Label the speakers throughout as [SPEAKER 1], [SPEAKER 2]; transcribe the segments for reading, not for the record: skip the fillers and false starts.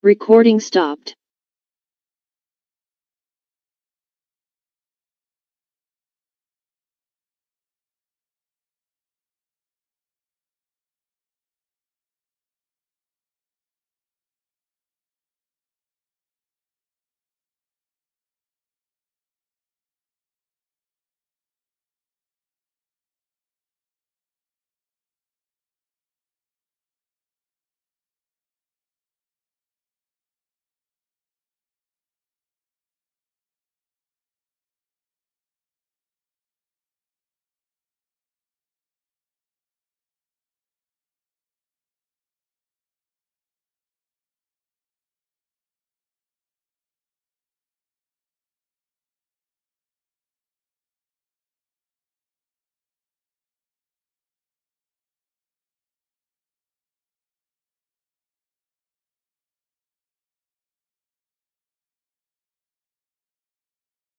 [SPEAKER 1] Recording stopped.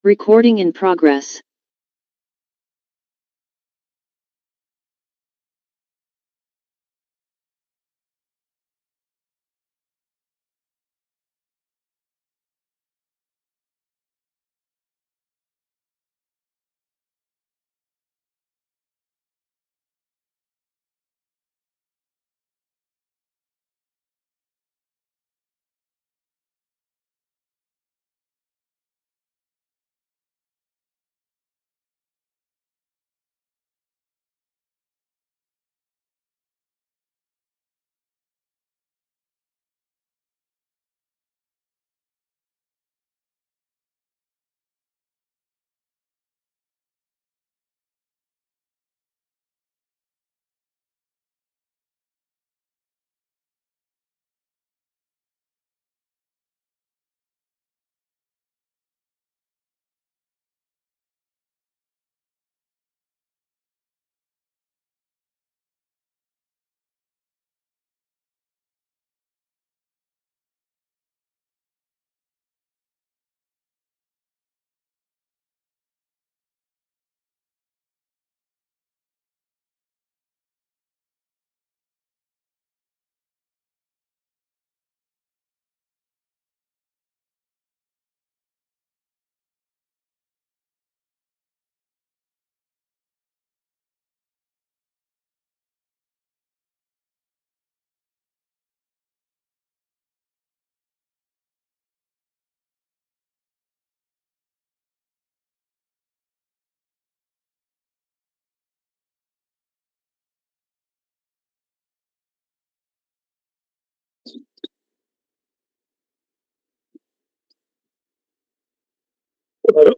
[SPEAKER 1] Recording in progress.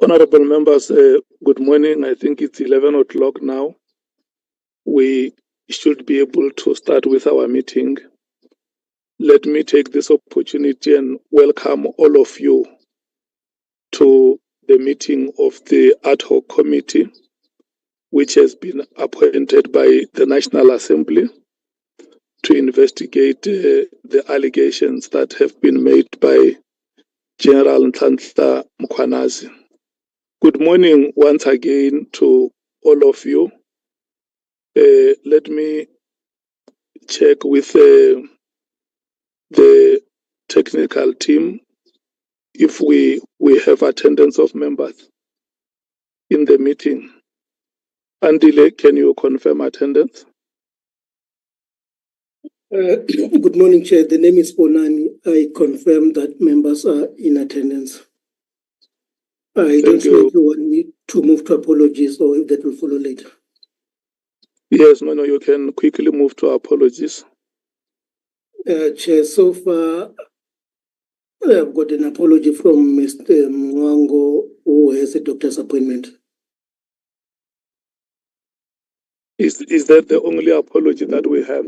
[SPEAKER 2] Honorable members, good morning. I think it's 11 o'clock now. We should be able to start with our meeting. Let me take this opportunity and welcome all of you to the meeting of the ad hoc committee, which has been appointed by the National Assembly to investigate the allegations that have been made by General Mkhwanazi. Good morning once again to all of you. Let me check with the technical team if we have attendance of members in the meeting. Andile, can you confirm attendance?
[SPEAKER 3] Good morning, Chair. The name is Bonani. I confirm that members are in attendance. I don't know if you want me to move to apologies or if that will follow later.
[SPEAKER 2] Yes, no, you can quickly move to apologies.
[SPEAKER 3] Chair, so far I've got an apology from Mr. Mwango, who has a doctor's appointment.
[SPEAKER 2] Is that the only apology that we have?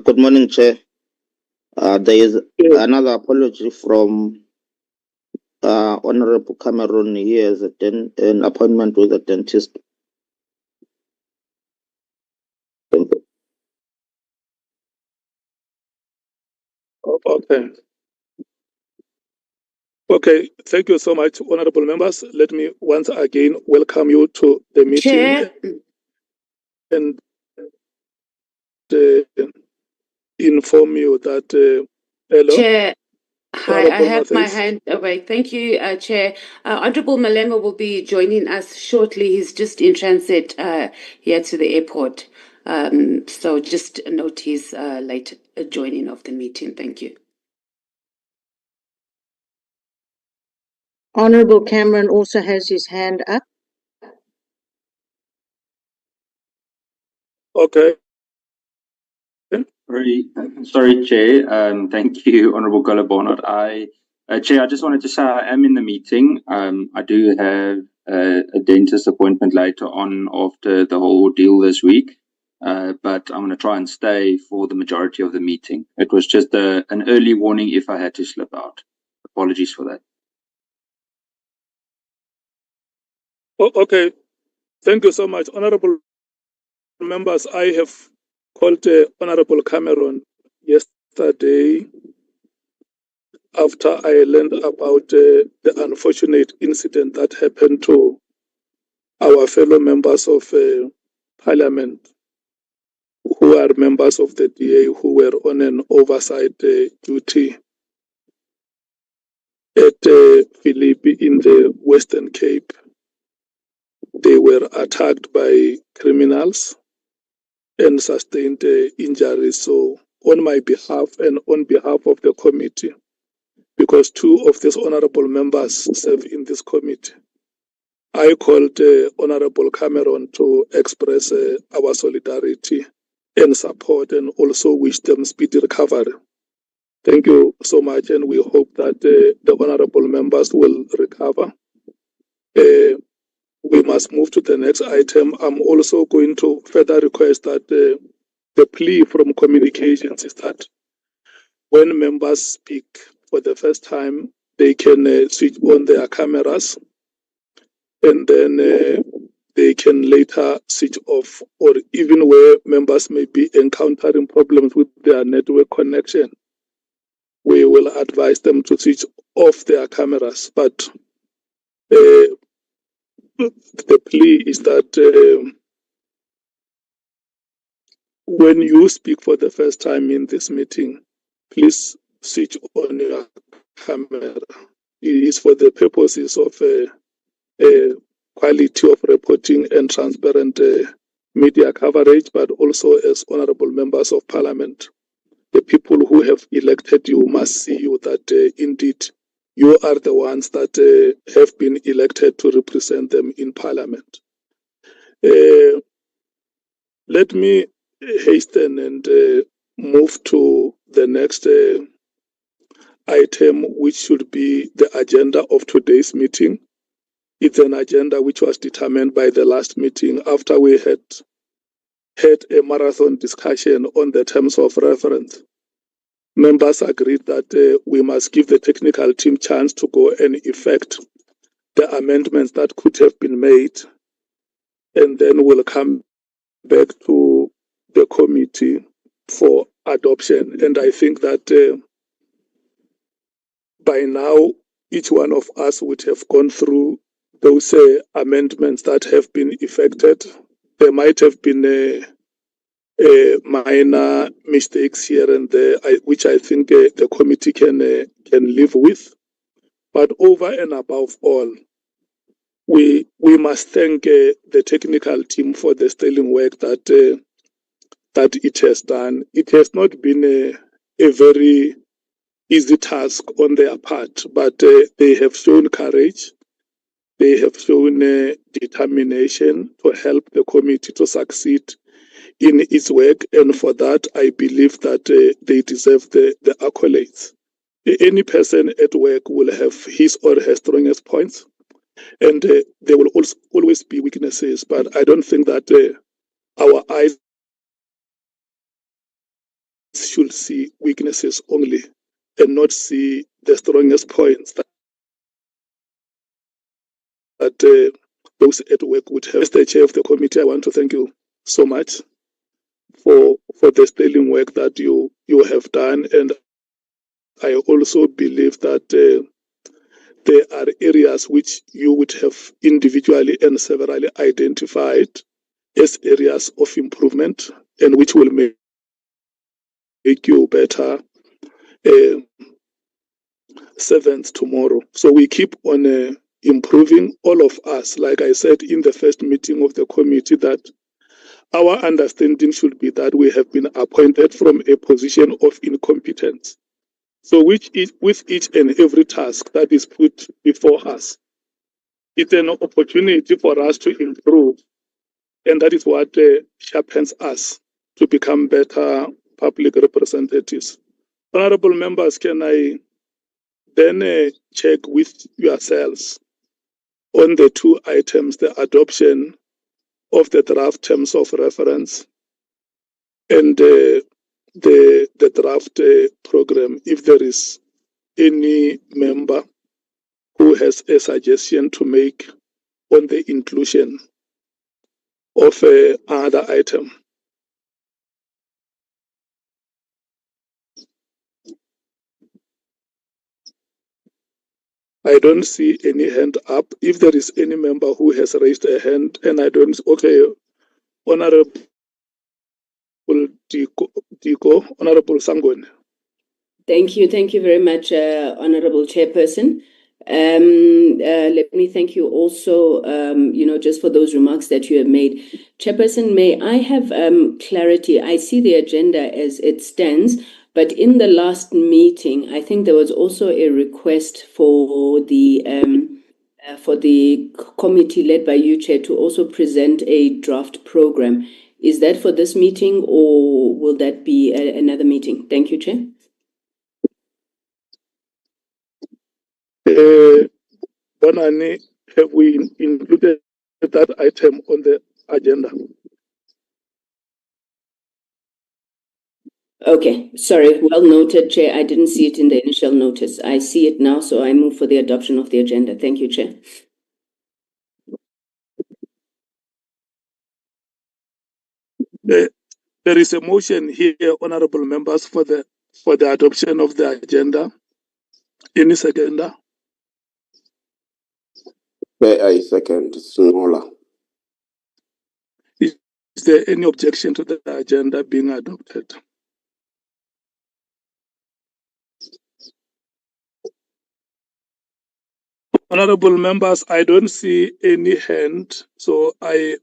[SPEAKER 4] Good morning, Chair. There is another apology from Honorable Cameron. He has an appointment with a dentist. Thank you.
[SPEAKER 2] Okay. Okay, thank you so much, honorable members. Let me once again welcome you to the meeting.
[SPEAKER 5] Chair.
[SPEAKER 2] And inform you that Hello?
[SPEAKER 5] Chair, hi, I
[SPEAKER 2] Honorable
[SPEAKER 5] have my
[SPEAKER 2] Matthys.
[SPEAKER 5] hand away. Thank you, Chair. Honorable Malema will be joining us shortly. He's just in transit here to the airport. So just note his late joining of the meeting. Thank you.
[SPEAKER 6] Honorable Cameron also has his hand up.
[SPEAKER 2] Okay.
[SPEAKER 7] Sorry, Chair. Thank you, Honourable Gullah Barnard. Chair, I just wanted to say I am in the meeting. I do have a dentist appointment later on after the whole ordeal this week, but I'm going to try and stay for the majority of the meeting. It was just an early warning if I had to slip out. Apologies for that.
[SPEAKER 2] Okay. Thank you so much. Honorable members, I have called Honorable Cameron yesterday after I learned about the unfortunate incident that happened to our fellow members of Parliament who are members of the DA who were on an oversight duty at Philippi in the Western Cape. They were attacked by criminals and sustained injuries. So on my behalf and on behalf of the committee, because two of these honorable members serve in this committee, I called Honorable Cameron to express our solidarity and support and also wish them speedy recovery. Thank you so much, and we hope that the honorable members will recover. We must move to the next item. I'm also going to further request that the plea from communications is that when members speak for the first time, they can switch on their cameras and then they can later switch off, or even where members may be encountering problems with their network connection, we will advise them to switch off their cameras. But the plea is that when you speak for the first time in this meeting, please switch on your camera. It is for the purposes of quality of reporting and transparent media coverage, but also as honorable members of parliament. The people who have elected you must see you that indeed you are the ones that have been elected to represent them in parliament. Let me hasten and move to the next item, which should be the agenda of today's meeting. It's an agenda which was determined by the last meeting after we had a marathon discussion on the terms of reference. Members agreed that we must give the technical team chance to go and effect the amendments that could have been made, and then we'll come back to the committee for adoption. And I think that by now, each one of us would have gone through those amendments that have been effected. There might have been minor mistakes here and there, which I think the committee can live with. But over and above all, we must thank the technical team for the sterling work that it has done. It has not been a very easy task on their part, but they have shown courage. They have shown determination to help the committee to succeed in its work, and for that, I believe that they deserve the accolades. Any person at work will have his or her strongest points, and there will also always be weaknesses, but I don't think that our eyes should see weaknesses only and not see the strongest points that those at work would have. As the chair of the committee, I want to thank you so much for the sterling work that you have done, and I also believe that there are areas which you would have individually and severally identified as areas of improvement and which will make you better 7th tomorrow. So we keep on improving, all of us. Like I said in the first meeting of the committee, that our understanding should be that we have been appointed from a position of incompetence. So with each and every task that is put before us, it's an opportunity for us to improve. And that is what sharpens us to become better public representatives. Honorable members, can I then check with yourselves on the two items, the adoption of the draft terms of reference and the draft program, if there is any member who has a suggestion to make on the inclusion of another item. I don't see any hand up. If there is any member who has raised a hand, and I don't, okay, Honorable Diko, Honorable Sangon.
[SPEAKER 8] Thank you very much, Honorable Chairperson. Let me thank you also, just for those remarks that you have made. Chairperson, may I have clarity? I see the agenda as it stands, but in the last meeting, I think there was also a request for the committee led by you, Chair, to also present a draft program. Is that for this meeting, or will that be another meeting? Thank you, Chair.
[SPEAKER 2] Bonani, have we included that item on the agenda?
[SPEAKER 8] Okay, sorry, well noted, Chair. I didn't see it in the initial notice. I see it now, so I move for the adoption of the agenda. Thank you, Chair.
[SPEAKER 2] There is a motion here, honorable members, for the adoption of the agenda. Any seconder?
[SPEAKER 9] I second. Smaller.
[SPEAKER 2] Is there any objection to the agenda being adopted? Honorable members, I don't see any hand, so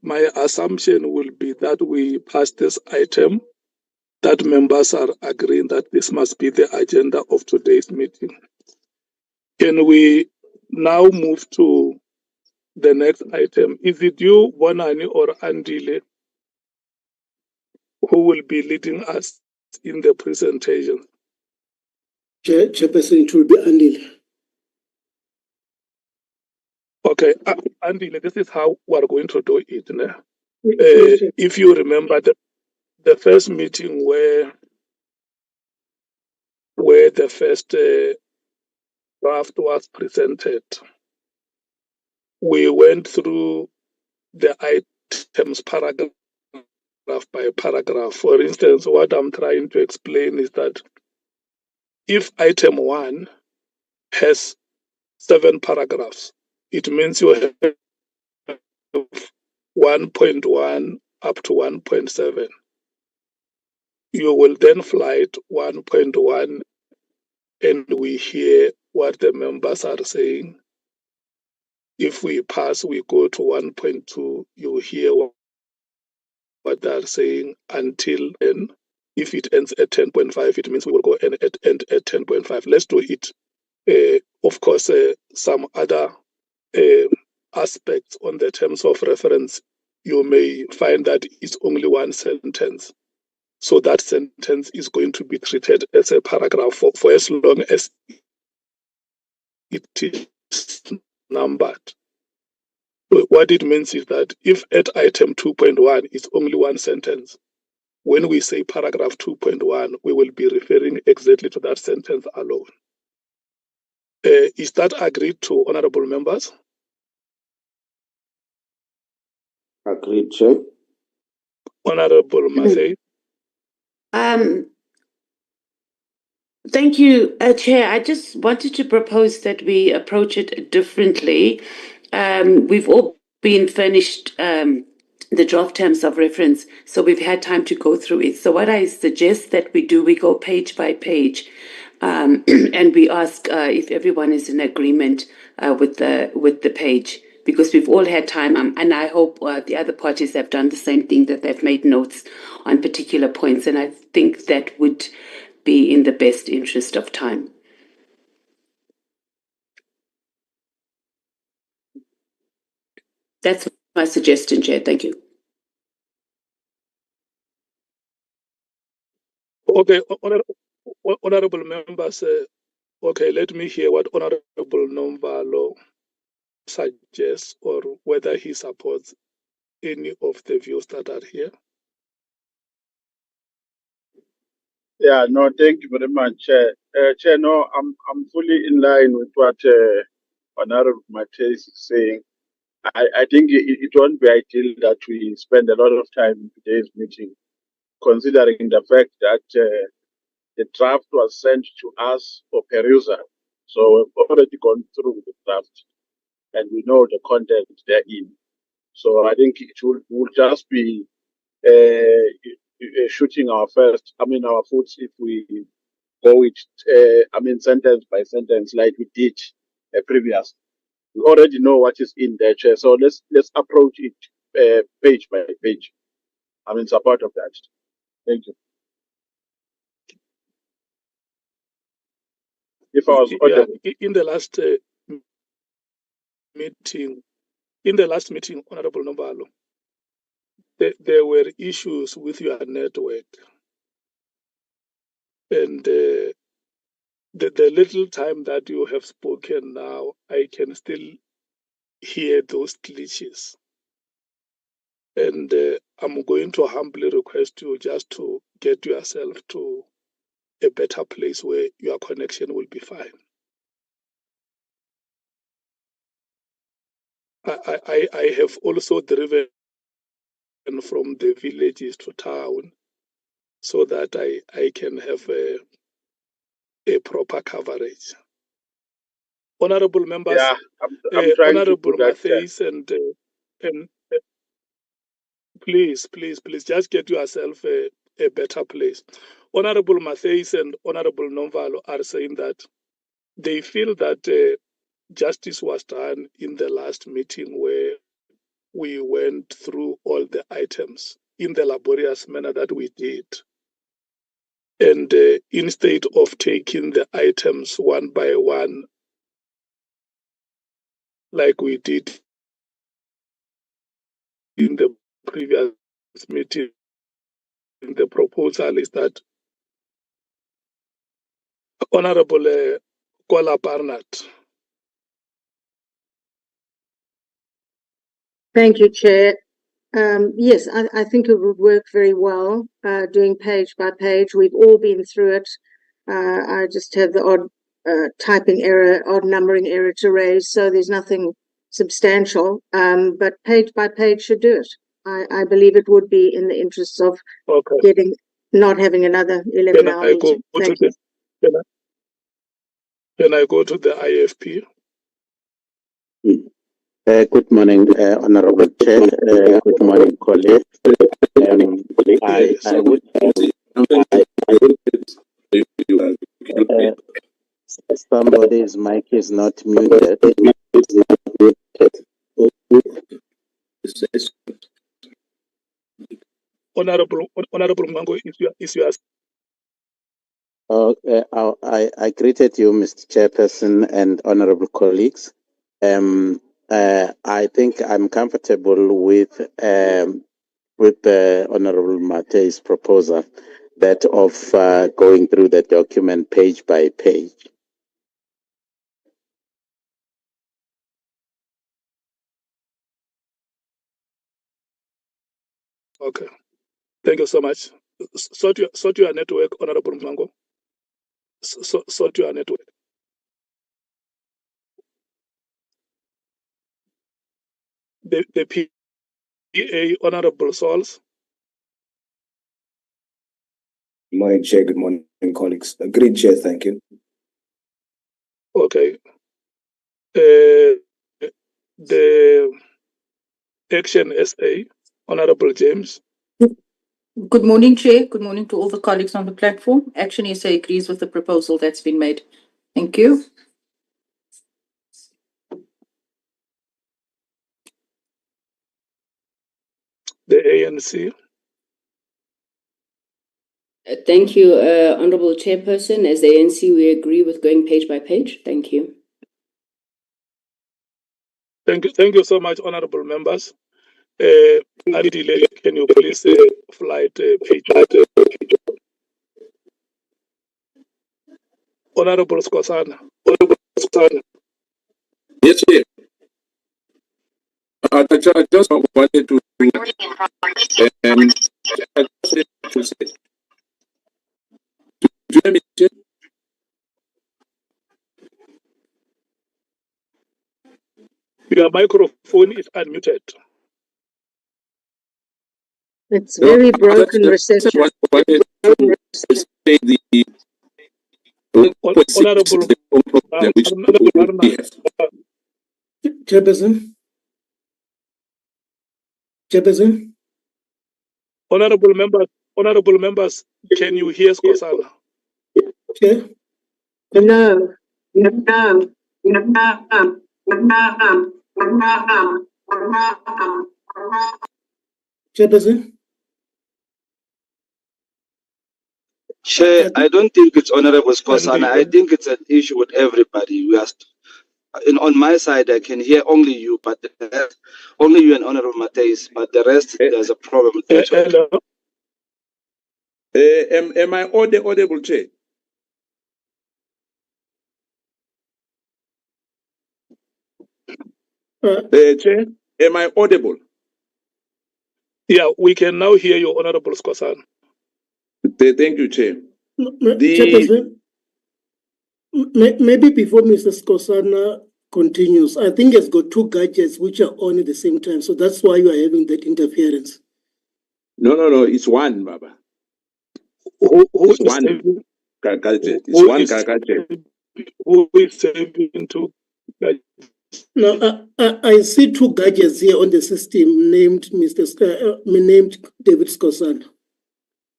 [SPEAKER 2] my assumption will be that we pass this item, that members are agreeing that this must be the agenda of today's meeting. Can we now move to the next item? Is it you, Bonani, or Andile, who will be leading us in the presentation?
[SPEAKER 3] Chairperson, it will be Andile.
[SPEAKER 2] Okay, Andile, this is how we're going to do it. If you remember the first meeting where the first draft was presented, we went through the items paragraph by paragraph. For instance, what I'm trying to explain is that if item 1 has 7 paragraphs, it means you have 1.1 up to 1.7. You will then flight 1.1 and we hear what the members are saying. If we pass, we go to 1.2, you hear what they're saying until then. If it ends at 10.5, it means we will go and end at 10.5. Let's do it. Of course, some other aspects on the terms of reference, you may find that it's only one sentence. So that sentence is going to be treated as a paragraph for as long as it is numbered. What it means is that if at item 2.1 it's only one sentence, when we say paragraph 2.1, we will be referring exactly to that sentence alone. Is that agreed to, honorable members?
[SPEAKER 9] Agreed, Chair.
[SPEAKER 2] Honorable Mathay.
[SPEAKER 5] Thank you, Chair. I just wanted to propose that we approach it differently. We've all been furnished the draft terms of reference, so we've had time to go through it. So what I suggest that we do, we go page by page. And we ask if everyone is in agreement with the page, because we've all had time, and I hope the other parties have done the same thing, that they've made notes on particular points, and I think that would be in the best interest of time. That's my suggestion, Chair. Thank you.
[SPEAKER 2] Okay, honorable members, okay, let me hear what Honorable Nombalo suggests, or whether he supports any of the views that are here.
[SPEAKER 10] Yeah, no, thank you very much, Chair. Chair, no, I'm fully in line with what Honorable Matthias is saying. I think it won't be ideal that we spend a lot of time in today's meeting, considering the fact that the draft was sent to us for perusal. So we've already gone through the draft and we know the content therein. So I think it will just be shooting our foot if we go it, sentence by sentence like we did previously. We already know what is in there, Chair. So let's approach it page by page. I'm in support of that. Thank you. If I was audible.
[SPEAKER 2] In the last meeting, Honorable Nombalo, there were issues with your network, and the little time that you have spoken now, I can still hear those glitches. And I'm going to humbly request you just to get yourself to a better place where your connection will be fine. I have also driven from the villages to town so that I can have a proper coverage. Honorable members,
[SPEAKER 10] Yeah, I'm trying
[SPEAKER 2] Honorable
[SPEAKER 10] to do that.
[SPEAKER 2] Matthias, and please, just get yourself a better place. Honorable Matthias and Honorable Nomvalo are saying that they feel that justice was done in the last meeting where we went through all the items in the laborious manner that we did. And instead of taking the items one by one, like we did in the previous meeting, the proposal is that Honorable Kola Barnett.
[SPEAKER 6] Thank you, Chair. Yes, I think it would work very well doing page by page. We've all been through it. I just have the odd typing error, odd numbering error to raise, so there's nothing substantial. But page by page should do it. I believe it would be in the interests of not having another 11-hour meeting. Thank you.
[SPEAKER 2] Can I go to the IFP?
[SPEAKER 4] Good morning, Honorable Chair. Good morning, colleagues. Somebody's mic is not muted.
[SPEAKER 2] Honorable Mango, is your
[SPEAKER 4] I greeted you, Mr. Chairperson and honorable colleagues. I think I'm comfortable with the Honorable Mate's proposal, that of going through the document page by page.
[SPEAKER 2] Okay. Thank you so much. Sort your network, Honorable Mango. Sort your network. The PA, Honorable Souls.
[SPEAKER 11] Good morning, Chair. Good morning, colleagues. Agreed, Chair. Thank you.
[SPEAKER 2] Okay. The Action SA, Honorable James.
[SPEAKER 12] Good morning, Chair. Good morning to all the colleagues on the platform. Action SA agrees with the proposal that's been made. Thank you.
[SPEAKER 2] The ANC.
[SPEAKER 8] Thank you, Honourable Chairperson. As the ANC, we agree with going page by page. Thank you.
[SPEAKER 2] Thank you so much, honourable members. Adile, can you please flight page? Honourable Skosana.
[SPEAKER 13] Yes, Chair. I just wanted to say. Do you hear me, Chair?
[SPEAKER 2] Your microphone is unmuted.
[SPEAKER 6] It's very broken reception.
[SPEAKER 2] Honourable
[SPEAKER 3] Chairperson. Chairperson.
[SPEAKER 2] Honourable members, can you hear Skosana?
[SPEAKER 3] Chair?
[SPEAKER 6] No.
[SPEAKER 3] Chairperson?
[SPEAKER 14] Chair, I don't think it's Honorable Skosana. I think it's an issue with everybody. On my side, I can hear only you, but only you and Honorable Mateus, but the rest, there's a problem with network.
[SPEAKER 2] Hello.
[SPEAKER 13] Am I audible, Chair? Chair, am I audible?
[SPEAKER 2] Yeah, we can now hear you, Honorable Skosana.
[SPEAKER 13] Thank you, Chair.
[SPEAKER 3] Chairperson, maybe before Mr. Skosana continues, I think it's got two gadgets which are on at the same time, so that's why you are having that interference.
[SPEAKER 13] No, it's one, Baba.
[SPEAKER 2] Who
[SPEAKER 13] it's
[SPEAKER 2] is
[SPEAKER 13] one gadget. It's one gadget.
[SPEAKER 2] Who is saving two gadgets?
[SPEAKER 3] No, I see two gadgets here on the system named named David Skosana.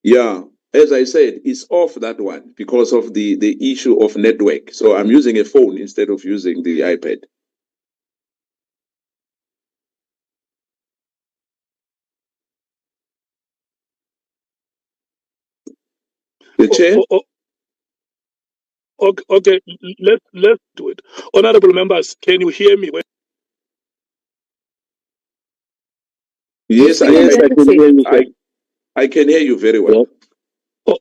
[SPEAKER 13] Yeah, as I said, it's off that one because of the issue of network. So I'm using a phone instead of using the iPad. The chair?
[SPEAKER 2] Okay, let's do it. Honorable members, can you hear me?
[SPEAKER 13] Yes, I can hear you. I can hear you very well.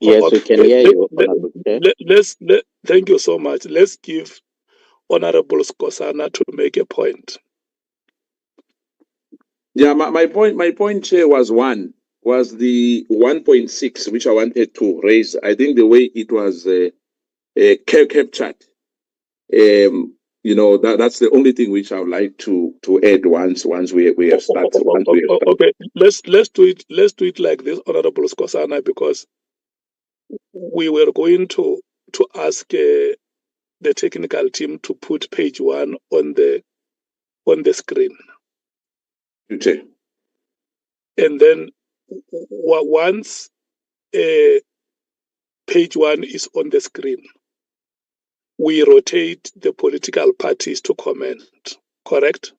[SPEAKER 4] Yes, we can hear you.
[SPEAKER 2] Thank you so much. Let's give Honorable Skosana to make a point.
[SPEAKER 13] Yeah, my point, Chair, was the 1.6, which I wanted to raise. I think the way it was captured, that's the only thing which I would like to add once we have started.
[SPEAKER 2] Okay, let's do it. Let's do it like this, Honorable Skosana, because we were going to ask the technical team to put page 1 on the screen.
[SPEAKER 13] Okay.
[SPEAKER 2] And then once page 1 is on the screen, we rotate the political parties to comment. Correct?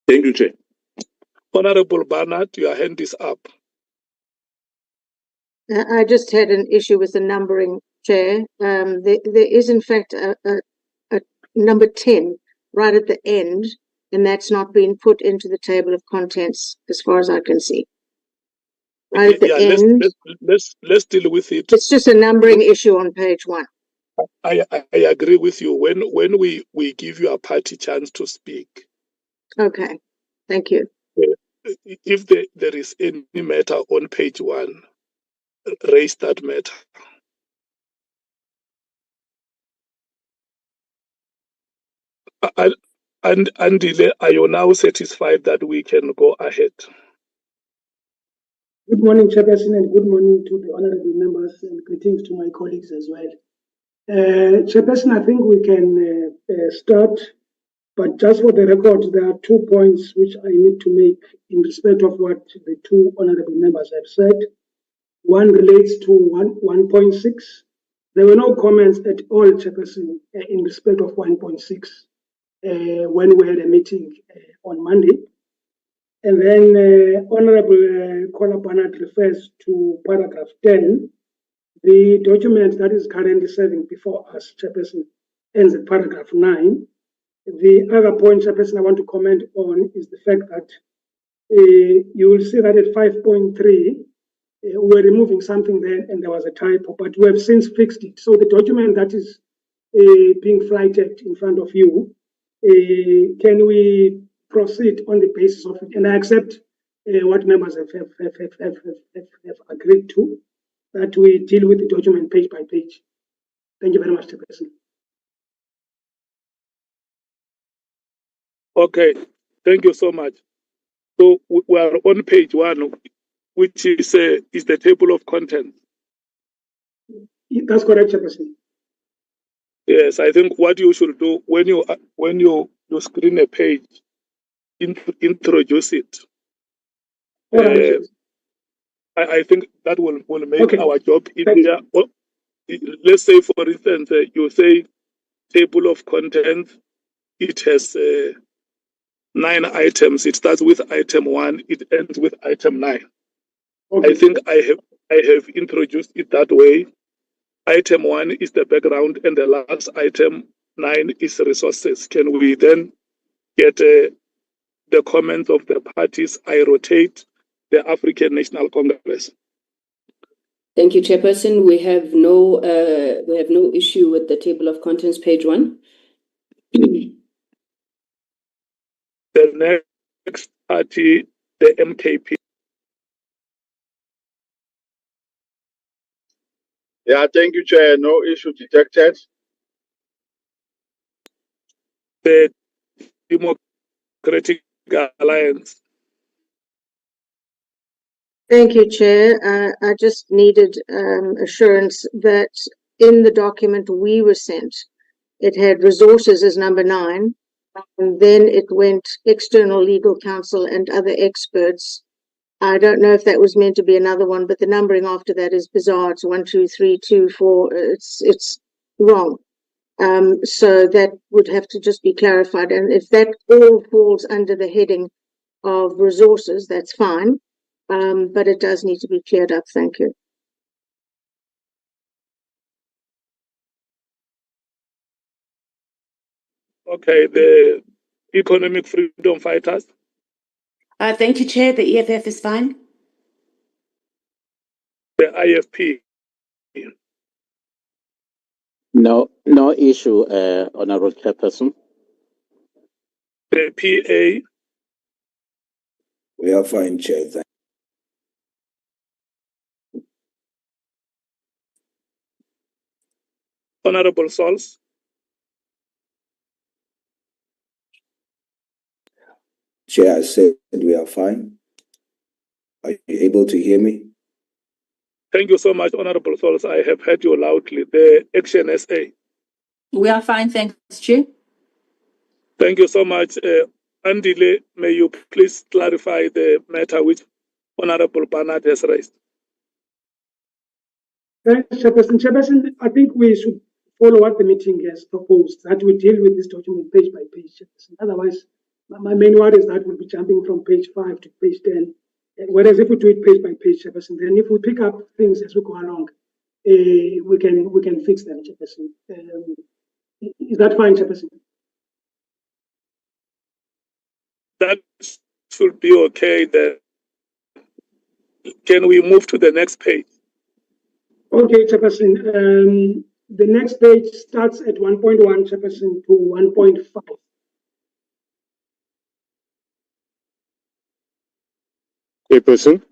[SPEAKER 13] Thank you, Chair.
[SPEAKER 2] Honorable Barnard, your hand is up.
[SPEAKER 6] I just had an issue with the numbering, Chair. There is, in fact, a number 10 right at the end, and that's not been put into the table of contents as far as I can see. Right at the end.
[SPEAKER 2] Let's deal with it.
[SPEAKER 6] It's just a numbering issue on page 1.
[SPEAKER 2] I agree with you. When we give you a party chance to speak.
[SPEAKER 6] Okay, thank you.
[SPEAKER 2] If there is any matter on page 1, raise that matter. And Andile, are you now satisfied that we can go ahead?
[SPEAKER 15] Good morning, Chairperson, and good morning to the honorable members, and greetings to my colleagues as well. Chairperson, I think we can start, but just for the record, there are 2 points which I need to make in respect of what the 2 honorable members have said. One relates to 1.6. There were no comments at all, Chairperson, in respect of 1.6 when we had a meeting on Monday. And then Honorable Kola Barnard refers to paragraph 10. The document that is currently serving before us, Chairperson, ends at paragraph 9. The other point, Chairperson, I want to comment on is the fact that you will see that at 5.3, we're removing something there and there was a typo, but we have since fixed it. So the document that is being flighted in front of you, can we proceed on the basis of it? And I accept what members have agreed to, that we deal with the document page by page. Thank you very much, Chairperson.
[SPEAKER 2] Okay, thank you so much. So we are on page 1, which is the table of contents.
[SPEAKER 15] That's correct, Chairperson.
[SPEAKER 2] Yes, I think what you should do when you screen a page, introduce it.
[SPEAKER 15] All right.
[SPEAKER 2] I think that will make our job easier. Let's say, for instance, you say table of contents. It has 9 items. It starts with item 1. It ends with item 9. Okay. I think I have introduced it that way. Item 1 is the background, and the last item 9 is resources. Can we then get the comments of the parties? I rotate the African National Congress.
[SPEAKER 8] Thank you, Chairperson. We have no issue with the table of contents, page 1.
[SPEAKER 2] The next party, the MKP.
[SPEAKER 10] Yeah, thank you, Chair. No issue detected.
[SPEAKER 2] The Democratic Alliance.
[SPEAKER 6] Thank you, Chair. I just needed assurance that in the document we were sent, it had resources as number 9, and then it went external legal counsel and other experts. I don't know if that was meant to be another one, but the numbering after that is bizarre. It's 1, 2, 3, 2, 4. It's wrong. So that would have to just be clarified. And if that all falls under the heading of resources, that's fine. But it does need to be cleared up. Thank you.
[SPEAKER 2] Okay, the Economic Freedom Fighters.
[SPEAKER 5] Thank you, Chair. The EFF is fine.
[SPEAKER 2] The IFP.
[SPEAKER 4] No issue, Honorable Chairperson.
[SPEAKER 2] The PA.
[SPEAKER 11] We are fine, Chair.
[SPEAKER 2] Honorable Sols.
[SPEAKER 11] Chair, I said we are fine. Are you able to hear me?
[SPEAKER 2] Thank you so much, Honorable Sols. I have heard you loudly. The Action SA.
[SPEAKER 12] We are fine, thanks, Chair.
[SPEAKER 2] Thank you so much. Andile, may you please clarify the matter which Honorable Barnard has raised?
[SPEAKER 15] Thanks, Chairperson. Chairperson, I think we should follow what the meeting has proposed, that we deal with this document page by page, Chairperson. Otherwise, my main worry is that we'll be jumping from page 5 to page 10. Whereas if we do it page by page, Chairperson, then if we pick up things as we go along, we can fix them, Chairperson. Is that fine, Chairperson?
[SPEAKER 2] That should be okay then. Can we move to the next page?
[SPEAKER 15] Okay, Chairperson. The next page starts at 1.1, Chairperson, to 1.5.
[SPEAKER 16] Chairperson.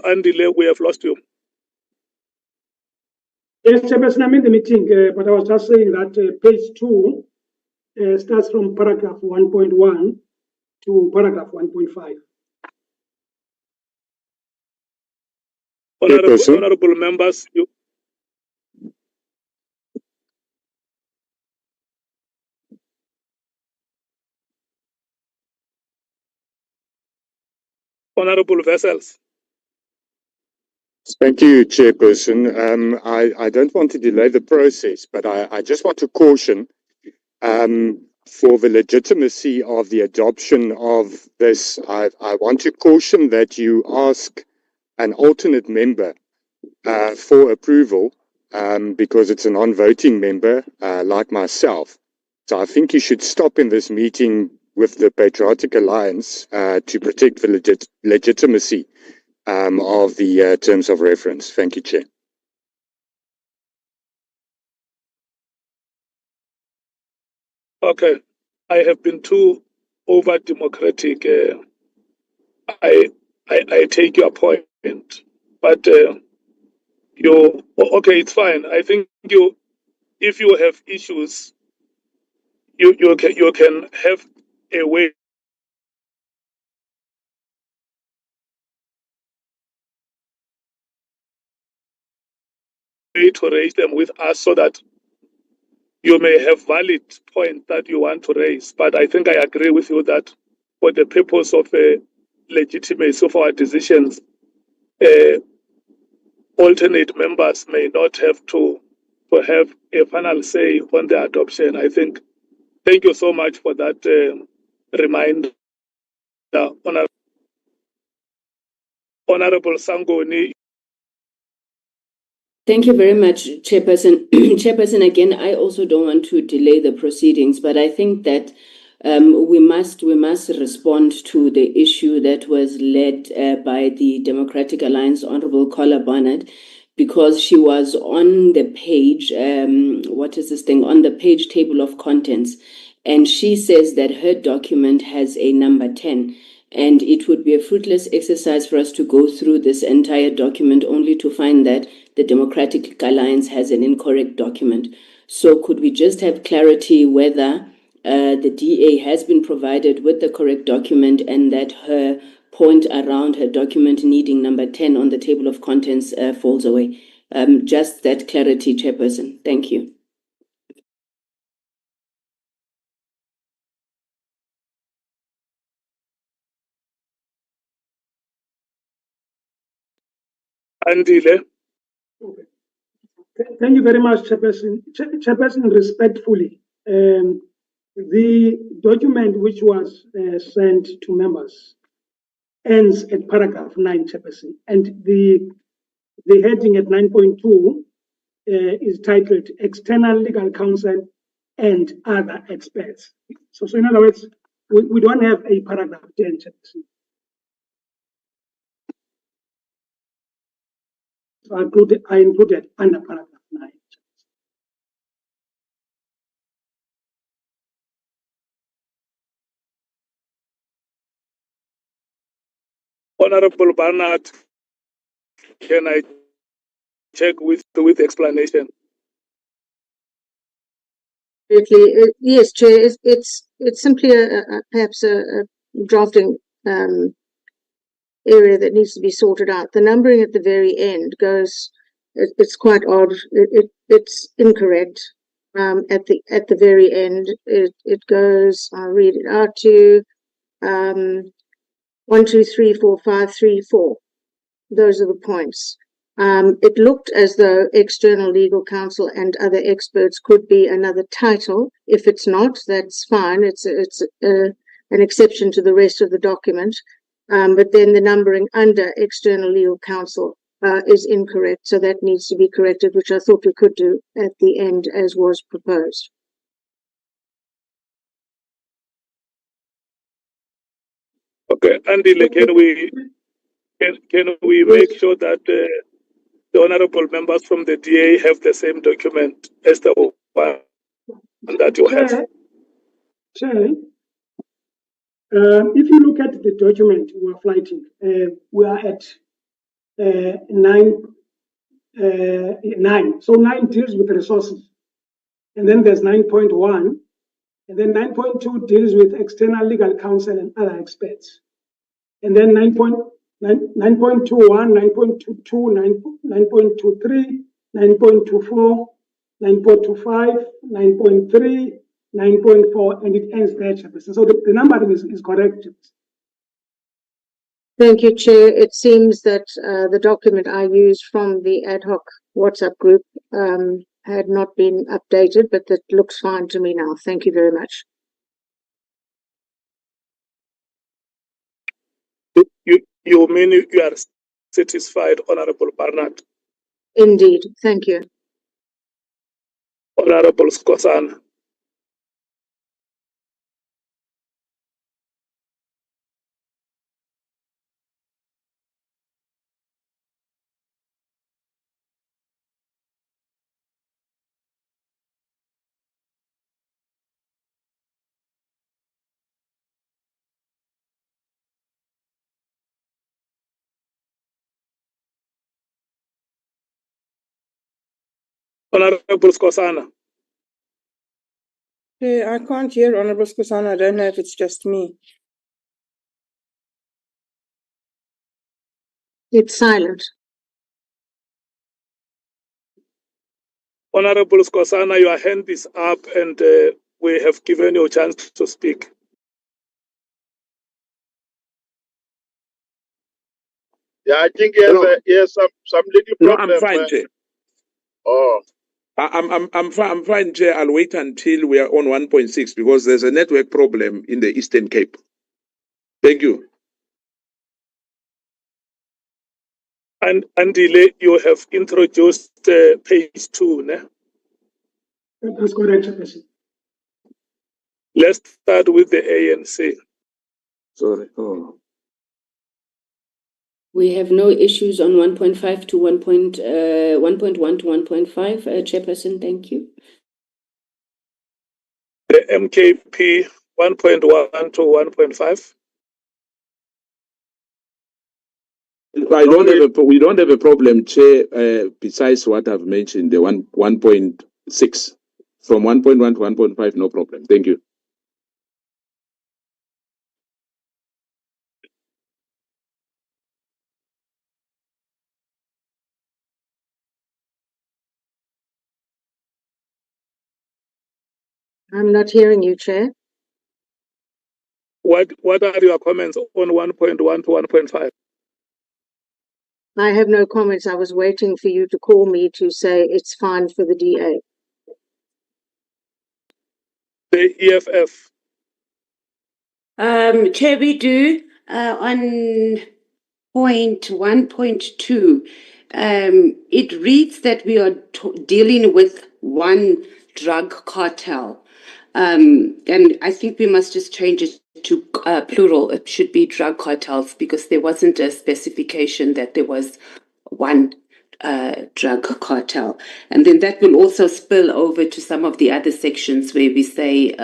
[SPEAKER 2] Andile, we have lost you.
[SPEAKER 15] Yes, Chairperson, I'm in the meeting, but I was just saying that page 2 starts from paragraph 1.1 to paragraph 1.5.
[SPEAKER 2] Honorable members, Honorable Vessels.
[SPEAKER 16] Thank you, Chairperson. I don't want to delay the process, but I just want to caution for the legitimacy of the adoption of this. I want to caution that you ask an alternate member for approval because it's a non-voting member like myself. So I think you should stop in this meeting with the Patriotic Alliance to protect the legitimacy of the terms of reference. Thank you, Chair.
[SPEAKER 2] Okay, I have been too over-democratic. I take your point, but okay, it's fine. I think if you have issues, you can have a way to raise them with us so that you may have valid points that you want to raise. But I think I agree with you that for the purpose of legitimacy of our decisions, alternate members may not have to have a final say on the adoption. I think. Thank you so much for that reminder, Honorable Sangoni.
[SPEAKER 8] Thank you very much, Chairperson. Chairperson, again, I also don't want to delay the proceedings, but I think that we must respond to the issue that was led by the Democratic Alliance, Honorable Kola Barnard, because she was on the page, on the page table of contents, and she says that her document has a number 10. And it would be a fruitless exercise for us to go through this entire document only to find that the Democratic Alliance has an incorrect document. So could we just have clarity whether the DA has been provided with the correct document and that her point around her document needing number 10 on the table of contents falls away? Just that clarity, Chairperson. Thank you.
[SPEAKER 2] Andile.
[SPEAKER 15] Okay. Thank you very much, Chairperson. Chairperson, respectfully, the document which was sent to members ends at paragraph 9, Chairperson, and the heading at 9.2 is titled External Legal Counsel and Other Experts. So in other words, we don't have a paragraph 10, Chairperson. So I included under paragraph 9.
[SPEAKER 2] Honorable Barnard, can I check with explanation?
[SPEAKER 6] Yes, Chair. It's simply perhaps a drafting area that needs to be sorted out. The numbering at the very end goes. It's quite odd. It's incorrect. At the very end, it goes. I'll read it out to you. 1, 2, 3, 4, 5, 3, 4. Those are the points. It looked as though external legal counsel and other experts could be another title. If it's not, that's fine. It's an exception to the rest of the document. But then the numbering under external legal counsel is incorrect. So that needs to be corrected, which I thought we could do at the end as was proposed.
[SPEAKER 2] Okay, Andile, can we make sure that the honourable members from the DA have the same document as the one that you have?
[SPEAKER 15] Chair, if you look at the document we are fighting, we are at 9. So 9 deals with resources, and then there's 9.1, and then 9.2 deals with external legal counsel and other experts, and then 9.21, 9.22, 9.23, 9.24, 9.25, 9.3, 9.4, and it ends there, Chairperson. So the numbering is correct.
[SPEAKER 6] Thank you, Chair. It seems that the document I used from the ad hoc WhatsApp group had not been updated, but that looks fine to me now. Thank you very much.
[SPEAKER 2] You mean you are satisfied, Honorable Barnard?
[SPEAKER 6] Indeed. Thank you.
[SPEAKER 2] Honorable Skosana? Honorable Skosana?
[SPEAKER 17] I can't hear Honorable Skosana. I don't know if it's just me.
[SPEAKER 6] It's silent.
[SPEAKER 2] Honorable Skosana, your hand is up and we have given you a chance to speak.
[SPEAKER 10] Yeah, I think he has some little problem.
[SPEAKER 13] No, I'm fine, Chair.
[SPEAKER 10] Oh.
[SPEAKER 13] I'm fine, Chair. I'll wait until we are on 1.6 because there's a network problem in the Eastern Cape. Thank you.
[SPEAKER 2] And Andile, you have introduced page 2, ne?
[SPEAKER 15] That's correct, Chairperson.
[SPEAKER 2] Let's start with the ANC.
[SPEAKER 13] Sorry. Oh.
[SPEAKER 8] We have no issues on 1.5 to 1.1 to 1.5. Chairperson, thank you.
[SPEAKER 2] The MKP 1.1 to 1.5.
[SPEAKER 13] We don't have a problem, Chair, besides what I've mentioned, the 1.6. From 1.1 to 1.5, no problem. Thank you.
[SPEAKER 6] I'm not hearing you, Chair.
[SPEAKER 2] What are your comments on 1.1 to 1.5?
[SPEAKER 6] I have no comments. I was waiting for you to call me to say it's fine for the DA.
[SPEAKER 2] The EFF.
[SPEAKER 5] Chair, we do on point 1.2. It reads that we are dealing with one drug cartel. And I think we must just change it to plural. It should be drug cartels because there wasn't a specification that there was one drug cartel. And then that will also spill over to some of the other sections where we say,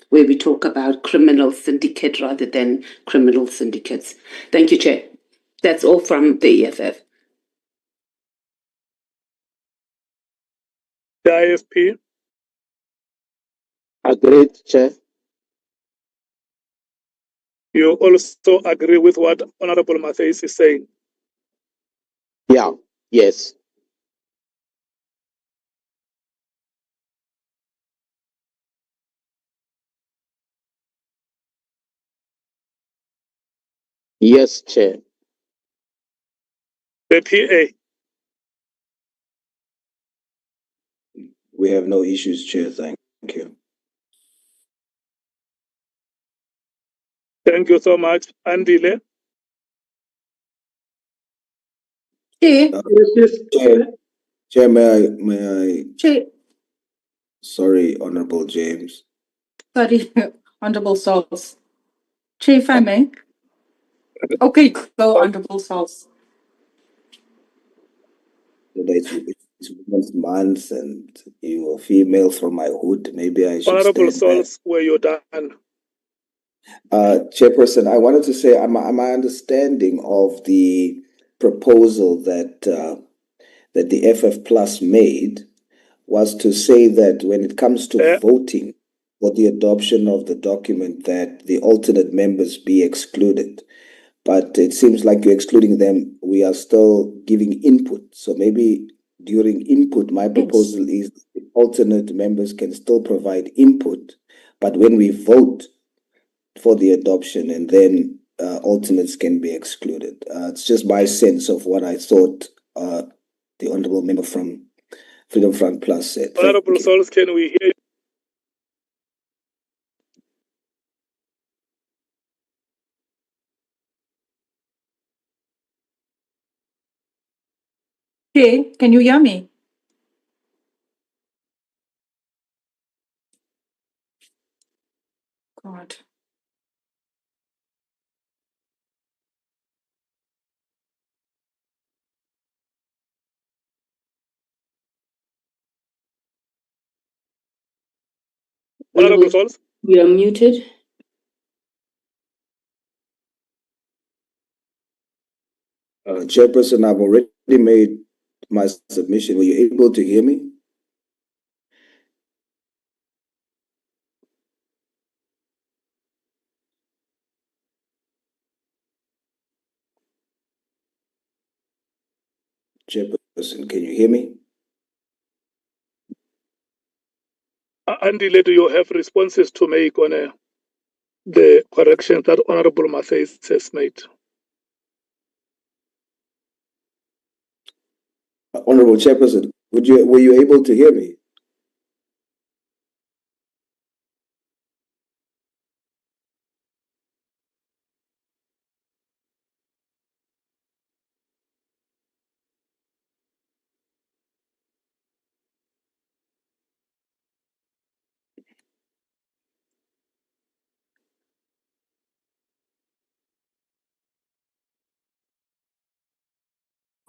[SPEAKER 5] where we talk about criminal syndicate rather than criminal syndicates. Thank you, Chair. That's all from the EFF.
[SPEAKER 2] The IFP.
[SPEAKER 4] Agreed, Chair.
[SPEAKER 2] You also agree with what Honorable Matthys is saying?
[SPEAKER 4] Yeah, yes. Yes, Chair.
[SPEAKER 2] The PA.
[SPEAKER 11] We have no issues, Chair. Thank you.
[SPEAKER 2] Thank you so much. Andile.
[SPEAKER 11] Chair, may I?
[SPEAKER 12] Chair.
[SPEAKER 11] Sorry, Honorable James.
[SPEAKER 12] Sorry, Honorable Sauls. Chair, if I may. Okay, go, Honorable Sauls.
[SPEAKER 11] It's Women's Month and you're a female from my hood. Maybe I should
[SPEAKER 2] Honorable
[SPEAKER 11] stand back.
[SPEAKER 2] Sauls, were you done?
[SPEAKER 11] Chairperson, I wanted to say my understanding of the proposal that the FF Plus made was to say that when it comes to voting for the adoption of the document, that the alternate members be excluded. But it seems like you're excluding them. We are still giving input. So maybe during input, my proposal is the alternate members can still provide input. But when we vote for the adoption and then alternates can be excluded. It's just my sense of what I thought the honourable member from Freedom Front Plus said.
[SPEAKER 2] Honourable Souls, can we hear you?
[SPEAKER 12] Okay, can you hear me? God.
[SPEAKER 2] Honourable Souls?
[SPEAKER 8] You are muted.
[SPEAKER 11] Chairperson, I've already made my submission. Were you able to hear me? Chairperson, can you hear me?
[SPEAKER 2] Andy, do you have responses to make on the corrections that Honourable Matthys has made?
[SPEAKER 11] Honourable Chairperson, were you able to hear me?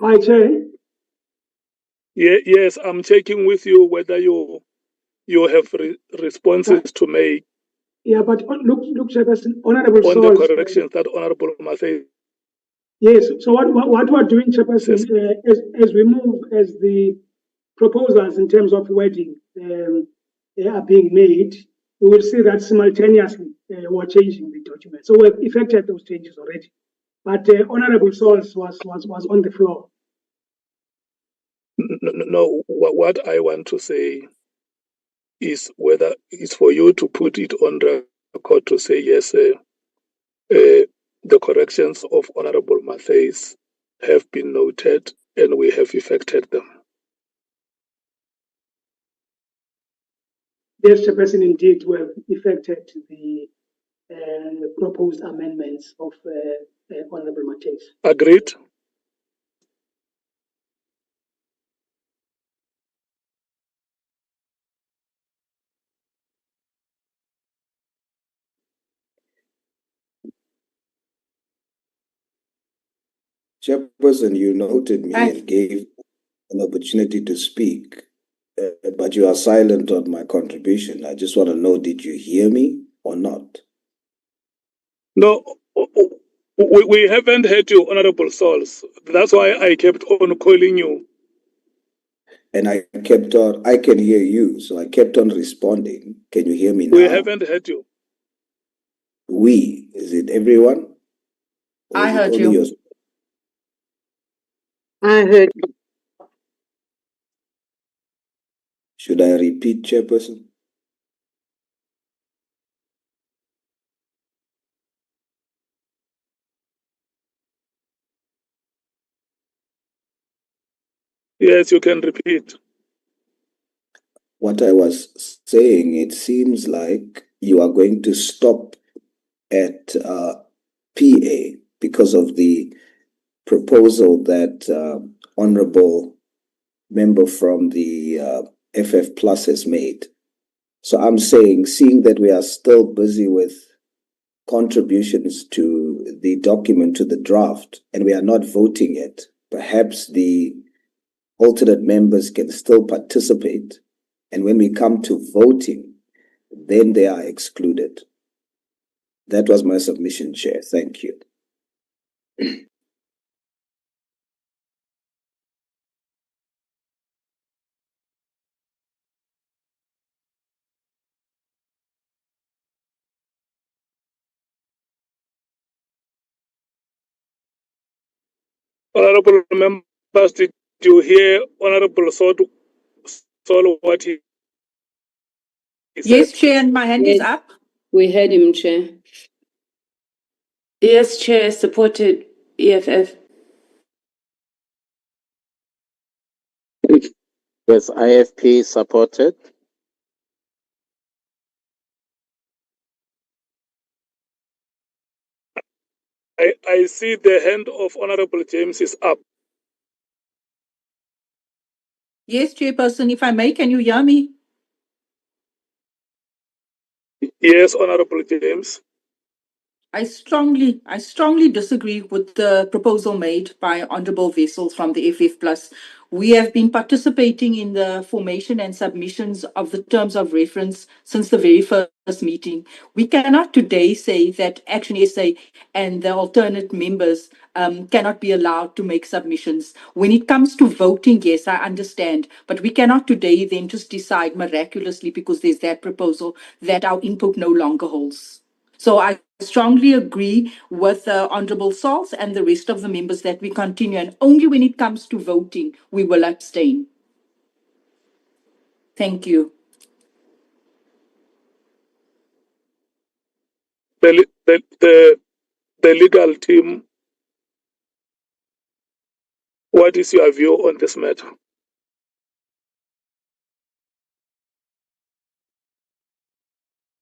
[SPEAKER 15] Hi, Chair.
[SPEAKER 2] Yes, I'm checking with you whether you have responses to make.
[SPEAKER 15] Yeah, but look, Chairperson, Honourable
[SPEAKER 2] on
[SPEAKER 15] Souls.
[SPEAKER 2] The corrections that Honourable Matthys.
[SPEAKER 15] Yes. So what we're doing, Chairperson, as we move, as the proposals in terms of wording are being made, we will see that simultaneously we're changing the document. So we've effected those changes already. But Honourable Souls was on the floor.
[SPEAKER 2] No, what I want to say is whether it's for you to put it on record to say yes, the corrections of Honourable Matthys have been noted and we have effected them.
[SPEAKER 15] Yes, Chairperson, indeed, we have effected the proposed amendments of Honourable Matthys.
[SPEAKER 2] Agreed?
[SPEAKER 11] Chairperson, you noted me and gave an opportunity to speak, but you are silent on my contribution. I just want to know, did you hear me or not?
[SPEAKER 2] No, we haven't heard you, Honourable Souls. That's why I kept on calling you.
[SPEAKER 11] And I can hear you, so I kept on responding. Can you hear me now?
[SPEAKER 2] We haven't heard you.
[SPEAKER 11] Is it everyone?
[SPEAKER 12] I heard you.
[SPEAKER 6] I heard you.
[SPEAKER 11] Should I repeat, Chairperson?
[SPEAKER 2] Yes, you can repeat.
[SPEAKER 11] What I was saying, it seems like you are going to stop at PA because of the proposal that Honourable Member from the FF Plus has made. So I'm saying, seeing that we are still busy with contributions to the document, to the draft, and we are not voting yet, perhaps the alternate members can still participate. And when we come to voting, then they are excluded. That was my submission, Chair. Thank you.
[SPEAKER 2] Honourable members, did you hear Honourable Sol what he said?
[SPEAKER 12] Yes, Chair, and my hand is up.
[SPEAKER 8] We heard him, Chair.
[SPEAKER 5] Yes, Chair, supported EFF.
[SPEAKER 4] Yes, IFP supported.
[SPEAKER 2] I see the hand of Honorable James is up.
[SPEAKER 12] Yes, Chairperson, if I may, can you hear me?
[SPEAKER 2] Yes, Honorable James.
[SPEAKER 12] I strongly disagree with the proposal made by Honorable Vessels from the FF Plus. We have been participating in the formation and submissions of the terms of reference since the very first meeting. We cannot today say that Action SA and the alternate members cannot be allowed to make submissions. When it comes to voting, yes, I understand, but we cannot today then just decide miraculously because there's that proposal that our input no longer holds. So I strongly agree with Honorable Sauls and the rest of the members that we continue, and only when it comes to voting, we will abstain. Thank you.
[SPEAKER 2] The legal team, what is your view on this matter?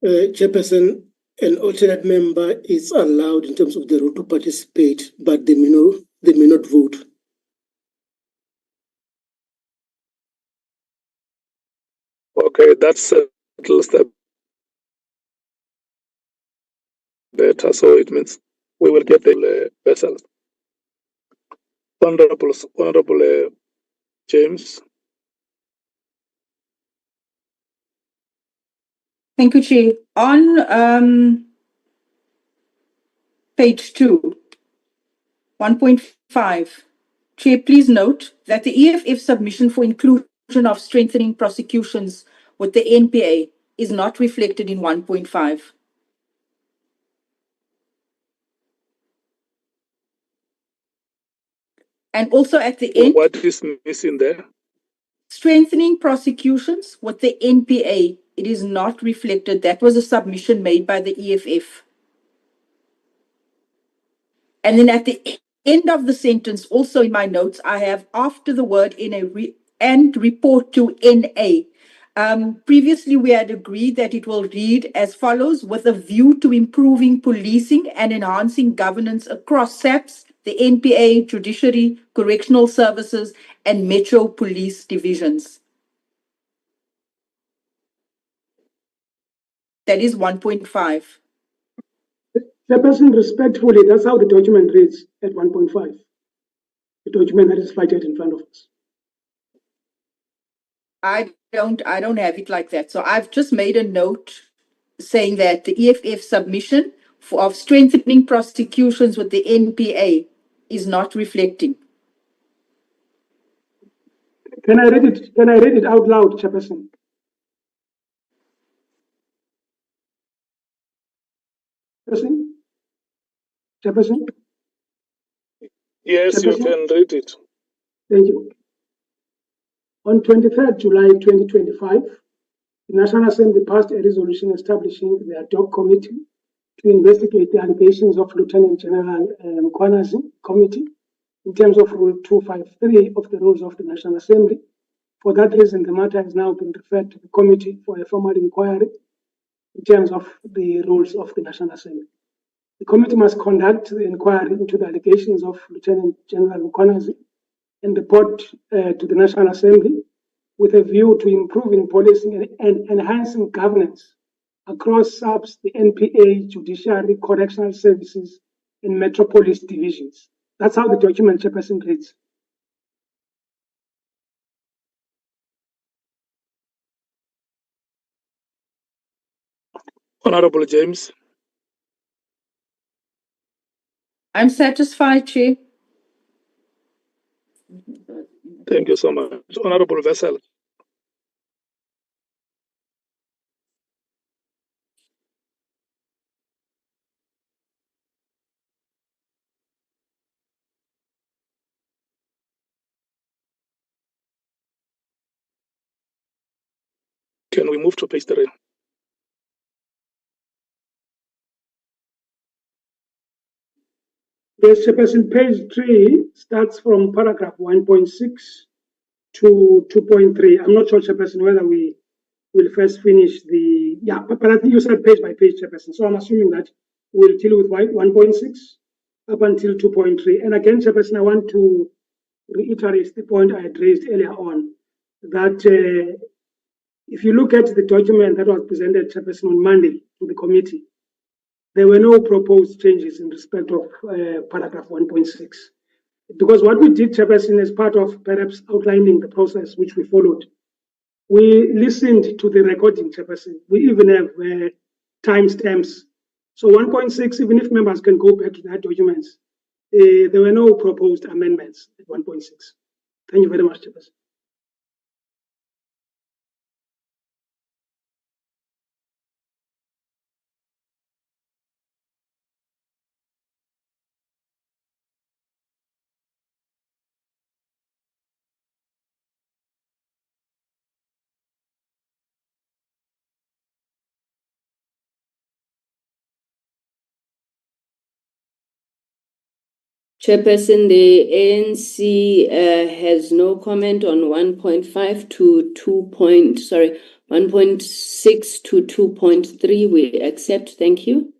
[SPEAKER 3] Chairperson, an alternate member is allowed in terms of the rule to participate, but they may not vote.
[SPEAKER 2] Okay, that settles the better. So it means we will get the vessel. Honorable James.
[SPEAKER 12] Thank you, Chair. On page 2, 1.5, Chair, please note that the EFF submission for inclusion of strengthening prosecutions with the NPA is not reflected in 1.5. And also at the end,
[SPEAKER 2] What is missing there?
[SPEAKER 12] Strengthening prosecutions with the NPA, it is not reflected. That was a submission made by the EFF. And then at the end of the sentence, also in my notes, I have after the word and report to NA. Previously, we had agreed that it will read as follows: with a view to improving policing and enhancing governance across SAPS, the NPA, Judiciary, Correctional Services, and Metro Police Divisions. That is 1.5.
[SPEAKER 15] Chairperson, respectfully, that's how the document reads at 1.5. The document that is cited in front of us.
[SPEAKER 12] I don't have it like that. So I've just made a note saying that the EFF submission of strengthening prosecutions with the NPA is not reflecting.
[SPEAKER 15] Can I read it? Can I read it out loud, Chairperson? Chairperson?
[SPEAKER 2] Yes, you can read it.
[SPEAKER 15] Thank you. On 23rd July 2025, the National Assembly passed a resolution establishing the ad hoc committee to investigate the allegations of Lieutenant General Mkhwanazi committee in terms of Rule 253 of the Rules of the National Assembly. For that reason, the matter has now been referred to the committee for a formal inquiry in terms of the rules of the National Assembly. The committee must conduct the inquiry into the allegations of Lieutenant General Mkhwanazi and report to the National Assembly with a view to improving policing and enhancing governance across SAPS, the NPA, Judiciary, Correctional Services, and Metropolis divisions. That's how the document, Chairperson, reads.
[SPEAKER 2] Honorable James.
[SPEAKER 12] I'm satisfied, Chair.
[SPEAKER 2] Thank you so much. Honorable Vessel. Can we move to page 3?
[SPEAKER 15] Yes, Chairperson, page 3 starts from paragraph 1.6 to 2.3. I'm not sure, Chairperson, whether we will first finish the, but I think you said page by page, Chairperson. So I'm assuming that we'll deal with 1.6 up until 2.3. And again, Chairperson, I want to reiterate the point I had raised earlier on, that if you look at the document that was presented, Chairperson, on Monday to the committee, there were no proposed changes in respect of paragraph 1.6. Because what we did, Chairperson, as part of perhaps outlining the process which we followed, we listened to the recording, Chairperson. We even have timestamps. So 1.6, even if members can go back to that documents, there were no proposed amendments at 1.6. Thank you very much, Chairperson.
[SPEAKER 8] Chairperson, the ANC has no comment on 1.5 to 1.6 to 2.3. We accept. Thank you.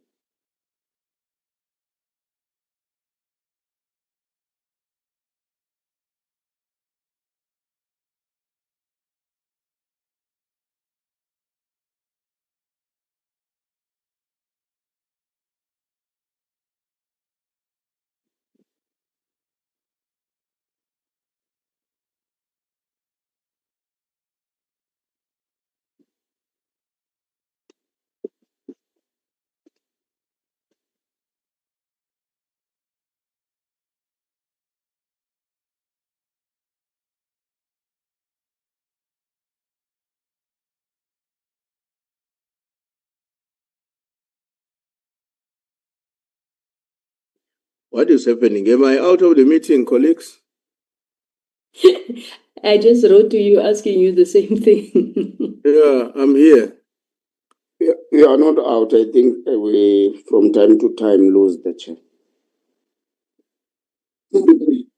[SPEAKER 18] What is happening? Am I out of the meeting, colleagues?
[SPEAKER 8] I just wrote to you asking you the same thing.
[SPEAKER 18] Yeah, I'm here.
[SPEAKER 9] You are not out. I think we, from time to time, lose the chair.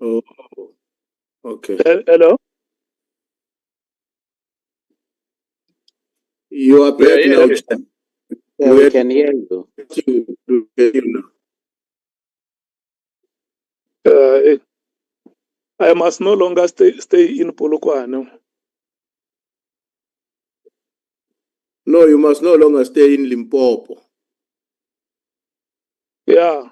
[SPEAKER 18] Oh, okay.
[SPEAKER 2] Hello?
[SPEAKER 18] You are back
[SPEAKER 13] Yeah,
[SPEAKER 18] now,
[SPEAKER 13] yeah.
[SPEAKER 18] Chair.
[SPEAKER 4] Yeah, we can hear you.
[SPEAKER 2] I must no longer stay in Polokwane.
[SPEAKER 18] No, you must no longer stay in Limpopo.
[SPEAKER 2] Yeah.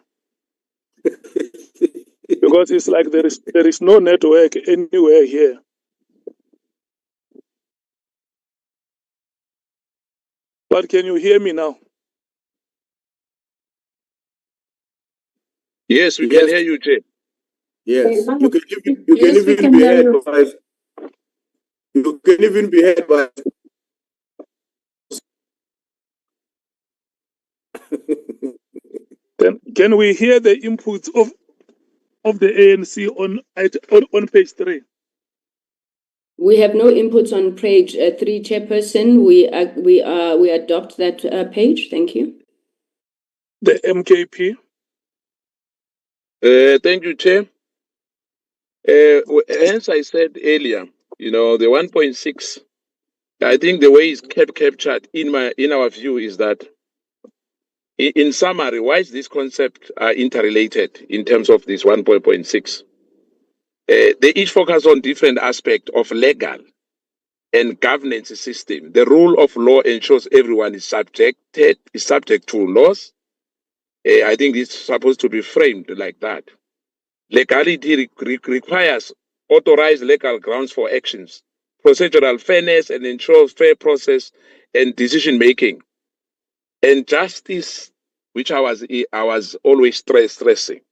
[SPEAKER 2] Because it's like there is no network anywhere here. But can you hear me now?
[SPEAKER 13] Yes, we can hear you, Chair.
[SPEAKER 18] Yes, you can even be heard by. You can even be heard by.
[SPEAKER 2] Then can we hear the inputs of the ANC on page 3?
[SPEAKER 8] We have no inputs on page 3, Chairperson. We adopt that page. Thank you.
[SPEAKER 2] The MKP.
[SPEAKER 13] Thank you, Chair. Hence, I said earlier, the 1.6. I think the way it's captured in our view is that, in summary, why is this concept interrelated in terms of this 1.6? They each focus on different aspects of legal and governance system. The rule of law ensures everyone is subject to laws. I think it's supposed to be framed like that. Legality requires authorized legal grounds for actions, procedural fairness, and ensures fair process and decision making. And justice, which I was always stressing,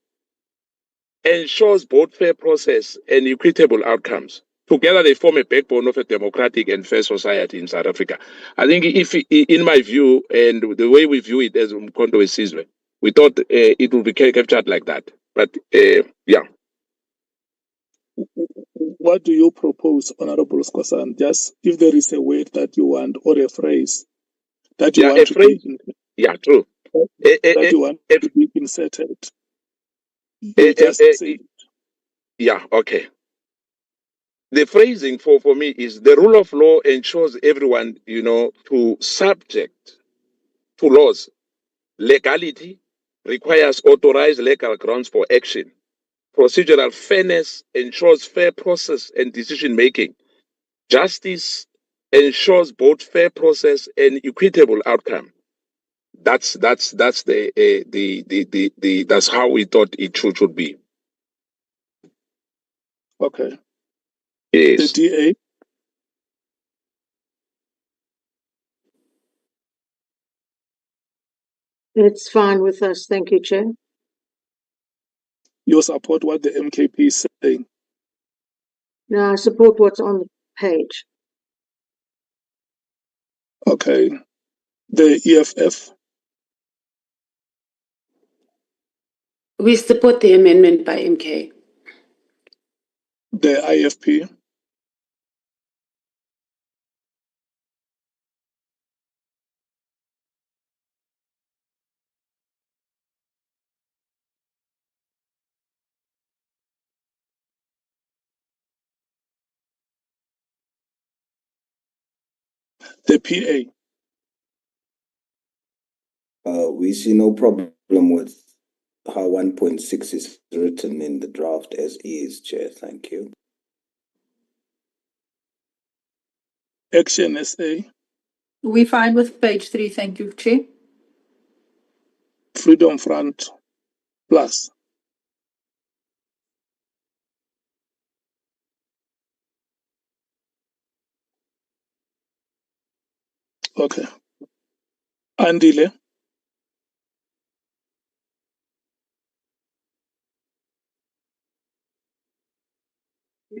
[SPEAKER 13] ensures both fair process and equitable outcomes. Together, they form a backbone of a democratic and fair society in South Africa. I think, if, in my view, and the way we view it as Mkhwanazi, we thought it would be captured like that. But yeah.
[SPEAKER 2] What do you propose, Honorable Skosan? Just if there is a word that you want or a phrase that you want to be
[SPEAKER 13] Yeah, true.
[SPEAKER 2] that you want to be inserted. You just say
[SPEAKER 13] yeah, okay. The phrasing for me is the rule of law ensures everyone, to subject to laws. Legality requires authorized legal grounds for action. Procedural fairness ensures fair process and decision making. Justice ensures both fair process and equitable outcome. That's the that's how we thought it should be.
[SPEAKER 2] Okay.
[SPEAKER 13] Yes.
[SPEAKER 2] The DA.
[SPEAKER 6] It's fine with us. Thank you, Chair.
[SPEAKER 2] You support what the MKP is saying?
[SPEAKER 6] No, I support what's on the page.
[SPEAKER 2] Okay. The EFF.
[SPEAKER 5] We support the amendment by MK.
[SPEAKER 2] The IFP. The PA.
[SPEAKER 11] We see no problem with how 1.6 is written in the draft as is, Chair. Thank you.
[SPEAKER 2] Action SA.
[SPEAKER 12] We fine with page 3. Thank you, Chair.
[SPEAKER 2] Freedom Front Plus. Okay. Andile.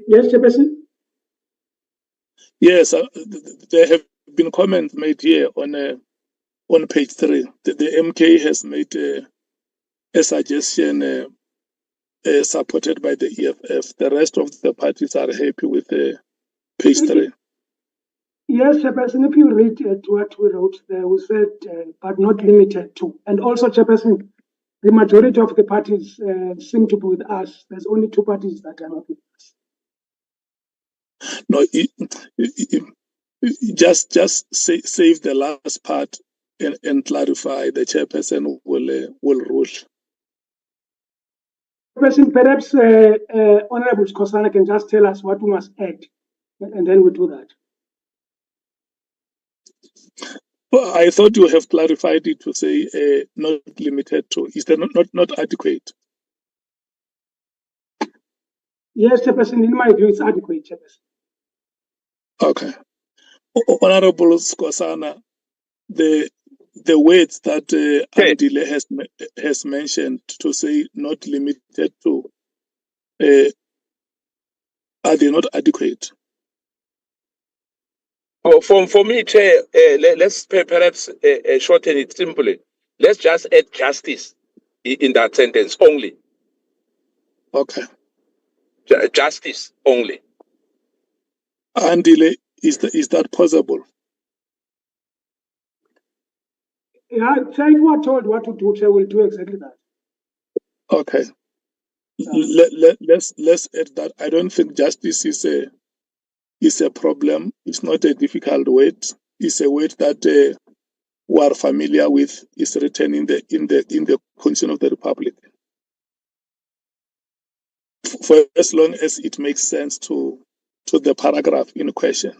[SPEAKER 15] Yes, Chairperson.
[SPEAKER 2] Yes, there have been comments made here on page 3. The MK has made a suggestion supported by the EFF. The rest of the parties are happy with page 3.
[SPEAKER 15] Yes, Chairperson, if you read what we wrote there, we said, but not limited to. And also, Chairperson, the majority of the parties seem to be with us. There's only 2 parties that are not with us.
[SPEAKER 2] No, just save the last part and clarify. The chairperson will rule.
[SPEAKER 15] Chairperson, perhaps Honorable Skhosana can just tell us what we must add, and then we do that.
[SPEAKER 2] Well, I thought you have clarified it to say not limited to. Is that not adequate?
[SPEAKER 15] Yes, Chairperson, in my view, it's adequate, Chairperson.
[SPEAKER 2] Okay. Honorable Skhosana, the words that Andile has mentioned to say not limited to, are they not adequate?
[SPEAKER 13] Oh, for me, Chair, let's perhaps shorten it simply. Let's just add justice in that sentence only.
[SPEAKER 2] Okay.
[SPEAKER 13] Justice only.
[SPEAKER 2] Andile, is that possible?
[SPEAKER 15] Yeah, Chair, if we're told what to do, Chair, we'll do exactly that.
[SPEAKER 2] Okay. Let's add that. I don't think justice is a problem. It's not a difficult word. It's a word that we are familiar with. It's written in the Constitution of the Republic. For as long as it makes sense to the paragraph in question.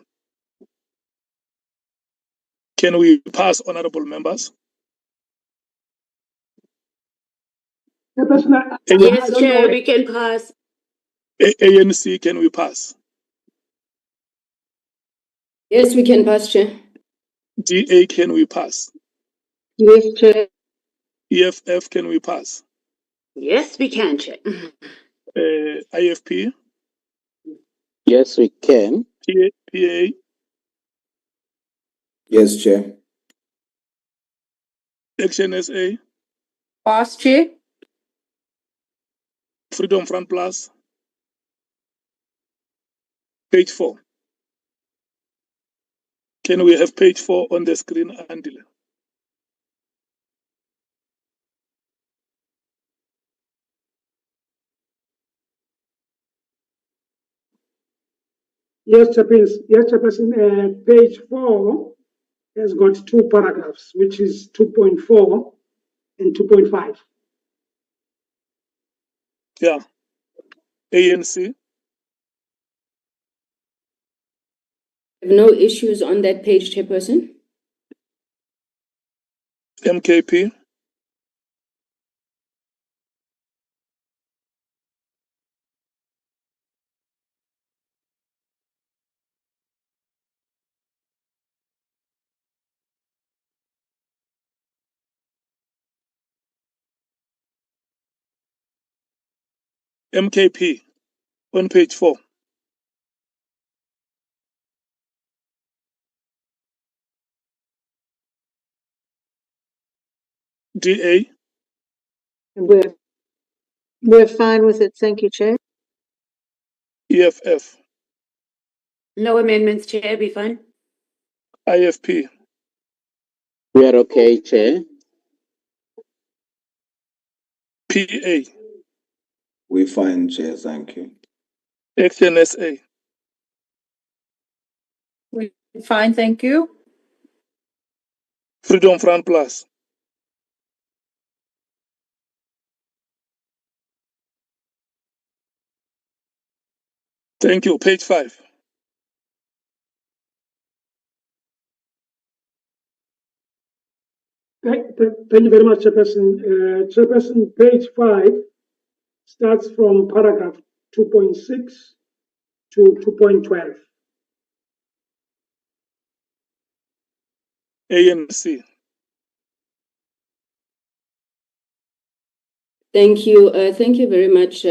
[SPEAKER 2] Can we pass, honorable members?
[SPEAKER 5] Yes, Chair, we can pass.
[SPEAKER 2] ANC, can we pass?
[SPEAKER 8] Yes, we can pass, Chair.
[SPEAKER 2] DA, can we pass?
[SPEAKER 6] Yes, Chair.
[SPEAKER 2] EFF, can we pass?
[SPEAKER 5] Yes, we can, Chair.
[SPEAKER 2] IFP?
[SPEAKER 4] Yes, we can.
[SPEAKER 2] PA?
[SPEAKER 11] Yes, Chair.
[SPEAKER 2] Action SA?
[SPEAKER 12] Pass, Chair.
[SPEAKER 2] Freedom Front Plus? Page 4. Can we have page 4 on the screen, Andile?
[SPEAKER 15] Yes, Chairperson, page 4 has got two paragraphs, which is 2.4 and 2.5.
[SPEAKER 2] Yeah. ANC.
[SPEAKER 8] No issues on that page, Chairperson.
[SPEAKER 2] MKP. MKP on page 4. DA.
[SPEAKER 6] We're fine with it. Thank you, Chair.
[SPEAKER 2] EFF.
[SPEAKER 5] No amendments, Chair, be fine.
[SPEAKER 2] IFP.
[SPEAKER 4] We are okay, Chair.
[SPEAKER 2] PA.
[SPEAKER 11] We're fine, Chair. Thank you.
[SPEAKER 2] XNSA.
[SPEAKER 12] We're fine, thank you.
[SPEAKER 2] Freedom Front Plus. Thank you. Page 5.
[SPEAKER 15] Thank you very much, Chairperson. Chairperson, page 5 starts from paragraph 2.6 to 2.12.
[SPEAKER 2] ANC.
[SPEAKER 8] Thank you very much,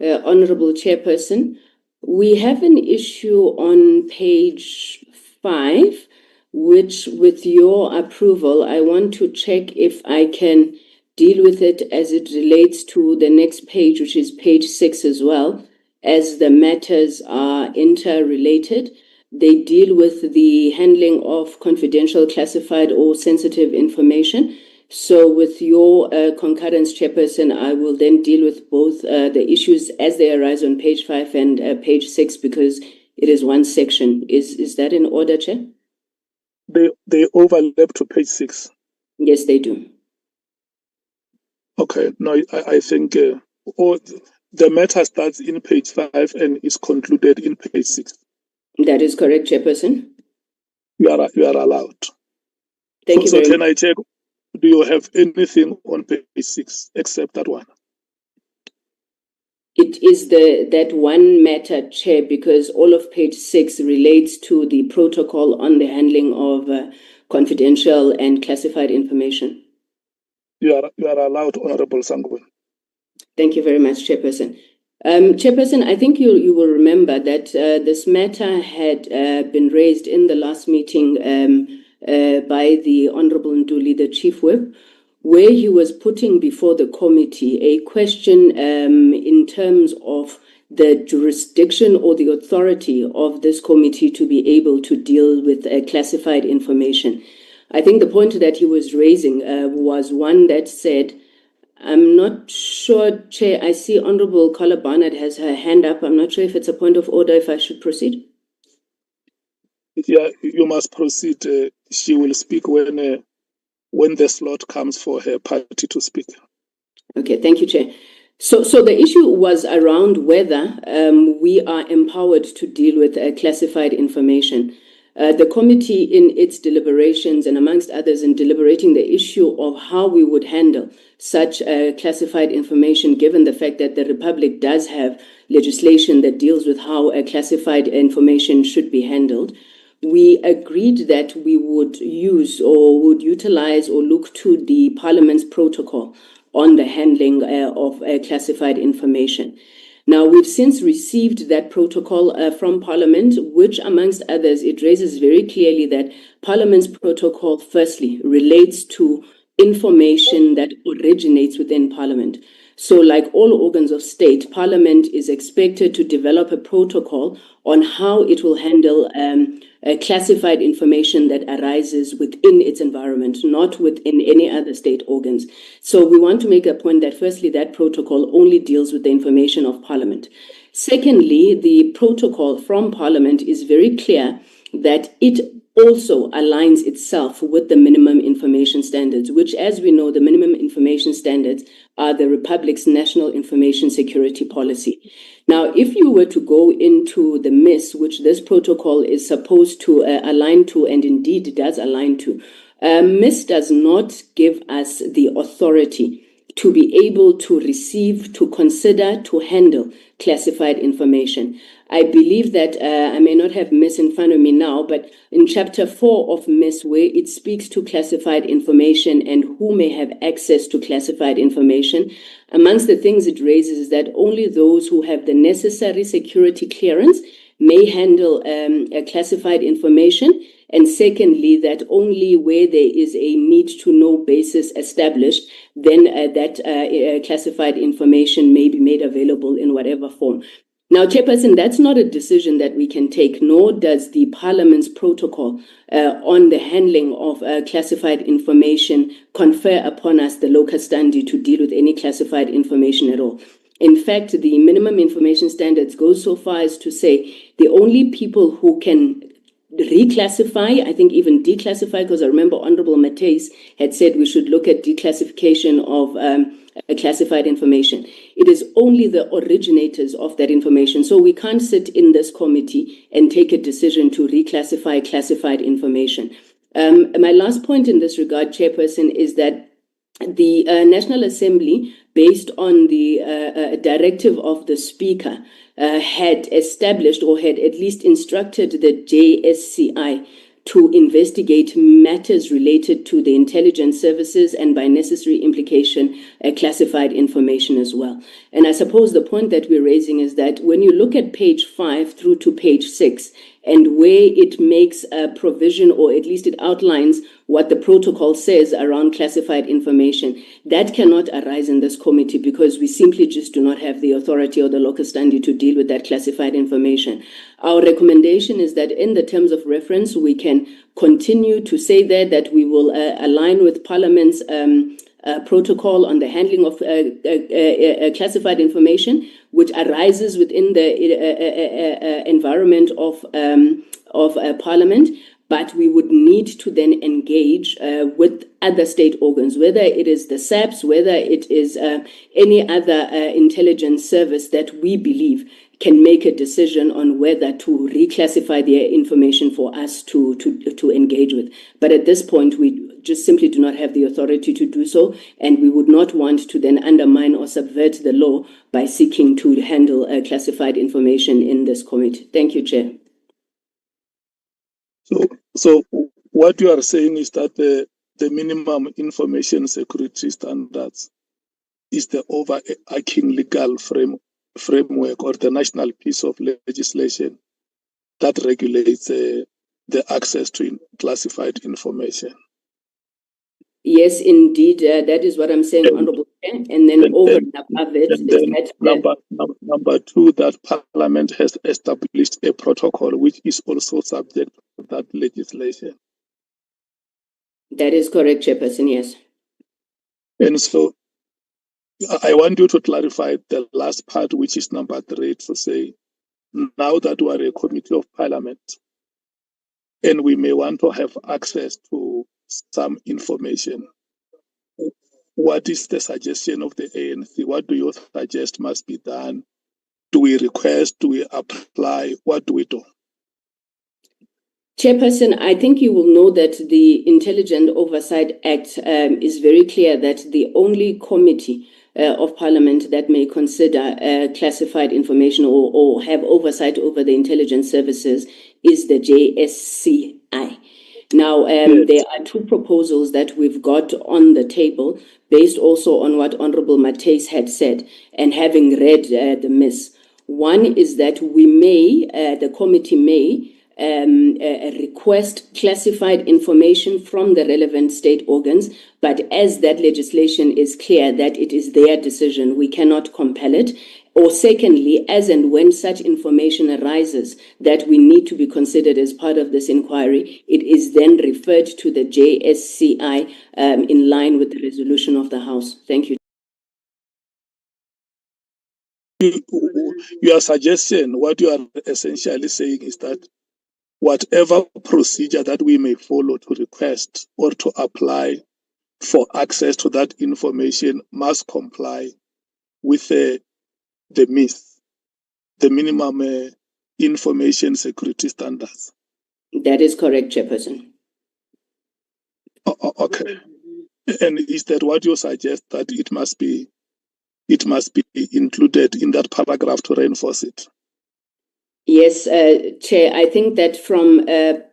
[SPEAKER 8] Honorable Chairperson. We have an issue on page 5, which, with your approval, I want to check if I can deal with it as it relates to the next page, which is page 6 as well, as the matters are interrelated. They deal with the handling of confidential, classified, or sensitive information. So with your concurrence, Chairperson, I will then deal with both the issues as they arise on page 5 and page 6, because it is one section. Is that in order, Chair?
[SPEAKER 2] They overlap to page 6.
[SPEAKER 8] Yes, they do.
[SPEAKER 2] Okay. No, I think the matter starts in page 5 and is concluded in page 6.
[SPEAKER 8] That is correct, Chairperson.
[SPEAKER 2] You are allowed.
[SPEAKER 8] Thank you
[SPEAKER 2] so
[SPEAKER 8] very
[SPEAKER 2] can
[SPEAKER 8] much.
[SPEAKER 2] I check? Do you have anything on page 6 except that one?
[SPEAKER 8] It is that one matter, Chair, because all of page 6 relates to the protocol on the handling of confidential and classified information.
[SPEAKER 2] You are allowed, Honorable Sangwen.
[SPEAKER 8] Thank you very much, Chairperson. Chairperson, I think you will remember that this matter had been raised in the last meeting by the Honorable Nduli, the Chief Whip, where he was putting before the committee a question in terms of the jurisdiction or the authority of this committee to be able to deal with classified information. I think the point that he was raising was one that said, I'm not sure, Chair, I see Honorable Carla Barnard has her hand up. I'm not sure if it's a point of order, if I should proceed.
[SPEAKER 2] Yeah, you must proceed. She will speak when the slot comes for her party to speak.
[SPEAKER 8] Okay, thank you, Chair. So the issue was around whether we are empowered to deal with classified information. The committee, in its deliberations and amongst others in deliberating the issue of how we would handle such classified information, given the fact that the Republic does have legislation that deals with how classified information should be handled, we agreed that we would use or would utilize or look to the Parliament's protocol on the handling of classified information. Now, we've since received that protocol from Parliament, which, amongst others, it raises very clearly that Parliament's protocol, firstly, relates to information that originates within Parliament. So, like all organs of state, Parliament is expected to develop a protocol on how it will handle classified information that arises within its environment, not within any other state organs. So we want to make a point that, firstly, that protocol only deals with the information of Parliament. Secondly, the protocol from Parliament is very clear that it also aligns itself with the minimum information standards, which, as we know, the minimum information standards are the Republic's national information security policy. Now, if you were to go into the MIS, which this protocol is supposed to align to, and indeed does align to, MIS does not give us the authority to be able to receive, to consider, to handle classified information. I believe that I may not have MIS in front of me now, but in Chapter 4 of MIS, where it speaks to classified information and who may have access to classified information, amongst the things it raises is that only those who have the necessary security clearance may handle classified information. And secondly, that only where there is a need to know basis established, then that classified information may be made available in whatever form. Now, Chairperson, that's not a decision that we can take, nor does the Parliament's protocol on the handling of classified information confer upon us the locus standi to deal with any classified information at all. In fact, the minimum information standards go so far as to say the only people who can reclassify, I think even declassify, because I remember Honorable Mateus had said we should look at declassification of classified information. It is only the originators of that information. So we can't sit in this committee and take a decision to reclassify classified information. My last point in this regard, Chairperson, is that the National Assembly, based on the directive of the Speaker, had established or had at least instructed the JSCI to investigate matters related to the intelligence services and, by necessary implication, classified information as well. And I suppose the point that we're raising is that when you look at page 5 through to page 6, and where it makes a provision, or at least it outlines what the protocol says around classified information, that cannot arise in this committee because we simply just do not have the authority or the locus standi to deal with that classified information. Our recommendation is that in the terms of reference, we can continue to say there that we will align with Parliament's protocol on the handling of classified information, which arises within the environment of Parliament, but we would need to then engage with other state organs, whether it is the SAPS, whether it is any other intelligence service that we believe can make a decision on whether to reclassify their information for us to engage with. But at this point, we just simply do not have the authority to do so, and we would not want to then undermine or subvert the law by seeking to handle classified information in this committee. Thank you, Chair.
[SPEAKER 2] So what you are saying is that the minimum information security standards is the overarching legal framework or the national piece of legislation that regulates the access to classified information.
[SPEAKER 8] Yes, indeed, that is what I'm saying, Honourable Chair. And then over and above it,
[SPEAKER 2] number two, that Parliament has established a protocol which is also subject to that legislation.
[SPEAKER 8] That is correct, Chairperson, yes.
[SPEAKER 2] And so I want you to clarify the last part, which is number 3, to say, now that we are a committee of Parliament, and we may want to have access to some information, what is the suggestion of the ANC? What do you suggest must be done? Do we request? Do we apply? What do we do?
[SPEAKER 8] Chairperson, I think you will know that the Intelligent Oversight Act is very clear that the only committee of Parliament that may consider classified information or have oversight over the intelligence services is the JSCI. Now, there are 2 proposals that we've got on the table based also on what Honourable Mateus had said and having read the MIS. One is that we may, the committee may, request classified information from the relevant state organs, but as that legislation is clear that it is their decision, we cannot compel it. Or secondly, as and when such information arises that we need to be considered as part of this inquiry, it is then referred to the JSCI in line with the resolution of the House. Thank you.
[SPEAKER 2] your suggestion, what you are essentially saying is that whatever procedure that we may follow to request or to apply for access to that information must comply with the MIS, the minimum information security standards.
[SPEAKER 8] That is correct, Chairperson.
[SPEAKER 2] Okay. And is that what you suggest, that it must be included in that paragraph to reinforce it?
[SPEAKER 8] Yes, Chair, I think that from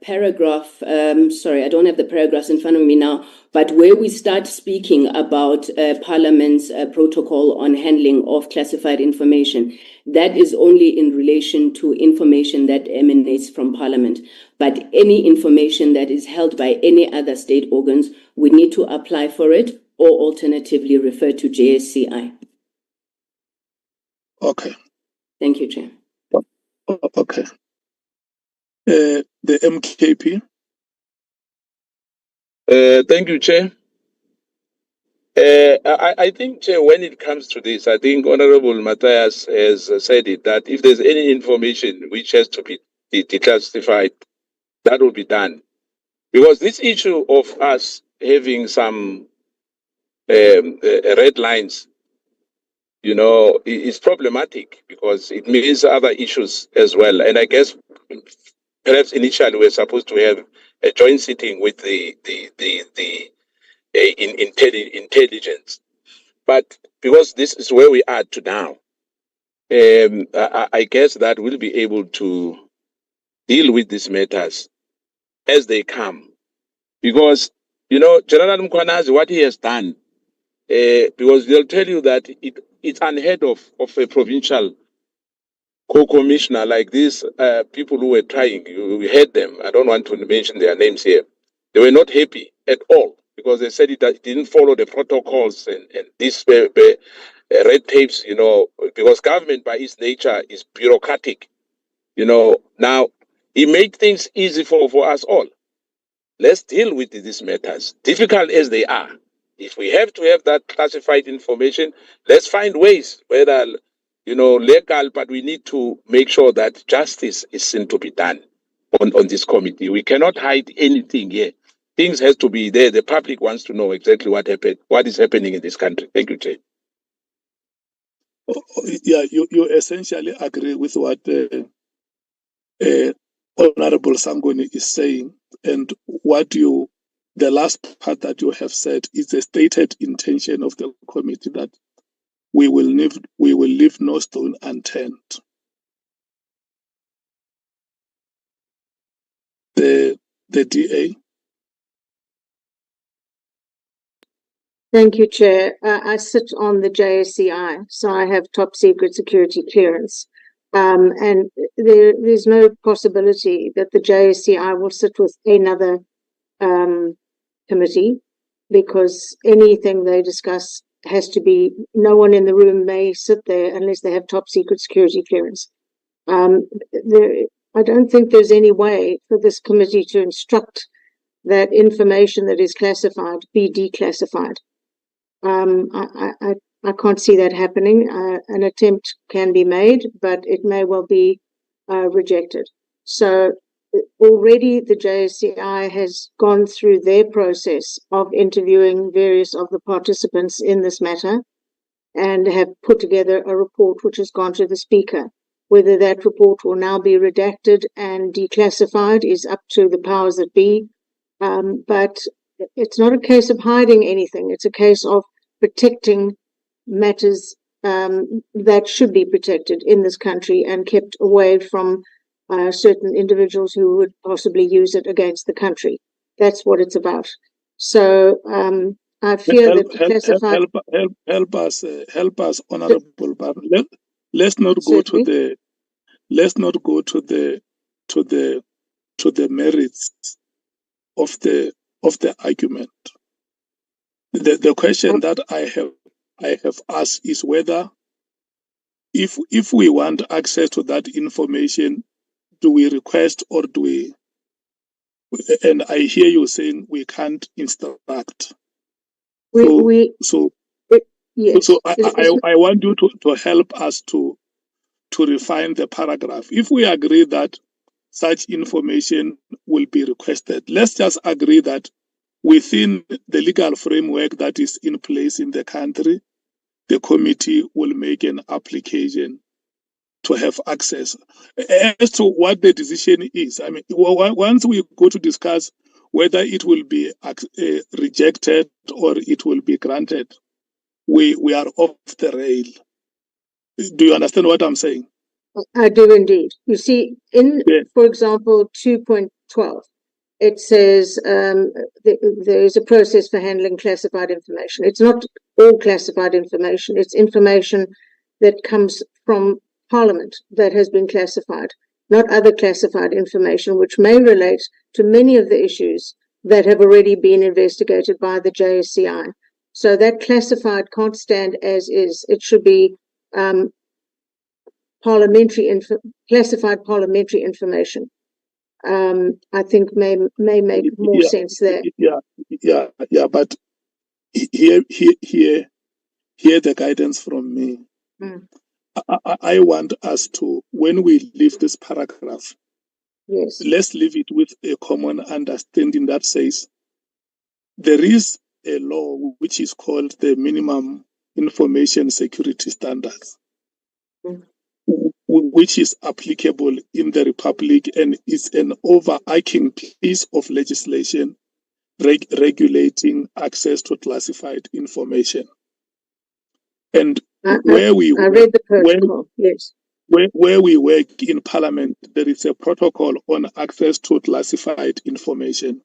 [SPEAKER 8] paragraph, sorry, I don't have the paragraphs in front of me now, but where we start speaking about Parliament's protocol on handling of classified information, that is only in relation to information that emanates from Parliament. But any information that is held by any other state organs, we need to apply for it or alternatively refer to JSCI.
[SPEAKER 2] Okay.
[SPEAKER 8] Thank you, Chair.
[SPEAKER 2] Okay. The MKP.
[SPEAKER 13] Thank you, Chair. I think, Chair, when it comes to this, I think Honorable Matthias has said it, that if there's any information which has to be declassified, that will be done. Because this issue of us having some red lines, you know, is problematic because it means other issues as well. And I guess perhaps initially we're supposed to have a joint sitting with the intelligence. But because this is where we are to now, I guess that we'll be able to deal with these matters as they come. Because, you know, General Mkhwanazi, what he has done, because they'll tell you that it's unheard of a provincial co-commissioner like these people who were trying. You heard them. I don't want to mention their names here. They were not happy at all because they said it didn't follow the protocols and these red tapes, you know, because government by its nature is bureaucratic. You know, now he made things easy for us all. Let's deal with these matters, difficult as they are. If we have to have that classified information, let's find ways, whether, you know, legal, but we need to make sure that justice is seen to be done on this committee. We cannot hide anything here. Things has to be there. The public wants to know exactly what happened, what is happening in this country. Thank you, Chair.
[SPEAKER 2] Yeah, you essentially agree with what Honorable Sangoni is saying, and the last part that you have said is the stated intention of the committee that we will leave no stone unturned. The DA.
[SPEAKER 6] Thank you, Chair. I sit on the JSCI, so I have top secret security clearance. And there's no possibility that the JSCI will sit with another committee, because anything they discuss has to be, no one in the room may sit there unless they have top secret security clearance. I don't think there's any way for this committee to instruct that information that is classified be declassified. I can't see that happening. An attempt can be made, but it may well be rejected. So already the JSCI has gone through their process of interviewing various of the participants in this matter and have put together a report which has gone to the Speaker. Whether that report will now be redacted and declassified is up to the powers that be. But it's not a case of hiding anything. It's a case of protecting matters that should be protected in this country and kept away from certain individuals who would possibly use it against the country. That's what it's about. So I fear that
[SPEAKER 2] help us, Honourable Baron. Let's not go to the merits of the argument. The question that I have asked is whether if we want access to that information, do we request or do we? And I hear you saying we can't instruct.
[SPEAKER 6] Yes.
[SPEAKER 2] So I want you to help us to refine the paragraph. If we agree that such information will be requested, let's just agree that within the legal framework that is in place in the country, the committee will make an application to have access. As to what the decision is, I mean, once we go to discuss whether it will be rejected or it will be granted, we are off the rail. Do you understand what I'm saying?
[SPEAKER 6] I do indeed. You see, for example, 2.12, it says there is a process for handling classified information. It's not all classified information. It's information that comes from Parliament that has been classified, not other classified information, which may relate to many of the issues that have already been investigated by the JSCI. So that classified can't stand as is. It should be classified parliamentary information. I think may make more sense there.
[SPEAKER 2] Yeah. But here the guidance from me. I want us to, when we leave this paragraph,
[SPEAKER 6] yes,
[SPEAKER 2] let's leave it with a common understanding that says there is a law which is called the Minimum Information Security Standards, which is applicable in the Republic and is an overarching piece of legislation regulating access to classified information. And where we work in Parliament, there is a protocol on access to classified information.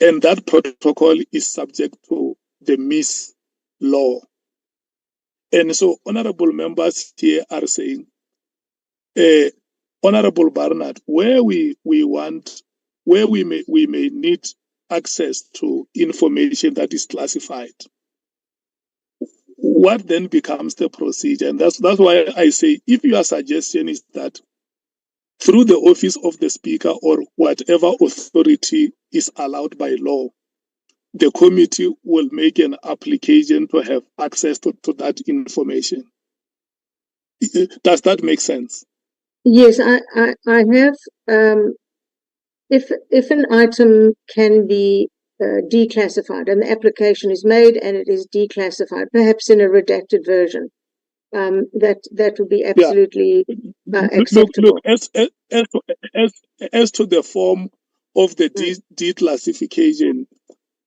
[SPEAKER 2] And that protocol is subject to the MIS law. And so honorable members here are saying, Honorable Barnard, where we may need access to information that is classified, what then becomes the procedure? And that's why I say, if your suggestion is that through the office of the Speaker or whatever authority is allowed by law, the committee will make an application to have access to that information. Does that make sense?
[SPEAKER 6] Yes, I have. If an item can be declassified and the application is made and it is declassified, perhaps in a redacted version, that would be absolutely acceptable.
[SPEAKER 2] Look, as to the form of the declassification,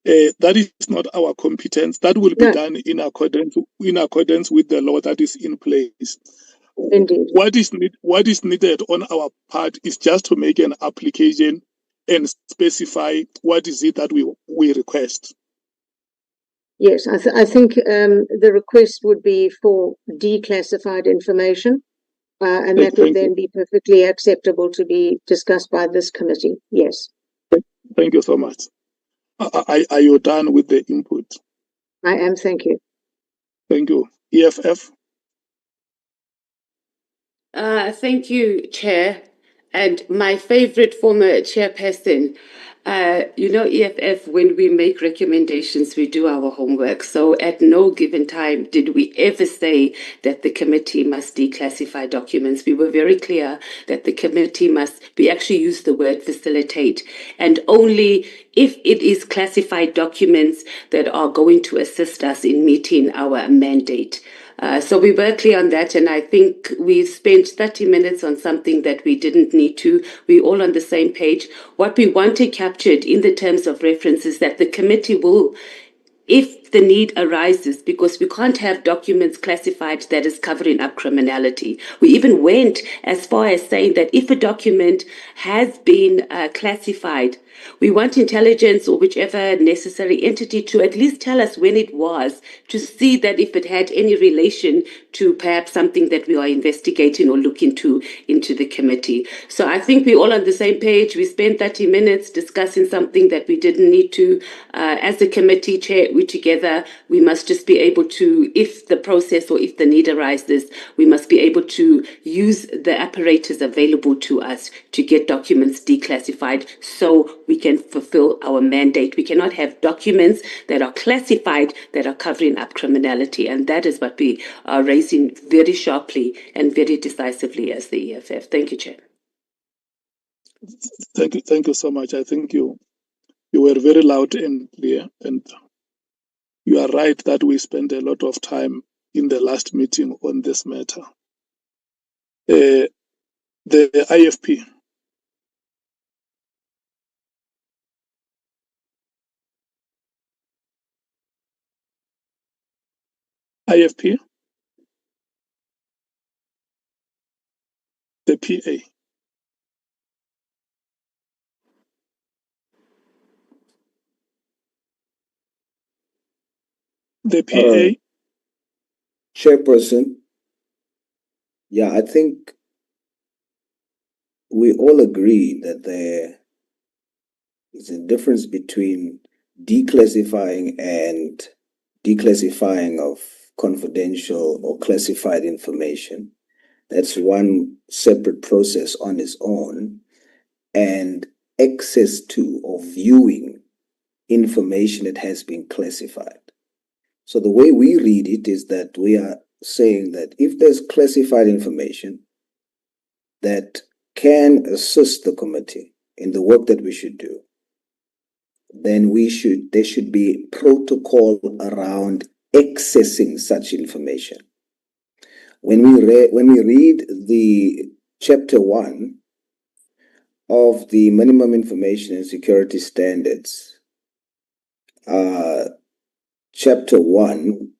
[SPEAKER 2] that is not our competence. That will be done in accordance with the law that is in place.
[SPEAKER 6] Indeed.
[SPEAKER 2] What is needed on our part is just to make an application and specify what is it that we request.
[SPEAKER 6] Yes, I think the request would be for declassified information, and that would then be perfectly acceptable to be discussed by this committee. Yes.
[SPEAKER 2] Thank you so much. Are you done with the input?
[SPEAKER 6] I am, thank you.
[SPEAKER 2] Thank you. EFF?
[SPEAKER 5] Thank you, Chair. And my favorite former chairperson, EFF, when we make recommendations, we do our homework. So at no given time did we ever say that the committee must declassify documents. We were very clear that the committee we actually used the word facilitate, and only if it is classified documents that are going to assist us in meeting our mandate. So we were clear on that, and I think we spent 30 minutes on something that we didn't need to. We're all on the same page. What we wanted captured in the terms of reference is that the committee will, if the need arises, because we can't have documents classified that is covering up criminality. We even went as far as saying that if a document has been classified, we want intelligence or whichever necessary entity to at least tell us when it was, to see that if it had any relation to perhaps something that we are investigating or looking into the committee. So I think we're all on the same page. We spent 30 minutes discussing something that we didn't need to. As the committee chair, we together together. We must just be able to, if the process or if the need arises, we must be able to use the apparatus available to us to get documents declassified so we can fulfill our mandate. We cannot have documents that are classified that are covering up criminality. And that is what we are raising very sharply and very decisively as the EFF. Thank you, Chair.
[SPEAKER 2] Thank you so much. I think you were very loud and clear, and you are right that we spent a lot of time in the last meeting on this matter. The IFP. IFP. The PA. The PA.
[SPEAKER 11] Chairperson, yeah, I think we all agree that there is a difference between declassifying and declassifying of confidential or classified information. That's one separate process on its own. And access to or viewing information that has been classified. So the way we read it is that we are saying that if there's classified information that can assist the committee in the work that we should do, then there should be protocol around accessing such information. When we read the chapter 1 of the minimum information and security standards, chapter 1,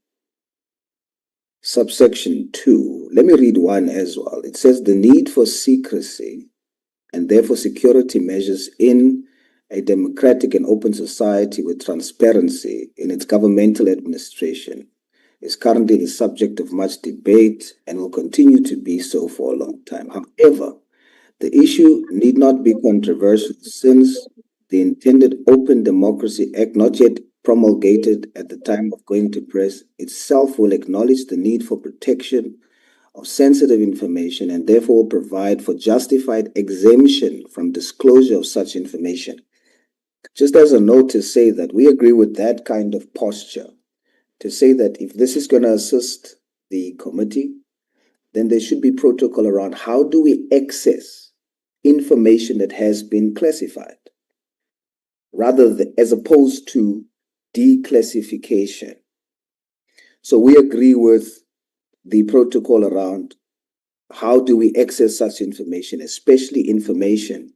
[SPEAKER 11] subsection 2, let me read 1 as well. It says the need for secrecy and therefore security measures in a democratic and open society with transparency in its governmental administration is currently the subject of much debate and will continue to be so for a long time. However, the issue need not be controversial since the intended Open Democracy Act, not yet promulgated at the time of going to press, itself will acknowledge the need for protection of sensitive information and therefore will provide for justified exemption from disclosure of such information. Just as a note to say that we agree with that kind of posture, to say that if this is going to assist the committee, then there should be protocol around how do we access information that has been classified, as opposed to declassification. So we agree with the protocol around how do we access such information, especially information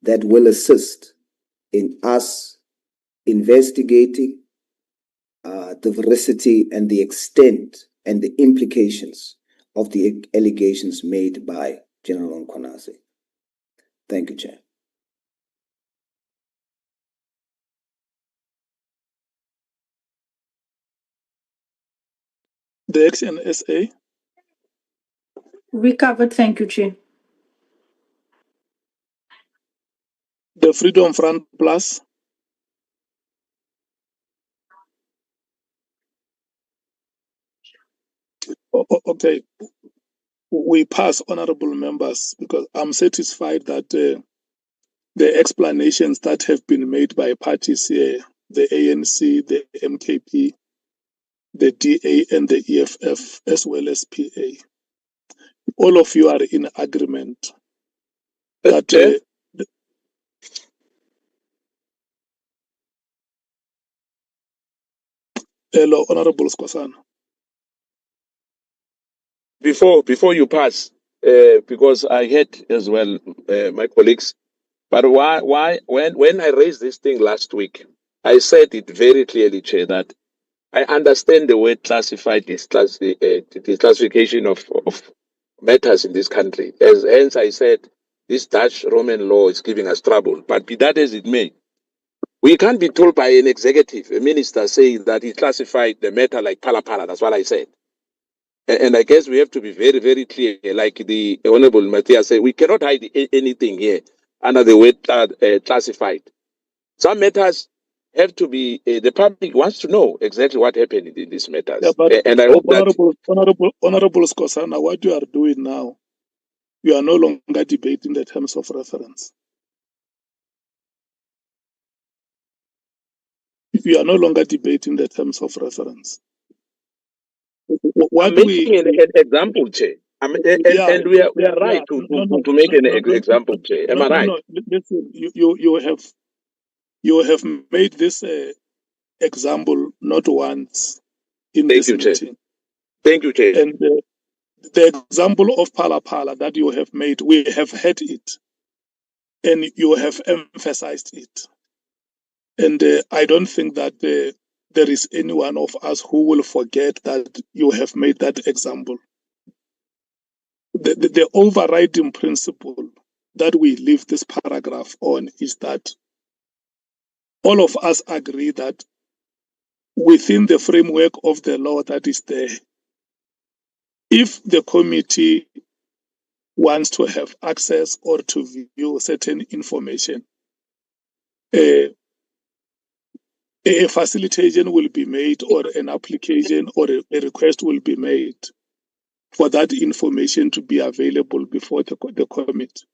[SPEAKER 11] that will assist in us investigating the veracity and the extent and the implications of the allegations made by General Mkhwanazi. Thank you, Chair.
[SPEAKER 2] The XNSA.
[SPEAKER 12] We covered, thank you, Chair.
[SPEAKER 2] The Freedom Front Plus. Okay, we pass, honorable members, because I'm satisfied that the explanations that have been made by parties here, the ANC, the MKP, the DA and the EFF, as well as PA, all of you are in agreement that hello, Honorable Skosana.
[SPEAKER 13] Before you pass, because I heard as well my colleagues, but when I raised this thing last week, I said it very clearly, Chair, that I understand the word classified is the classification of matters in this country. Hence I said this Dutch Roman law is giving us trouble. But be that as it may, we can't be told by an executive, a minister, saying that he classified the matter like pala pala. That's what I said. And I guess we have to be very, very clear, like the Honorable Matthias said, we cannot hide anything here under the word classified. Some matters have to be, the public wants to know exactly what happened in these matters.
[SPEAKER 2] Yeah, but
[SPEAKER 13] And I hope that.
[SPEAKER 2] Honorable Skosana, what you are doing now, you are no longer debating the terms of reference. You are no longer debating the terms of reference.
[SPEAKER 13] I'm making an example, Chair. And we are right to make an example, Chair. Am I right?
[SPEAKER 2] No, listen, you have made this example not once in
[SPEAKER 13] Thank
[SPEAKER 2] this
[SPEAKER 13] you, Chair.
[SPEAKER 2] meeting.
[SPEAKER 13] Thank you, Chair.
[SPEAKER 2] And the example of Pala Pala that you have made, we have had it, and you have emphasized it. And I don't think that there is any one of us who will forget that you have made that example. The overriding principle that we leave this paragraph on is that all of us agree that within the framework of the law that is there, if the committee wants to have access or to view certain information, a facilitation will be made, or an application or a request will be made for that information to be available before the committee.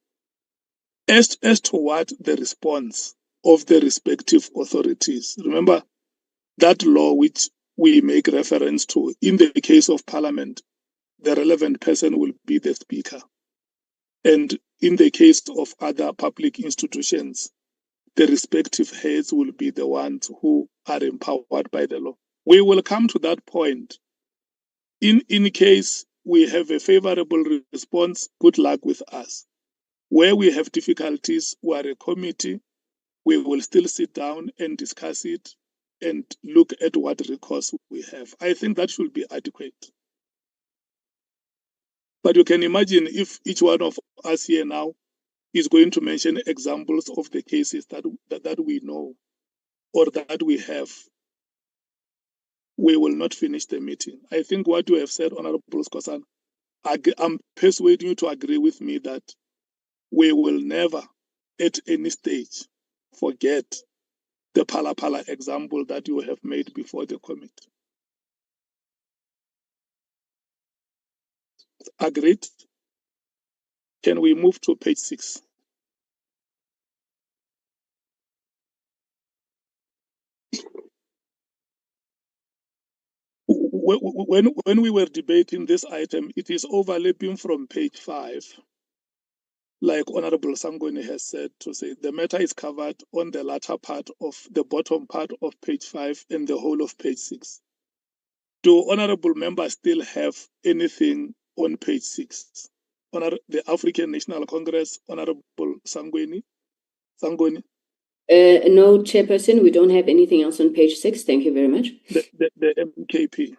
[SPEAKER 2] As to what the response of the respective authorities, remember that law which we make reference to, in the case of Parliament, the relevant person will be the Speaker. And in the case of other public institutions, the respective heads will be the ones who are empowered by the law. We will come to that point. In case we have a favorable response, good luck with us. Where we have difficulties, we are a committee, we will still sit down and discuss it and look at what recourse we have. I think that should be adequate. But you can imagine if each one of us here now is going to mention examples of the cases that we know or that we have, we will not finish the meeting. I think what you have said, Honorable Skosan, I'm persuading you to agree with me that we will never, at any stage, forget the Pala Pala example that you have made before the committee. Agreed? Can we move to page 6? When we were debating this item, it is overlapping from page 5. Like Honorable Sangoni has said, to say the matter is covered on the latter part of the bottom part of page 5 and the whole of page 6. Do honorable members still have anything on page 6? The African National Congress, Honorable Sangoni?
[SPEAKER 8] No, Chairperson, we don't have anything else on page 6. Thank you very much.
[SPEAKER 2] The MKP.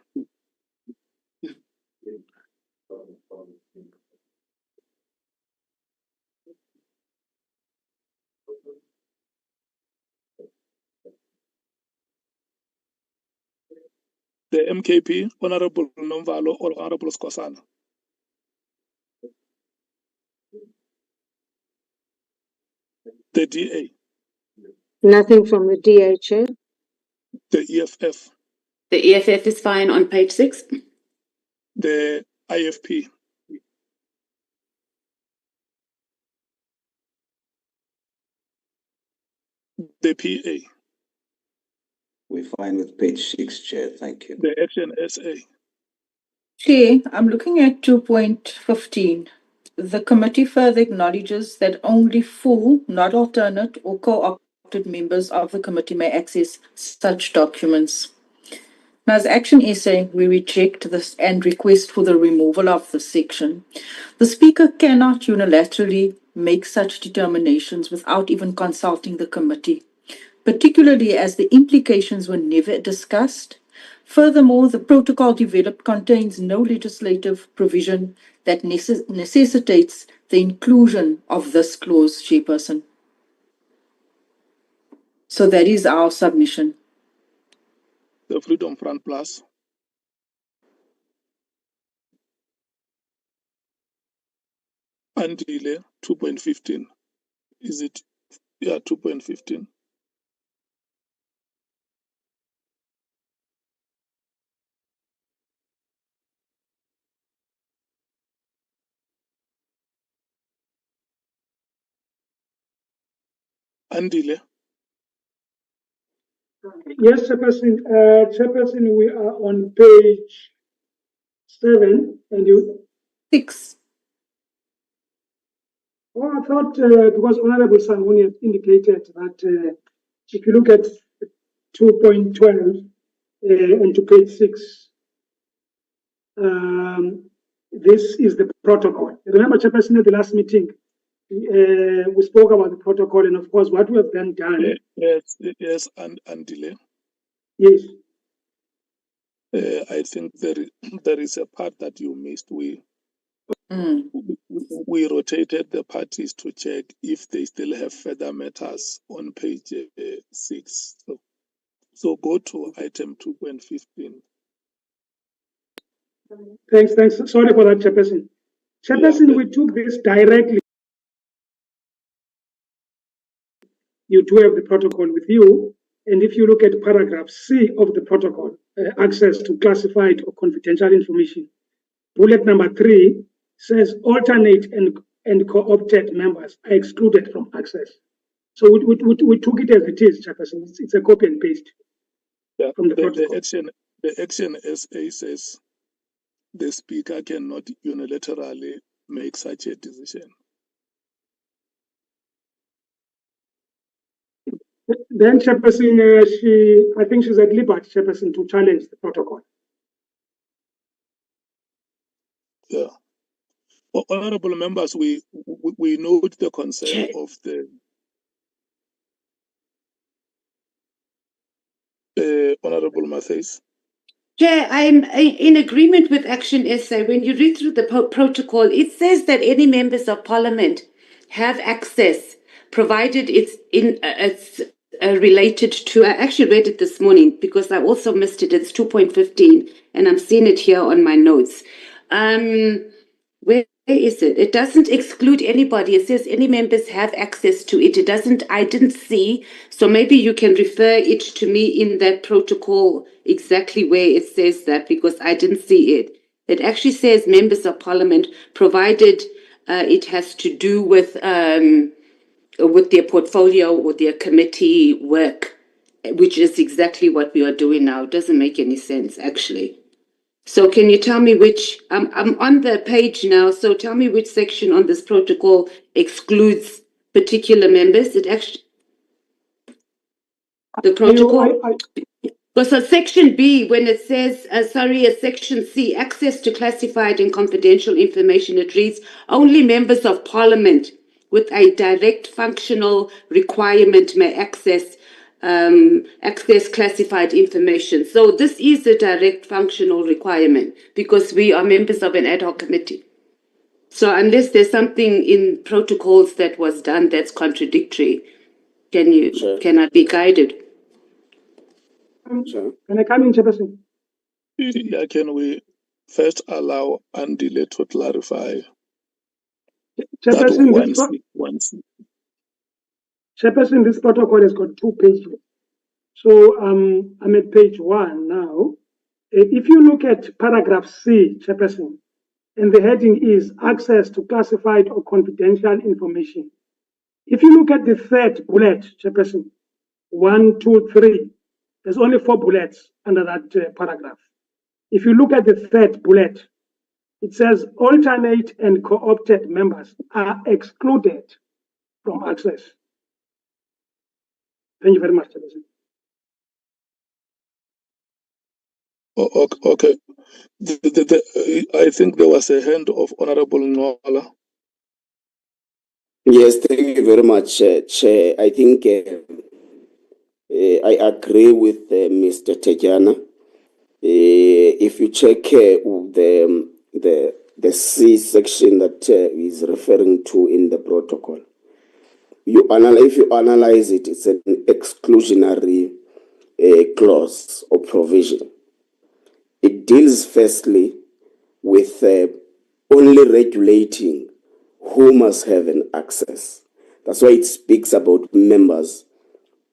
[SPEAKER 2] The MKP, Honorable Nomvalo or Honorable Skosana? The DA?
[SPEAKER 6] Nothing from the DA, Chair.
[SPEAKER 2] The EFF?
[SPEAKER 5] The EFF is fine on page 6.
[SPEAKER 2] The IFP? The PA?
[SPEAKER 11] We're fine with page 6, Chair. Thank you.
[SPEAKER 2] The Action SA?
[SPEAKER 12] Chair, I'm looking at 2.15. The committee further acknowledges that only full, not alternate or co-opted members of the committee may access such documents. Now, as Action SA, we reject this and request for the removal of this section. The Speaker cannot unilaterally make such determinations without even consulting the committee, particularly as the implications were never discussed. Furthermore, the protocol developed contains no legislative provision that necessitates the inclusion of this clause, Chairperson. So that is our submission.
[SPEAKER 2] The Freedom Front Plus? Andile, 2.15. Is it? Yeah, 2.15. Andile.
[SPEAKER 15] Yes, Chairperson. Chairperson, we are on page 7, and you
[SPEAKER 12] 6.
[SPEAKER 15] Oh, I thought because Honorable Sanguni had indicated that if you look at 2.12 and to page 6, this is the protocol. Remember, Chairperson, at the last meeting, we spoke about the protocol, and of course, what we have then done.
[SPEAKER 2] Yes, and delay.
[SPEAKER 15] Yes.
[SPEAKER 2] I think there is a part that you missed. We rotated the parties to check if they still have further matters on page 6. So go to item 2.15.
[SPEAKER 15] Thanks. Sorry for that, Chairperson. Chairperson, we took this directly. You do have the protocol with you, and if you look at paragraph C of the protocol, access to classified or confidential information, bullet number 3 says alternate and co-opted members are excluded from access. So we took it as it is, Chairperson. It's a copy and paste from the protocol.
[SPEAKER 2] The action SA says the speaker cannot unilaterally make such a decision.
[SPEAKER 15] Then, Chairperson, I think she's at liberty, Chairperson, to challenge the protocol.
[SPEAKER 2] Yeah. Honorable members, we note the concern of the Honorable Matthys.
[SPEAKER 5] Chair, I'm in agreement with Action SA. When you read through the protocol, it says that any members of parliament have access, provided it's related to. I actually read it this morning because I also missed it. It's 2.15, and I'm seeing it here on my notes. Where is it? It doesn't exclude anybody. It says any members have access to it. It doesn't. I didn't see. So maybe you can refer it to me in that protocol exactly where it says that, because I didn't see it. It actually says members of parliament, provided it has to do with their portfolio or their committee work, which is exactly what we are doing now. It doesn't make any sense, actually. So can you tell me which, I'm on the page now, so tell me which section on this protocol excludes particular members. It actually, the protocol? Because section B, when it says, section C, access to classified and confidential information, it reads, only members of parliament with a direct functional requirement may access classified information. So this is a direct functional requirement because we are members of an ad hoc committee. So unless there's something in protocols that was done that's contradictory, can I be guided?
[SPEAKER 15] Can I come in, Chairperson?
[SPEAKER 2] Yeah, can we first allow Andile to clarify?
[SPEAKER 15] Chairperson, Chairperson, this protocol has got 2 pages. So I'm at page 1 now. If you look at paragraph C, Chairperson, and the heading is access to classified or confidential information. If you look at the 3rd bullet, Chairperson, 1, 2, 3, there's only 4 bullets under that paragraph. If you look at the 3rd bullet, it says alternate and co-opted members are excluded from access. Thank you very much, Chairperson.
[SPEAKER 2] Okay. I think there was a hand of Honorable Nola.
[SPEAKER 9] Yes, thank you very much, Chair. I think I agree with Mr. Tejana. If you check the C section that is referring to in the protocol, if you analyze it, it's an exclusionary clause or provision. It deals firstly with only regulating who must have an access. That's why it speaks about members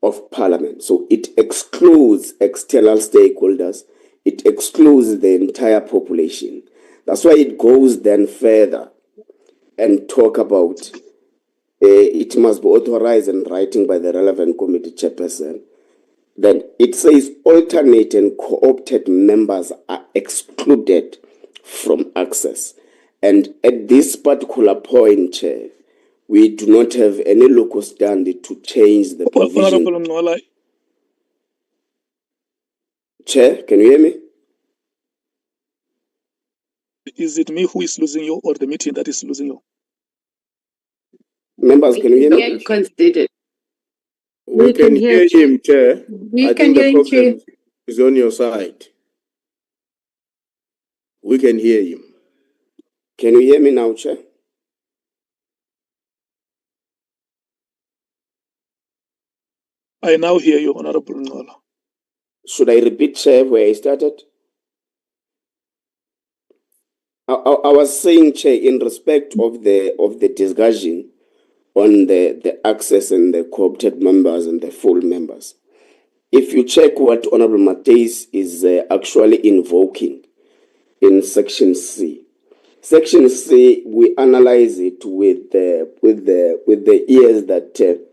[SPEAKER 9] of parliament. So it excludes external stakeholders. It excludes the entire population. That's why it goes then further and talk about it must be authorized in writing by the relevant committee chairperson. Then it says alternate and co-opted members are excluded from access. And at this particular point, Chair, we do not have any locus standi to change the provision.
[SPEAKER 2] Honorable Mkhwanazi,
[SPEAKER 9] Chair, can you hear me?
[SPEAKER 2] is it me who is losing you or the meeting that is losing you?
[SPEAKER 9] Members, can you hear me?
[SPEAKER 5] Considered.
[SPEAKER 9] We can hear him, Chair.
[SPEAKER 12] We
[SPEAKER 9] I
[SPEAKER 12] can
[SPEAKER 9] think the
[SPEAKER 12] hear him, Chair.
[SPEAKER 9] problem is on your side. We can hear you. Can you hear me now, Chair?
[SPEAKER 2] I now hear you, Honorable Mkhwanazi.
[SPEAKER 9] Should I repeat, Chair, where I started? I was saying, Chair, in respect of the discussion on the access and the co-opted members and the full members. If you check what Honorable Mateus is actually invoking in Section C. Section C, we analyze it with the ears that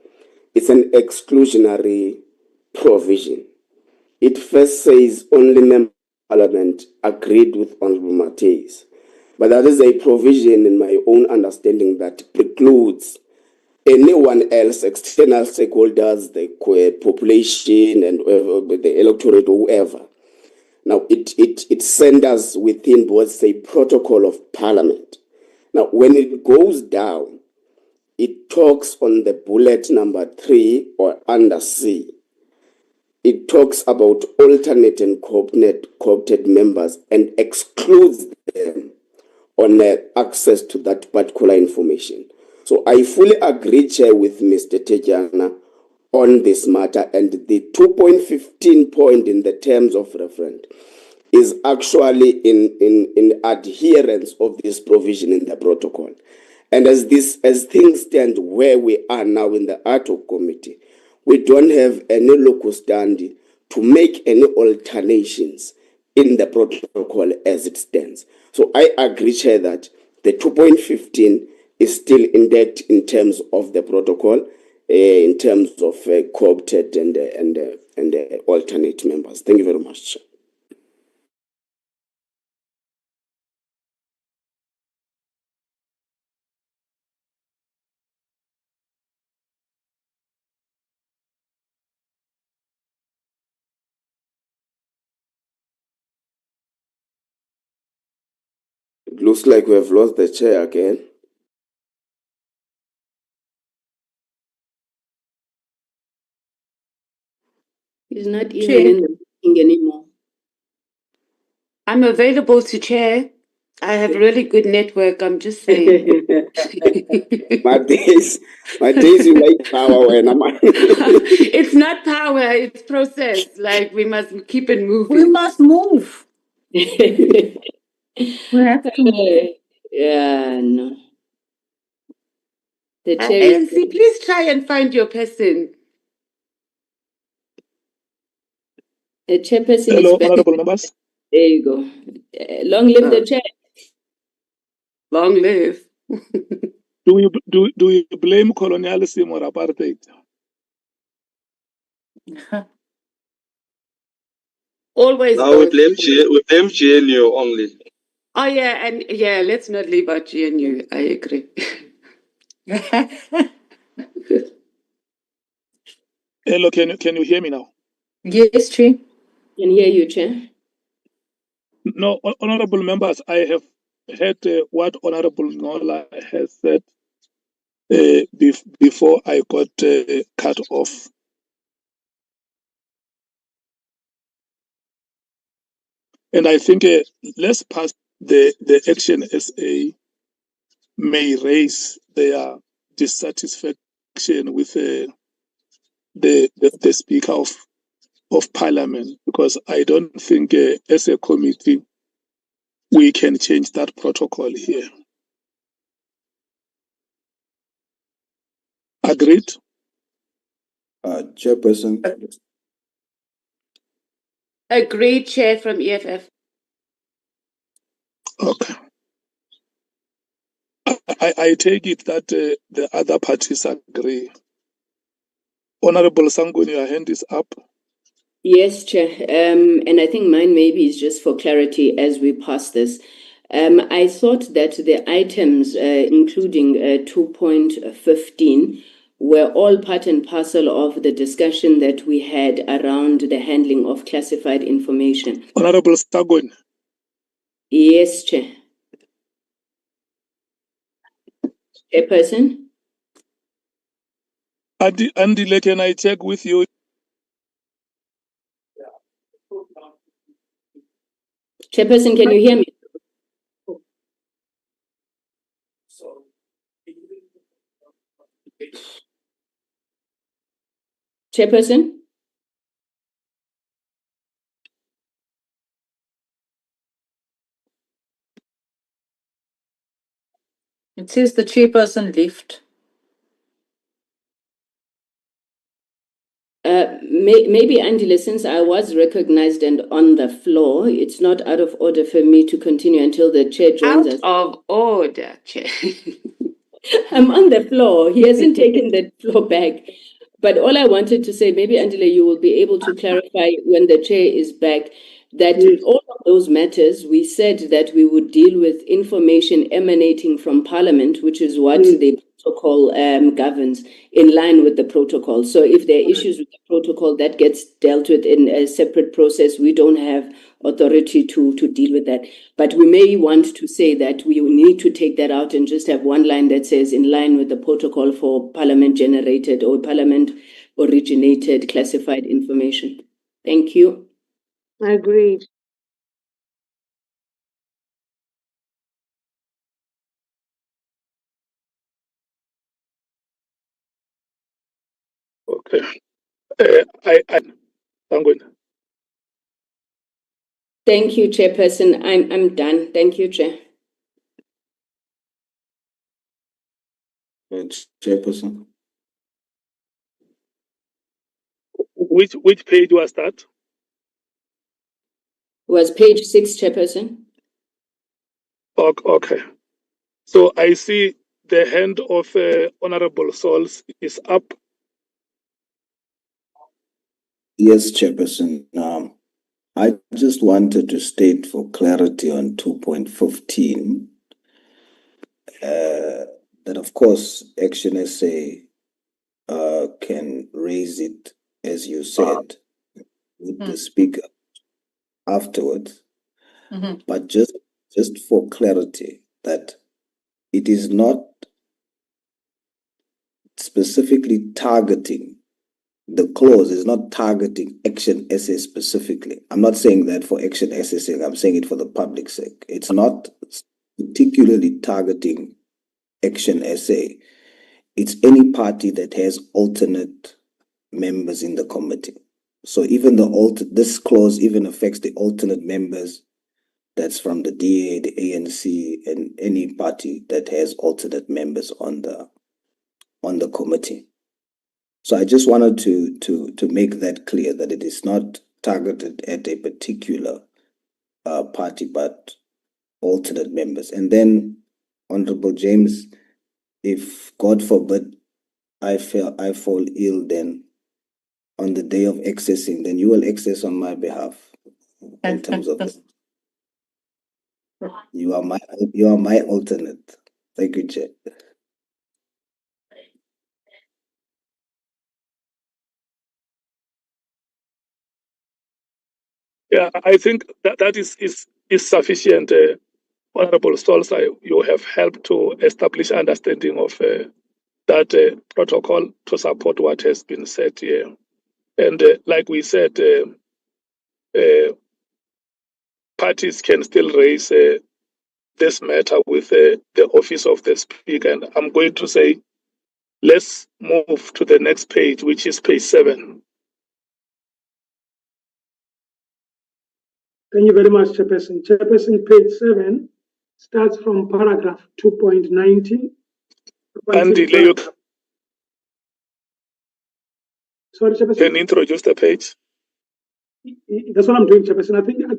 [SPEAKER 9] it's an exclusionary provision. It first says only members of Parliament agreed with Honorable Mateus. But that is a provision in my own understanding that precludes anyone else, external stakeholders, the population and the electorate or whoever. Now, it centers within what's a protocol of Parliament. Now, when it goes down, it talks on the bullet number 3 or under C. It talks about alternate and co-opted members and excludes them on access to that particular information. So I fully agree, Chair, with Mr. Tejana on this matter, and the 2.15 point in the terms of reference is actually in adherence of this provision in the protocol. And as things stand where we are now in the ad hoc committee, we don't have any locus standi to make any alterations in the protocol as it stands. So I agree, Chair, that the 2.15 is still intact in terms of the protocol, in terms of co-opted and alternate members. Thank you very much, Chair. It looks like we have lost the chair again.
[SPEAKER 8] He's not even in the meeting anymore.
[SPEAKER 5] I'm available to chair. I have really good network, I'm just saying.
[SPEAKER 9] my days you like power when I'm
[SPEAKER 5] It's not power, it's process. Like we must keep it moving.
[SPEAKER 12] We must move. We have to.
[SPEAKER 8] Yeah, no. The chair is
[SPEAKER 5] ANC, please try and find your person.
[SPEAKER 8] the chairperson
[SPEAKER 2] Hello,
[SPEAKER 8] is back.
[SPEAKER 2] honorable members.
[SPEAKER 8] There you go. Long live the chair.
[SPEAKER 5] Long live.
[SPEAKER 2] Do you blame colonialism or apartheid?
[SPEAKER 5] Always.
[SPEAKER 14] Now we blame GNU only.
[SPEAKER 5] Oh yeah, and yeah, let's not leave out GNU. I agree.
[SPEAKER 2] Hello, can you hear me now?
[SPEAKER 12] Yes, Chair.
[SPEAKER 8] Can hear you, Chair.
[SPEAKER 2] No, honorable members, I have heard what Honorable Nola has said before I got cut off. And I think let's pass the action SA may raise their dissatisfaction with the Speaker of Parliament, because I don't think as a committee we can change that protocol here. Agreed?
[SPEAKER 11] Chairperson.
[SPEAKER 5] Agreed, Chair from EFF.
[SPEAKER 2] Okay. I take it that the other parties agree. Honorable Sangun, your hand is up.
[SPEAKER 8] Yes, Chair. And I think mine maybe is just for clarity as we pass this. I thought that the items, including 2.15, were all part and parcel of the discussion that we had around the handling of classified information.
[SPEAKER 2] Honorable Sangun.
[SPEAKER 8] Yes, Chair. Chairperson?
[SPEAKER 2] Andile, can I check with you?
[SPEAKER 8] Chairperson, can you hear me? Chairperson?
[SPEAKER 12] It says the chairperson left.
[SPEAKER 8] Maybe, Andile, since I was recognized and on the floor, it's not out of order for me to continue until the chair joins us.
[SPEAKER 5] Out of order, Chair.
[SPEAKER 8] I'm on the floor. He hasn't taken the floor back. But all I wanted to say, maybe, Andile, you will be able to clarify when the chair is back, that all of those matters, we said that we would deal with information emanating from Parliament, which is what the protocol governs, in line with the protocol. So if there are issues with the protocol, that gets dealt with in a separate process. We don't have authority to deal with that. But we may want to say that we need to take that out and just have one line that says in line with the protocol for Parliament generated or Parliament originated classified information. Thank you.
[SPEAKER 6] Agreed.
[SPEAKER 2] Okay. I'm going.
[SPEAKER 8] Thank you, Chairperson. I'm done. Thank you, Chair.
[SPEAKER 11] Chairperson.
[SPEAKER 2] Which page was that?
[SPEAKER 8] Was page 6, Chairperson.
[SPEAKER 2] Okay. So I see the hand of Honorable Souls is up.
[SPEAKER 11] Yes, Chairperson. I just wanted to state for clarity on 2.15 that, of course, Action SA can raise it, as you said, with the speaker afterwards. But just for clarity, that it is not specifically targeting, the clause is not targeting Action SA specifically. I'm not saying that for Action SA sake, I'm saying it for the public's sake. It's not particularly targeting Action SA. It's any party that has alternate members in the committee. So even this clause even affects the alternate members that's from the DA, the ANC, and any party that has alternate members on the committee. So I just wanted to make that clear, that it is not targeted at a particular party, but alternate members. And then, Honorable James, if God forbid I fall ill, then on the day of accessing, then you will access on my behalf in terms of this. You are my alternate. Thank you, Chair.
[SPEAKER 2] Yeah, I think that is sufficient. Honorable Stolz, you have helped to establish understanding of that protocol to support what has been said here. And like we said, parties can still raise this matter with the office of the speaker. And I'm going to say, let's move to the next page, which is page 7.
[SPEAKER 15] Thank you very much, Chairperson. Chairperson, page 7 starts from paragraph 2.19.
[SPEAKER 2] Andy,
[SPEAKER 15] Sorry, Chairperson.
[SPEAKER 2] Can you introduce the page?
[SPEAKER 15] That's what I'm doing, Chairperson. I think you're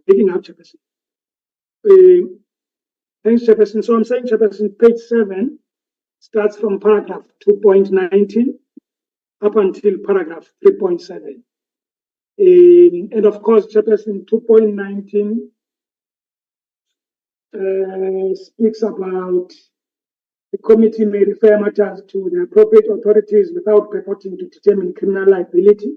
[SPEAKER 15] breaking up, Chairperson. Thanks, Chairperson. So I'm saying, Chairperson, page 7 starts from paragraph 2.19 up until paragraph 3.7. And of course, Chairperson, 2.19 speaks about the committee may refer matters to the appropriate authorities without purporting to determine criminal liability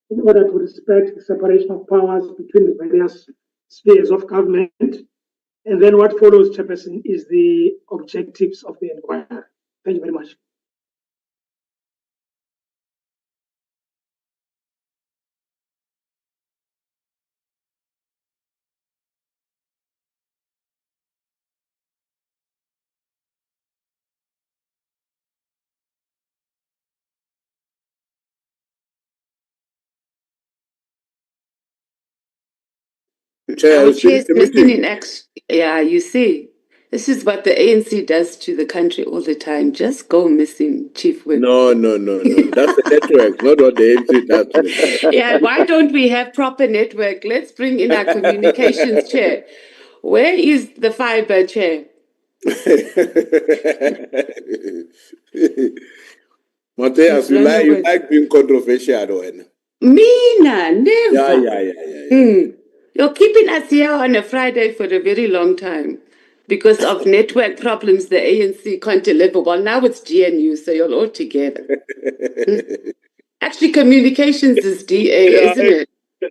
[SPEAKER 15] in order to respect the separation of powers between the various spheres of government. And then what follows, Chairperson, is the objectives of the inquiry. Thank you very much.
[SPEAKER 18] Chair,
[SPEAKER 5] Our chair is missing in action. Yeah, you see, this is what the ANC does to the country all the time. Just go missing, Chief Whip.
[SPEAKER 18] No. That's the network, not what the ANC does to the country.
[SPEAKER 5] Yeah, why don't we have proper network? Let's bring in our communications chair. Where is the fiber chair?
[SPEAKER 18] Mateus, you like being controversial, though.
[SPEAKER 5] Mina, never.
[SPEAKER 18] Yeah.
[SPEAKER 5] You're keeping us here on a Friday for a very long time because of network problems. The ANC can't deliver. Well, now it's GNU, so you're all together. Actually, communications is DA, isn't it?
[SPEAKER 2] I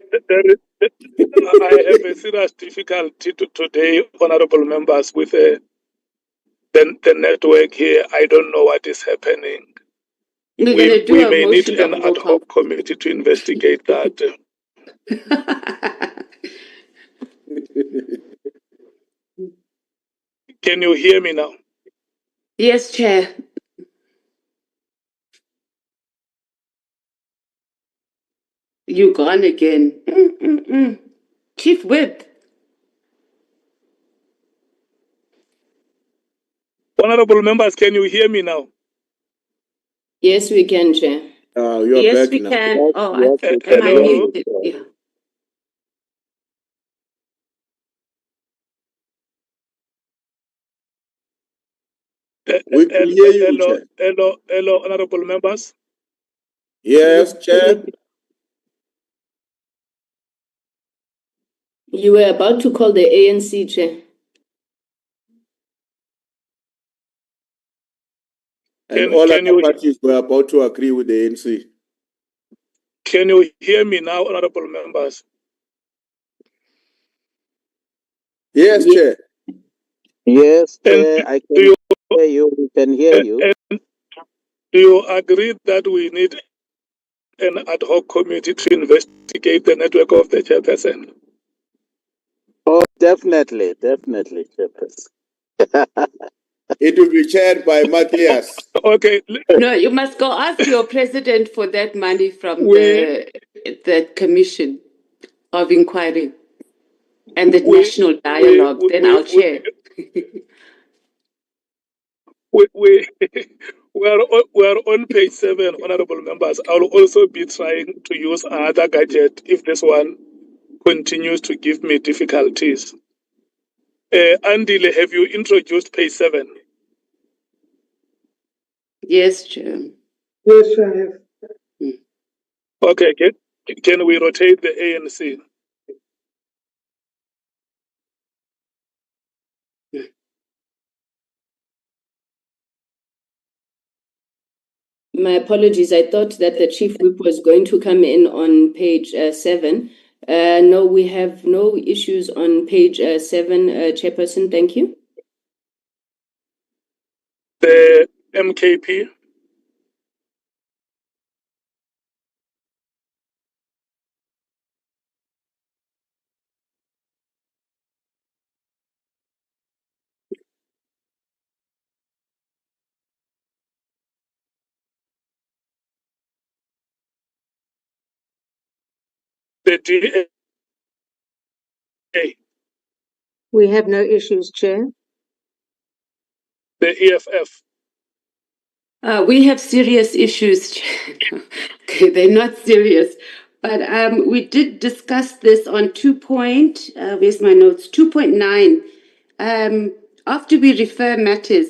[SPEAKER 2] have a serious difficulty today, honorable members, with the network here. I don't know what is happening.
[SPEAKER 5] We
[SPEAKER 2] may need an ad hoc committee to investigate that. Can you hear me now?
[SPEAKER 5] Yes, Chair. You gone again. Chief Whip.
[SPEAKER 2] Honorable members, can you hear me now?
[SPEAKER 8] Yes, we can, Chair.
[SPEAKER 5] Yes, we can. Oh, am I muted? Yeah.
[SPEAKER 18] We can hear you,
[SPEAKER 2] hello, honorable members.
[SPEAKER 18] Yes, Chair.
[SPEAKER 8] You were about to call the ANC, Chair.
[SPEAKER 18] And all other parties were about to agree with the ANC.
[SPEAKER 2] Can you hear me now, honorable members?
[SPEAKER 18] Yes, Chair.
[SPEAKER 4] Yes, Chair, I can hear you. We can hear you.
[SPEAKER 2] And do you agree that we need an ad hoc committee to investigate the network of the chairperson?
[SPEAKER 4] Oh, definitely, Chairperson.
[SPEAKER 18] It will be chaired by Matthias.
[SPEAKER 2] Okay.
[SPEAKER 5] No, you must go ask your president for that money from the commission of inquiry and the national dialogue. Then I'll chair.
[SPEAKER 2] We are on page 7, honorable members. I'll also be trying to use another gadget if this one continues to give me difficulties. Andile, have you introduced page 7?
[SPEAKER 5] Yes, Chair.
[SPEAKER 15] Yes, Chair.
[SPEAKER 2] Okay, can we rotate the ANC?
[SPEAKER 8] My apologies. I thought that the Chief Whip was going to come in on page 7. No, we have no issues on page 7, Chairperson. Thank you.
[SPEAKER 2] The MKP? The DA?
[SPEAKER 6] We have no issues, Chair.
[SPEAKER 2] The EFF?
[SPEAKER 5] We have serious issues. Okay, they're not serious. But we did discuss this on where's my notes? 2.9. after we refer matters,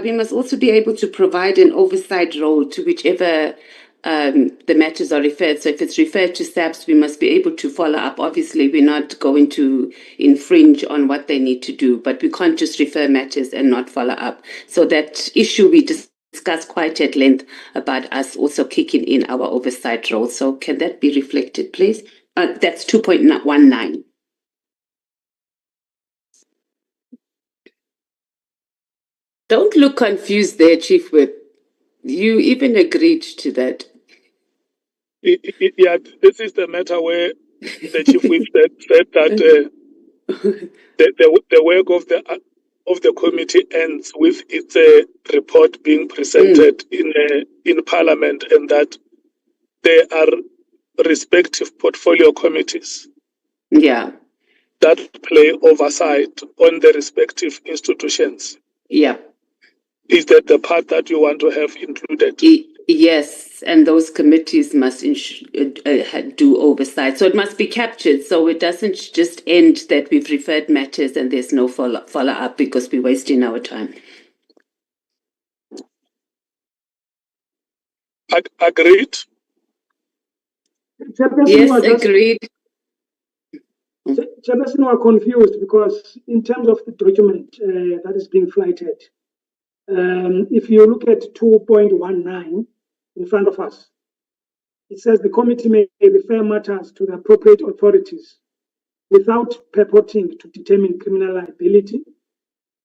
[SPEAKER 5] we must also be able to provide an oversight role to whichever the matters are referred. So if it's referred to SAPS, we must be able to follow up. Obviously, we're not going to infringe on what they need to do, but we can't just refer matters and not follow up. So that issue we discussed quite at length about us also kicking in our oversight role. So can that be reflected, please? That's 2.19. Don't look confused there, Chief Whip. You even agreed to that.
[SPEAKER 2] Yeah, this is the matter where the Chief Whip said that the work of the committee ends with its report being presented in Parliament, and that there are respective portfolio committees that play oversight on the respective institutions.
[SPEAKER 5] Yeah.
[SPEAKER 2] Is that the part that you want to have included?
[SPEAKER 5] Yes, and those committees must do oversight. So it must be captured. So it doesn't just end that we've referred matters and there's no follow-up because we're wasting our time.
[SPEAKER 2] Agreed?
[SPEAKER 5] Yes, agreed.
[SPEAKER 15] Chairperson, we are confused because in terms of the document that is being flighted, if you look at 2.19 in front of us, it says the committee may refer matters to the appropriate authorities without purporting to determine criminal liability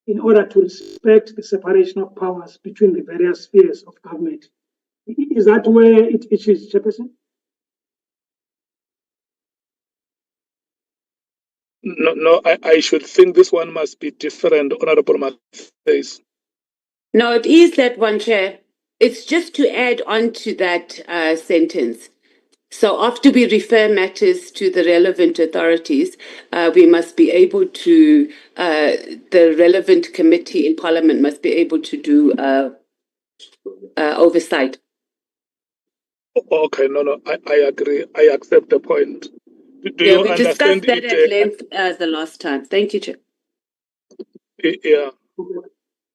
[SPEAKER 15] in order to respect the separation of powers between the various spheres of government. Is that where it is, Chairperson?
[SPEAKER 2] No, I should think this one must be different, Honorable Matthews.
[SPEAKER 5] No, it is that one, Chair. It's just to add on to that sentence. So after we refer matters to the relevant authorities, we must be able to, the relevant committee in Parliament must be able to do oversight.
[SPEAKER 2] Okay, no, I agree. I accept the point. Do you
[SPEAKER 5] we
[SPEAKER 2] understand
[SPEAKER 5] discussed that at length the last time. Thank you, Chair.
[SPEAKER 2] Yeah.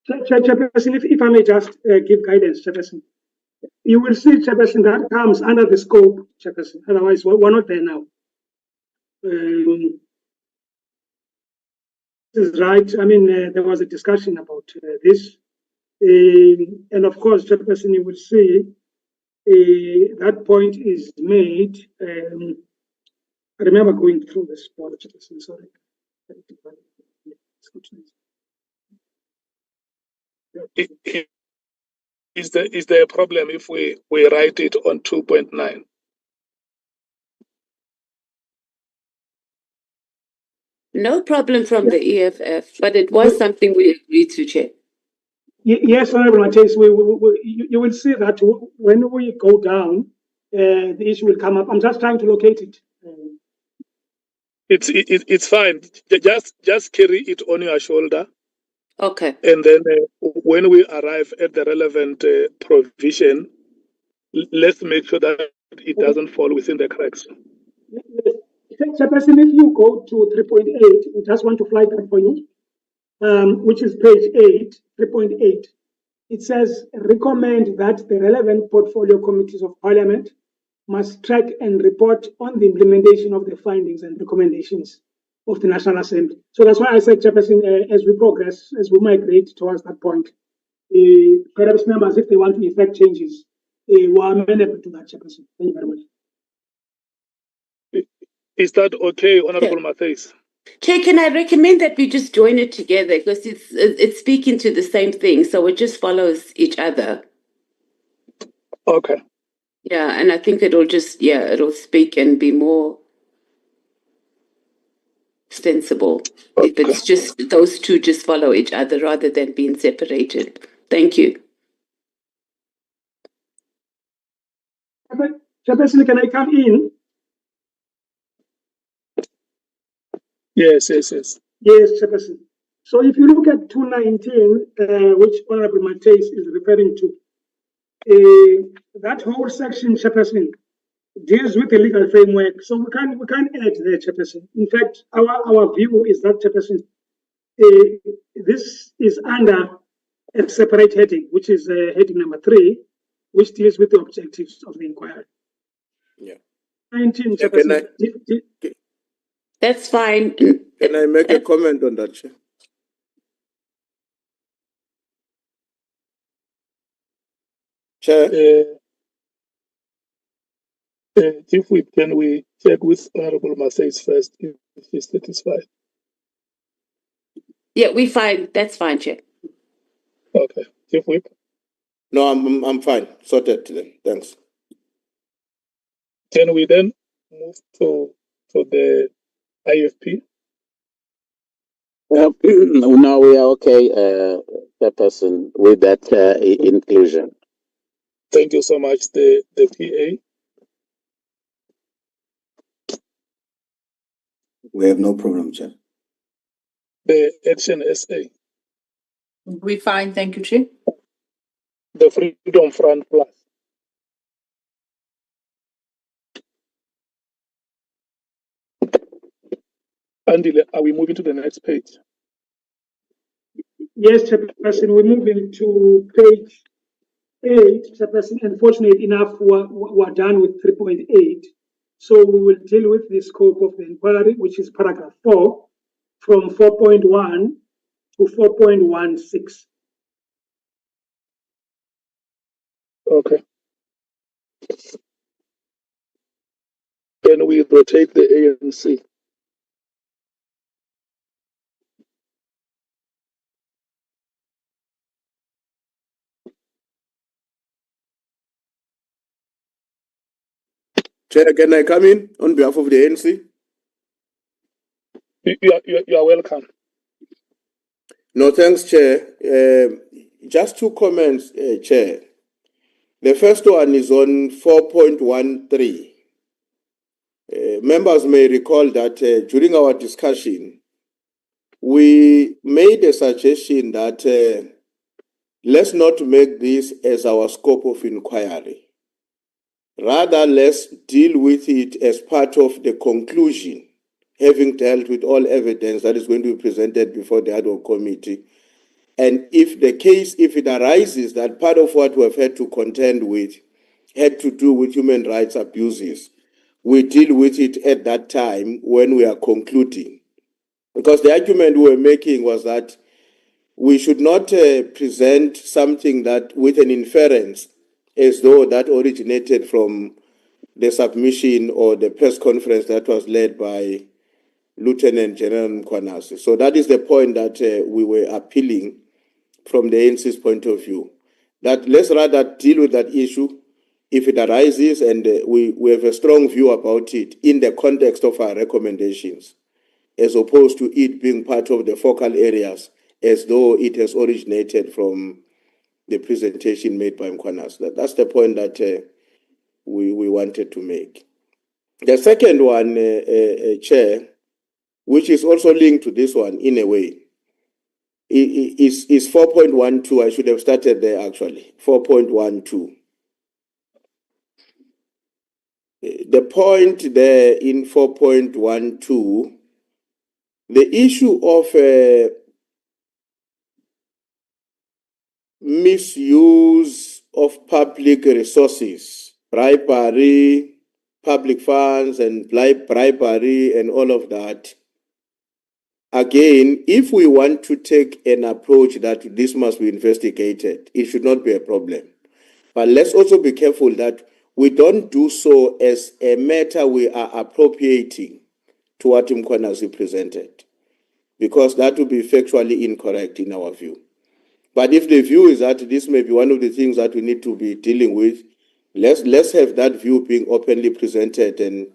[SPEAKER 15] Chairperson, if I may just give guidance, Chairperson. You will see, Chairperson, that comes under the scope, Chairperson. Otherwise, we're not there now. This is right. I mean, there was a discussion about this. And of course, Chairperson, you will see that point is made. I remember going through this board, Chairperson, sorry.
[SPEAKER 2] Is there a problem if we write it on 2.9?
[SPEAKER 5] No problem from the EFF, but it was something we agreed to, Chair.
[SPEAKER 15] Yes, Honorable Matthys, you will see that when we go down, the issue will come up. I'm just trying to locate it.
[SPEAKER 2] It's fine. Just carry it on your shoulder.
[SPEAKER 5] Okay.
[SPEAKER 2] And then when we arrive at the relevant provision, let's make sure that it doesn't fall within the cracks.
[SPEAKER 15] Chairperson, if you go to 3.8, we just want to flag that for you, which is page 8, 3.8. It says, recommend that the relevant portfolio committees of Parliament must track and report on the implementation of the findings and recommendations of the National Assembly. So that's why I said, Chairperson, as we progress, as we migrate towards that point, perhaps members, if they want to effect changes, we are amenable to that, Chairperson. Thank you very much.
[SPEAKER 2] Is that okay, Honorable Matthys?
[SPEAKER 5] Chair, can I recommend that we just join it together because it's speaking to the same thing, so it just follows each other.
[SPEAKER 2] Okay.
[SPEAKER 5] Yeah, and I think it'll speak and be more sensible if it's just those two just follow each other rather than being separated. Thank you.
[SPEAKER 15] Chairperson, can I come in?
[SPEAKER 2] Yes.
[SPEAKER 15] Yes, Chairperson. So if you look at 219, which Honorable Matthys is referring to, that whole section, Chairperson, deals with the legal framework. So we can't add there, Chairperson. In fact, our view is that, Chairperson, this is under a separate heading, which is heading number 3, which deals with the objectives of the inquiry.
[SPEAKER 18] Yeah.
[SPEAKER 15] 19,
[SPEAKER 18] Yeah,
[SPEAKER 15] Chairperson.
[SPEAKER 5] That's fine.
[SPEAKER 18] Can I make a comment on that, Chair? Chair?
[SPEAKER 2] Chief Whip, can we check with Honorable Masays first if he's satisfied?
[SPEAKER 5] Yeah, we fine. That's fine, Chair.
[SPEAKER 2] Okay. Chief Whip?
[SPEAKER 18] No, I'm fine. Sorted then. Thanks.
[SPEAKER 2] Can we then move to the IFP?
[SPEAKER 4] Now we are okay, Chairperson, with that inclusion.
[SPEAKER 2] Thank you so much. The PA?
[SPEAKER 11] We have no problem, Chair.
[SPEAKER 2] The Action SA?
[SPEAKER 12] We fine, thank you, Chair.
[SPEAKER 2] The Freedom Front Plus? Andile, are we moving to the next page?
[SPEAKER 15] Yes, Chairperson, we're moving to page 8, Chairperson. Unfortunately enough, we're done with 3.8. So we will deal with the scope of the inquiry, which is paragraph 4, from 4.1 to 4.16.
[SPEAKER 2] Okay. Can we rotate the ANC?
[SPEAKER 18] Chair, can I come in on behalf of the ANC?
[SPEAKER 2] You are welcome.
[SPEAKER 18] No, thanks, Chair. Just 2 comments, Chair. The first one is on 4.13. Members may recall that during our discussion, we made a suggestion that let's not make this as our scope of inquiry. Rather, let's deal with it as part of the conclusion, having dealt with all evidence that is going to be presented before the ad hoc committee. And if it arises that part of what we've had to contend with had to do with human rights abuses, we deal with it at that time when we are concluding. Because the argument we were making was that we should not present something that with an inference as though that originated from the submission or the press conference that was led by Lieutenant General Mkhwanazi. So that is the point that we were appealing from the ANC's point of view. That let's rather deal with that issue if it arises, and we have a strong view about it in the context of our recommendations, as opposed to it being part of the focal areas as though it has originated from the presentation made by Mkhwanazi. That's the point that we wanted to make. The second one, Chair, which is also linked to this one in a way, is 4.12. I should have started there actually. 4.12. The point there in 4.12, the issue of misuse of public resources, bribery, public funds and bribery and all of that. Again, if we want to take an approach that this must be investigated, it should not be a problem. But let's also be careful that we don't do so as a matter we are appropriating to what Mkhwanazi presented, because that would be factually incorrect in our view. But if the view is that this may be one of the things that we need to be dealing with, let's have that view being openly presented and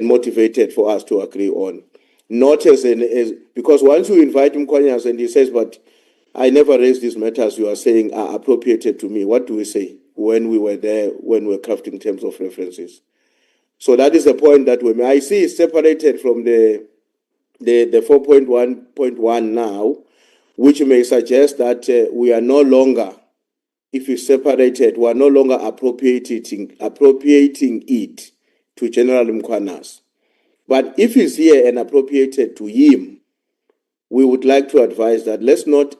[SPEAKER 18] motivated for us to agree on. Not because once you invite Mkhwanazi and he says, but I never raised these matters you are saying are appropriated to me. What do we say when we were there, when we were crafting terms of references? So that is the point that I see is separated from the 4.1.1 now, which may suggest that we are no longer, if we separate it, we are no longer appropriating it to General Mkhwanazi. But if it's here and appropriated to him, we would like to advise that let's not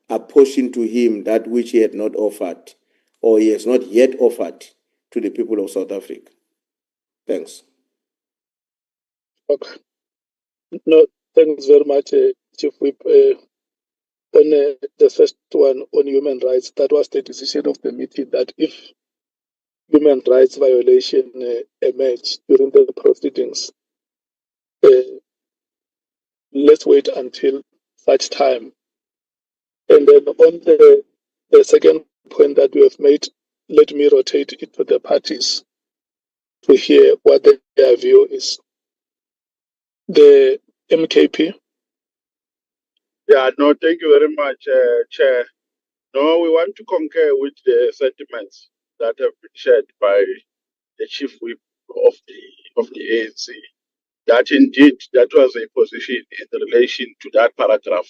[SPEAKER 18] apportion to him that which he had not offered or he has not yet offered to the people of South Africa. Thanks.
[SPEAKER 2] Okay. No, thanks very much, Chief Whip. On the first one on human rights, that was the decision of the meeting that if human rights violation emerge during the proceedings, let's wait until such time. And then on the second point that you have made, let me rotate it to the parties to hear what their view is. The MKP.
[SPEAKER 10] Yeah, no, thank you very much, Chair. No, we want to concur with the sentiments that have been shared by the Chief Whip of the ANC. That indeed, that was a position in relation to that paragraph.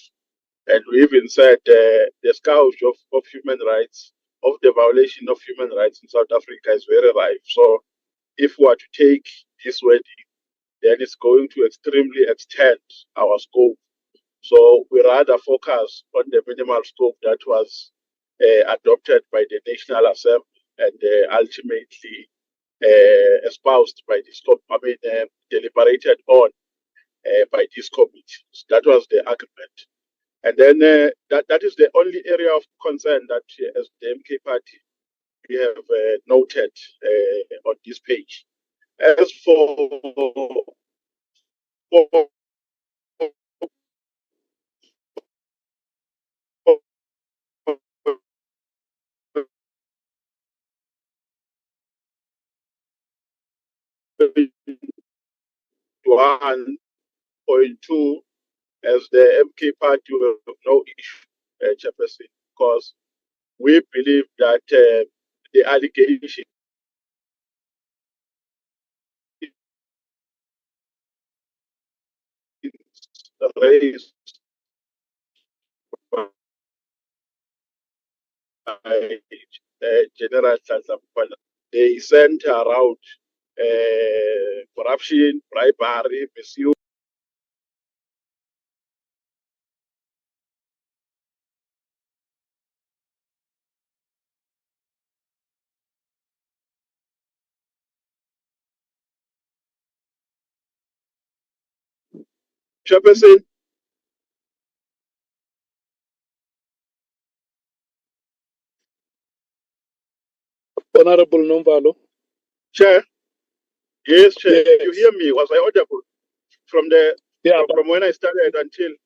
[SPEAKER 10] And we even said the scourge of human rights, of the violation of human rights in South Africa is very rife. So if we are to take this wording, then it's going to extremely extend our scope. So we rather focus on the minimal scope that was adopted by the National Assembly and ultimately espoused by this, deliberated on by this committee. So that was the argument. And then that is the only area of concern that as the MK party we have noted on this page. As for one 1.2 as the MK party will have no issue, Chairperson, because we believe that the allegation raised by General Mkhwanazi, they center around corruption, bribery, misuse. Chairperson,
[SPEAKER 2] Honorable Nomvalo.
[SPEAKER 10] Chair. Yes, Chair.
[SPEAKER 2] Yes.
[SPEAKER 10] You hear me? Was I audible from from when I started until?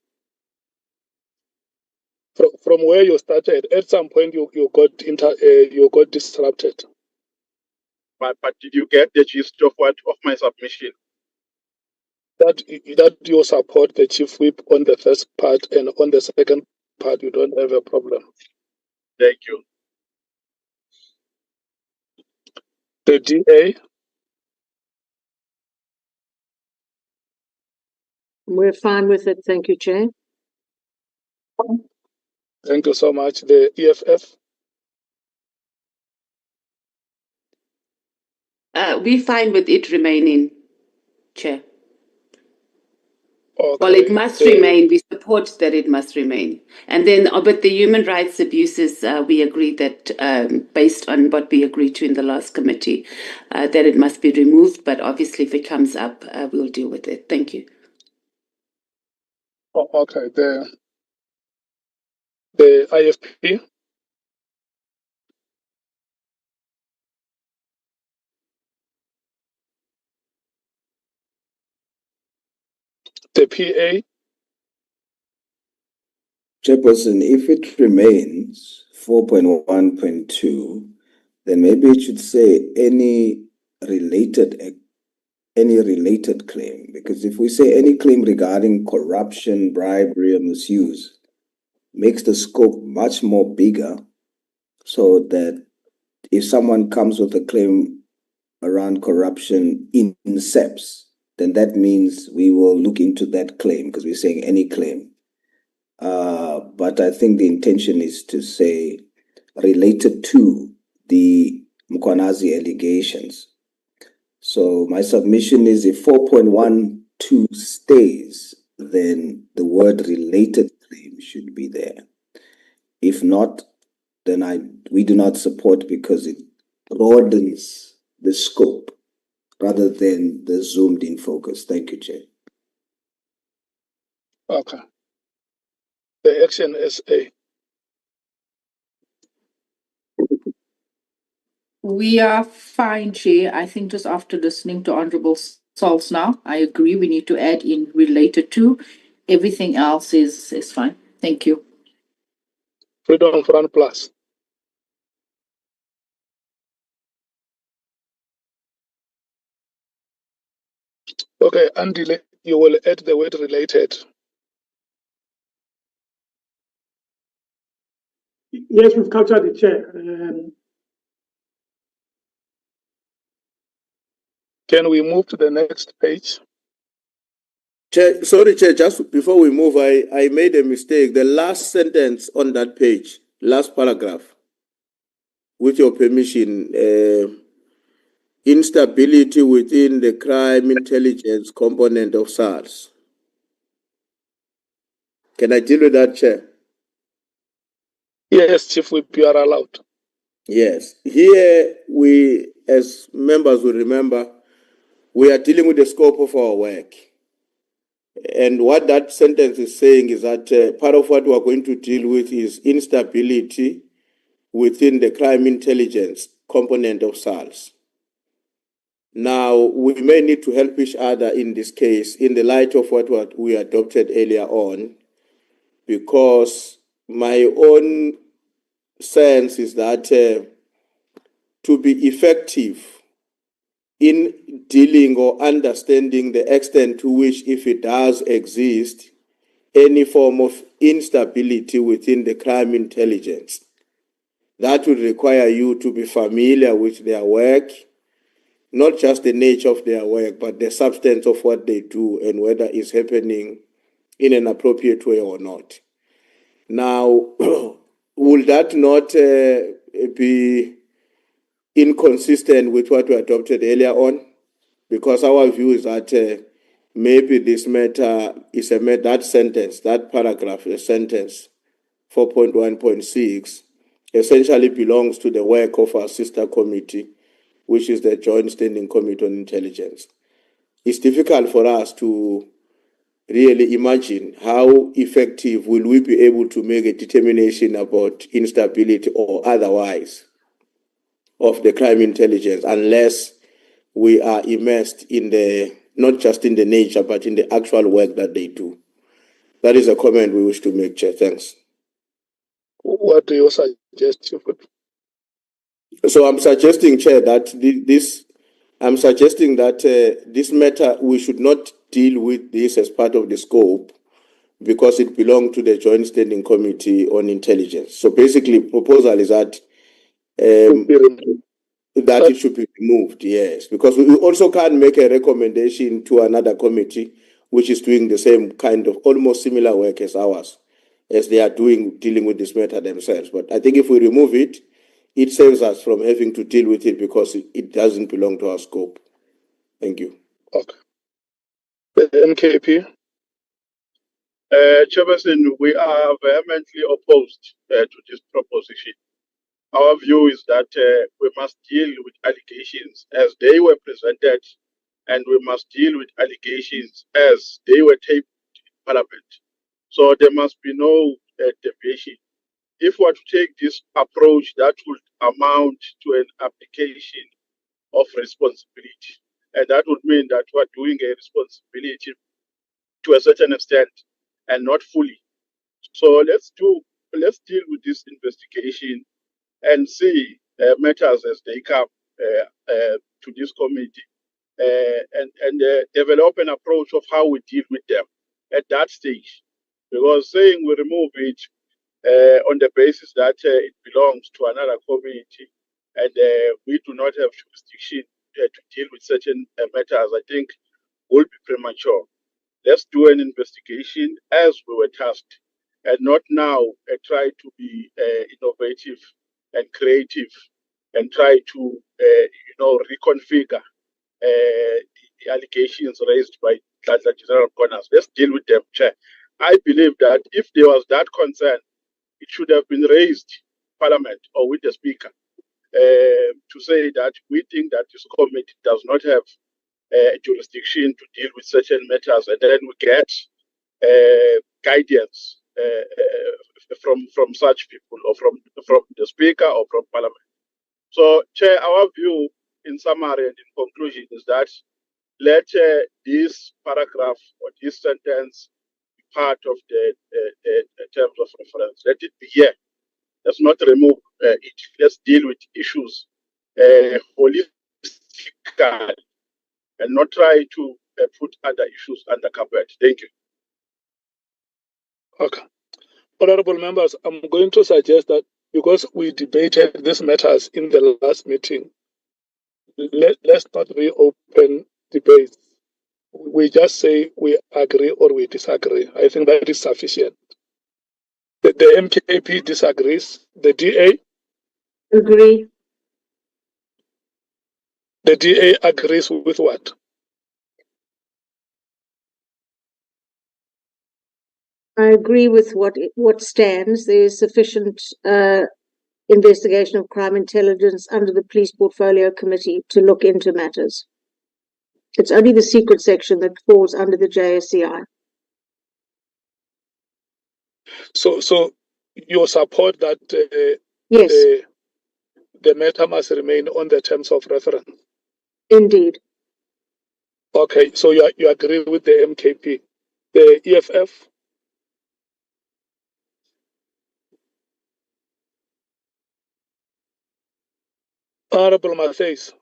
[SPEAKER 2] From where you started, at some point you got disrupted.
[SPEAKER 10] But did you get the gist of my submission?
[SPEAKER 2] That you support the Chief Whip on the first part, and on the second part you don't have a problem.
[SPEAKER 10] Thank you.
[SPEAKER 2] The DA.
[SPEAKER 6] We're fine with it. Thank you, Chair.
[SPEAKER 2] Thank you so much. The EFF.
[SPEAKER 5] We're fine with it remaining, Chair.
[SPEAKER 2] Okay.
[SPEAKER 5] Well, it must remain. We support that it must remain. And then with the human rights abuses, we agree that based on what we agreed to in the last committee, that it must be removed. But obviously, if it comes up, we'll deal with it. Thank you.
[SPEAKER 2] Okay. The IFP. The PA.
[SPEAKER 11] Chairperson, if it remains 4.1.2, then maybe it should say any related claim, because if we say any claim regarding corruption, bribery, or misuse, makes the scope much more bigger, so that if someone comes with a claim around corruption in SEPS, then that means we will look into that claim, because we're saying any claim. But I think the intention is to say related to the Mkhwanazi allegations. So my submission is if 4.12 stays, then the word related claim should be there. If not, then we do not support because it broadens the scope rather than the zoomed in focus. Thank you, Chair.
[SPEAKER 2] Okay. The action SA.
[SPEAKER 12] We are fine, Chair. I think just after listening to Honorable Salts now, I agree we need to add in related to. Everything else is fine. Thank you.
[SPEAKER 2] Freedom Front Plus. Okay, Andy, you will add the word related.
[SPEAKER 15] Yes, we've captured the Chair.
[SPEAKER 2] Can we move to the next page?
[SPEAKER 18] Chair, sorry, Chair, just before we move, I made a mistake. The last sentence on that page, last paragraph, with your permission, instability within the crime intelligence component of SARS. Can I deal with that, Chair?
[SPEAKER 2] Yes, Chief Whip, you are allowed.
[SPEAKER 18] Yes. Here, we, as members will remember, we are dealing with the scope of our work. And what that sentence is saying is that part of what we are going to deal with is instability within the crime intelligence component of SARS. Now, we may need to help each other in this case in the light of what we adopted earlier on, because my own sense is that to be effective in dealing or understanding the extent to which, if it does exist, any form of instability within the crime intelligence, that would require you to be familiar with their work, not just the nature of their work, but the substance of what they do and whether it's happening in an appropriate way or not. Now, will that not be inconsistent with what we adopted earlier on? Because our view is that maybe this matter is that sentence, that paragraph, the sentence 4.1.6, essentially belongs to the work of our sister committee, which is the Joint Standing Committee on Intelligence. It's difficult for us to really imagine how effective will we be able to make a determination about instability or otherwise of the crime intelligence unless we are immersed in the, not just in the nature, but in the actual work that they do. That is a comment we wish to make, Chair. Thanks.
[SPEAKER 2] What do you suggest, Chief Whip?
[SPEAKER 18] So I'm suggesting, Chair, that this matter, we should not deal with this as part of the scope because it belongs to the Joint Standing Committee on Intelligence. So basically, proposal is that it should be removed, yes, because we also can't make a recommendation to another committee which is doing the same kind of almost similar work as ours, as they are dealing with this matter themselves. But I think if we remove it, it saves us from having to deal with it because it doesn't belong to our scope. Thank you.
[SPEAKER 2] Okay. The MKP.
[SPEAKER 10] Chairperson, we are vehemently opposed to this proposition. Our view is that we must deal with allegations as they were presented, and we must deal with allegations as they were tabled in Parliament. So there must be no deviation. If we were to take this approach, that would amount to an application of responsibility. And that would mean that we're doing a responsibility to a certain extent and not fully. So let's deal with this investigation and see matters as they come to this committee and develop an approach of how we deal with them at that stage. Because saying we remove it on the basis that it belongs to another committee and we do not have jurisdiction to deal with certain matters, I think will be premature. Let's do an investigation as we were tasked and not now try to be innovative and creative and try to reconfigure the allegations raised by General Mkhwanazi. Let's deal with them, Chair. I believe that if there was that concern, it should have been raised Parliament or with the Speaker to say that we think that this committee does not have jurisdiction to deal with certain matters, and then we get guidance from such people or from the Speaker or from Parliament. So, Chair, our view in summary and in conclusion is that let this paragraph or this sentence be part of the terms of reference. Let it be here. Let's not remove it. Let's deal with issues holistically and not try to put other issues under carpet. Thank you.
[SPEAKER 2] Okay. Honorable members, I'm going to suggest that because we debated these matters in the last meeting, let's not reopen debates. We just say we agree or we disagree. I think that is sufficient. The MKP disagrees. The DA?
[SPEAKER 6] Agree.
[SPEAKER 2] The DA agrees with what?
[SPEAKER 6] I agree with what stands. There is sufficient investigation of crime intelligence under the Police Portfolio Committee to look into matters. It's only the secret section that falls under the JSCI.
[SPEAKER 2] So you support that
[SPEAKER 6] yes.
[SPEAKER 2] The matter must remain on the terms of reference?
[SPEAKER 6] Indeed.
[SPEAKER 2] Okay, so you agree with the MKP. The EFF? Honorable Matthews.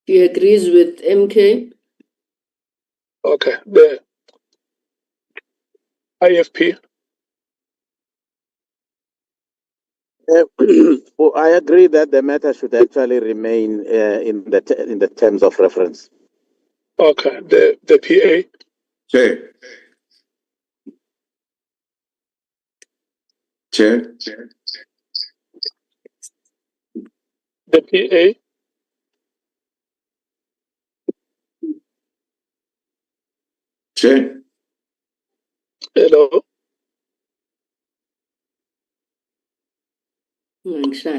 [SPEAKER 8] He agrees with MK.
[SPEAKER 2] Okay, the IFP.
[SPEAKER 4] Well, I agree that the matter should actually remain in the terms of reference.
[SPEAKER 2] Okay, the PA.
[SPEAKER 19] Chair.
[SPEAKER 2] The PA.
[SPEAKER 19] Chair.
[SPEAKER 2] Hello.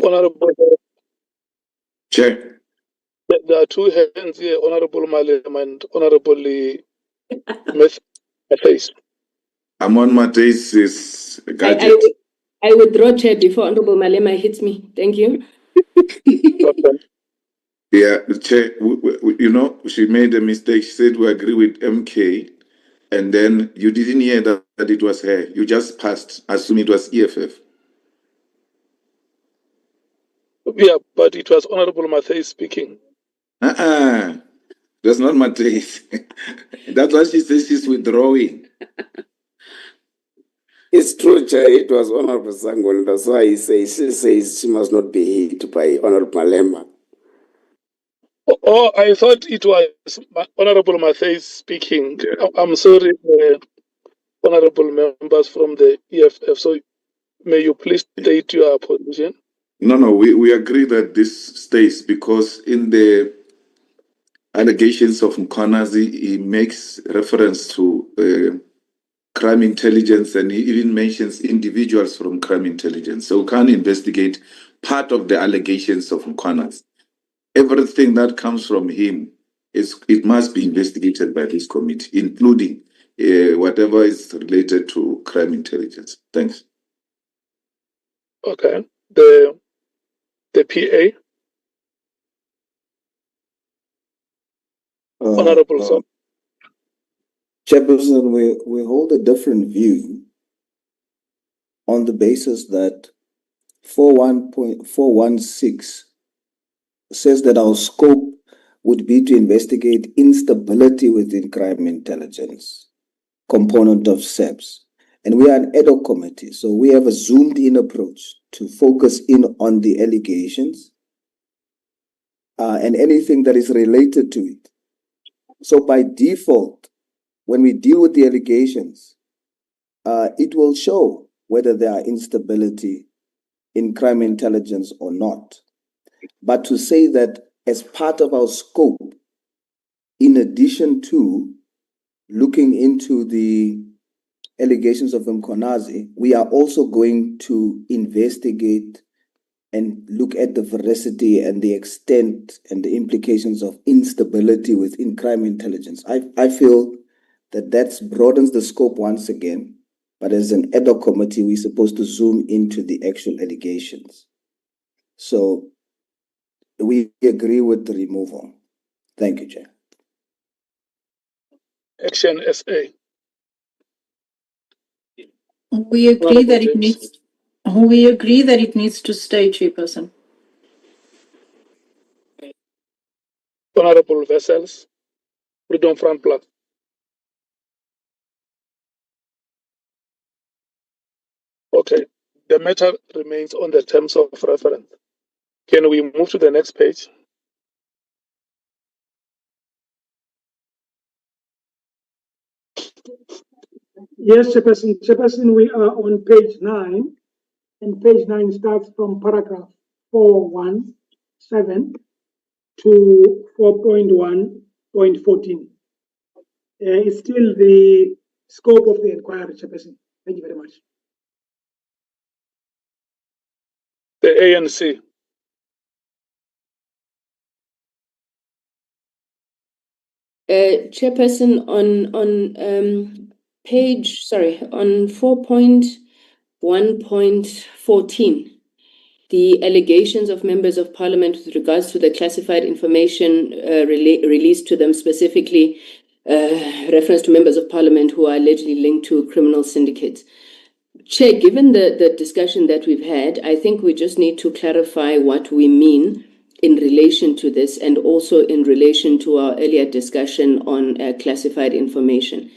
[SPEAKER 2] Honorable.
[SPEAKER 19] Chair.
[SPEAKER 2] There are two hands here, Honorable Malem and Honorable Matthews.
[SPEAKER 19] I'm on Matthew's gadget.
[SPEAKER 8] I withdraw, Chair, before Honorable Malema hits me. Thank you.
[SPEAKER 2] Okay.
[SPEAKER 19] Yeah, Chair, you know, she made a mistake. She said we agree with MK, and then you didn't hear that it was her. You just passed, assuming it was EFF.
[SPEAKER 2] Yeah, but it was Honorable Matthews speaking.
[SPEAKER 19] That's not Matthews. That's why she says she's withdrawing.
[SPEAKER 9] It's true, Chair. It was Honorable Sangon. That's why she says she must not be hit by Honorable Malema.
[SPEAKER 2] Oh, I thought it was Honorable Matthews speaking. I'm sorry, Honorable members from the EFF. So may you please state your position?
[SPEAKER 19] No, we agree that this stays because in the allegations of Mkhwanazi, he makes reference to crime intelligence, and he even mentions individuals from crime intelligence. So we can't investigate part of the allegations of Mkhwanazi. Everything that comes from him, it must be investigated by this committee, including whatever is related to crime intelligence. Thanks.
[SPEAKER 2] Okay. The PA. Honorable Sir.
[SPEAKER 11] Chairperson, we hold a different view on the basis that 4.416 says that our scope would be to investigate instability within crime intelligence, component of SEPS. And we are an ad hoc committee, so we have a zoomed-in approach to focus in on the allegations and anything that is related to it. So by default, when we deal with the allegations, it will show whether there are instability in crime intelligence or not. But to say that as part of our scope, in addition to looking into the allegations of Mkhwanazi, we are also going to investigate and look at the veracity and the extent and the implications of instability within crime intelligence. I feel that broadens the scope once again, but as an ad hoc committee, we're supposed to zoom into the actual allegations. So we agree with the removal. Thank you, Chair.
[SPEAKER 2] Action SA.
[SPEAKER 12] We agree that it needs. We agree that it needs to stay, Chairperson.
[SPEAKER 2] Honorable Vessels, Freedom Front Plus. Okay, the matter remains on the terms of reference. Can we move to the next page?
[SPEAKER 15] Yes, Chairperson. Chairperson, we are on page 9, and page 9 starts from paragraph 417 to 4.1.14. It's still the scope of the inquiry, Chairperson. Thank you very much.
[SPEAKER 2] The ANC.
[SPEAKER 8] Chairperson, on on 4.1.14, the allegations of members of parliament with regards to the classified information released to them, specifically reference to members of parliament who are allegedly linked to criminal syndicates. Chair, given the discussion that we've had, I think we just need to clarify what we mean in relation to this, and also in relation to our earlier discussion on classified information.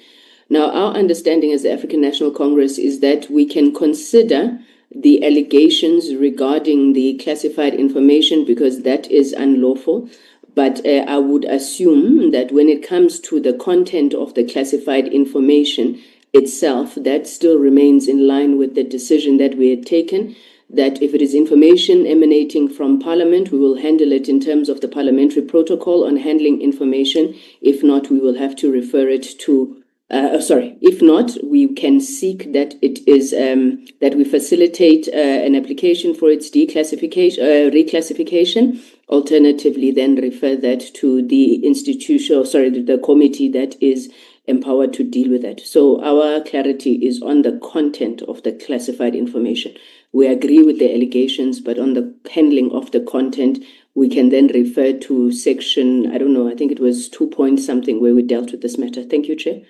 [SPEAKER 8] Now, our understanding as the African National Congress is that we can consider the allegations regarding the classified information because that is unlawful. But I would assume that when it comes to the content of the classified information itself, that still remains in line with the decision that we had taken, that if it is information emanating from Parliament, we will handle it in terms of the parliamentary protocol on handling information. If not, we will have to refer it to if not, we can seek that it is that we facilitate an application for its reclassification. Alternatively, then refer that to the the committee that is empowered to deal with that. So our clarity is on the content of the classified information. We agree with the allegations, but on the handling of the content, we can then refer to section, I don't know, I think it was 2 point something where we dealt with this matter. Thank you, Chair.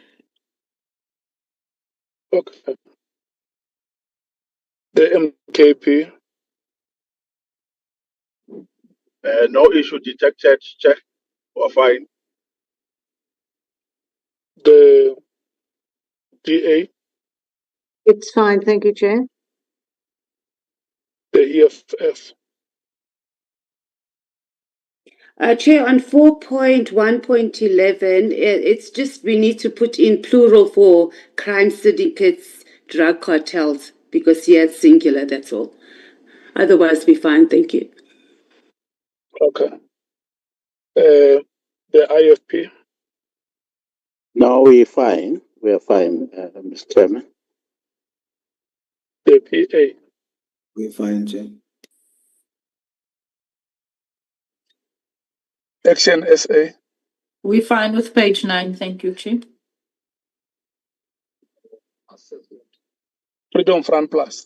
[SPEAKER 2] Okay. The MKP.
[SPEAKER 10] No issue detected, Chair. We're fine.
[SPEAKER 2] The DA.
[SPEAKER 6] It's fine, thank you, Chair.
[SPEAKER 2] The EFF.
[SPEAKER 5] Chair, on 4.1.11, it's just we need to put in plural for crime syndicates, drug cartels, because here it's singular, that's all. Otherwise, we're fine, thank you.
[SPEAKER 2] Okay. The IFP.
[SPEAKER 4] No, we're fine. We're fine, Mr. Chairman.
[SPEAKER 2] The PA.
[SPEAKER 11] We're fine, Chair.
[SPEAKER 2] Action SA.
[SPEAKER 12] We're fine with page 9. Thank you, Chair.
[SPEAKER 2] Freedom Front Plus.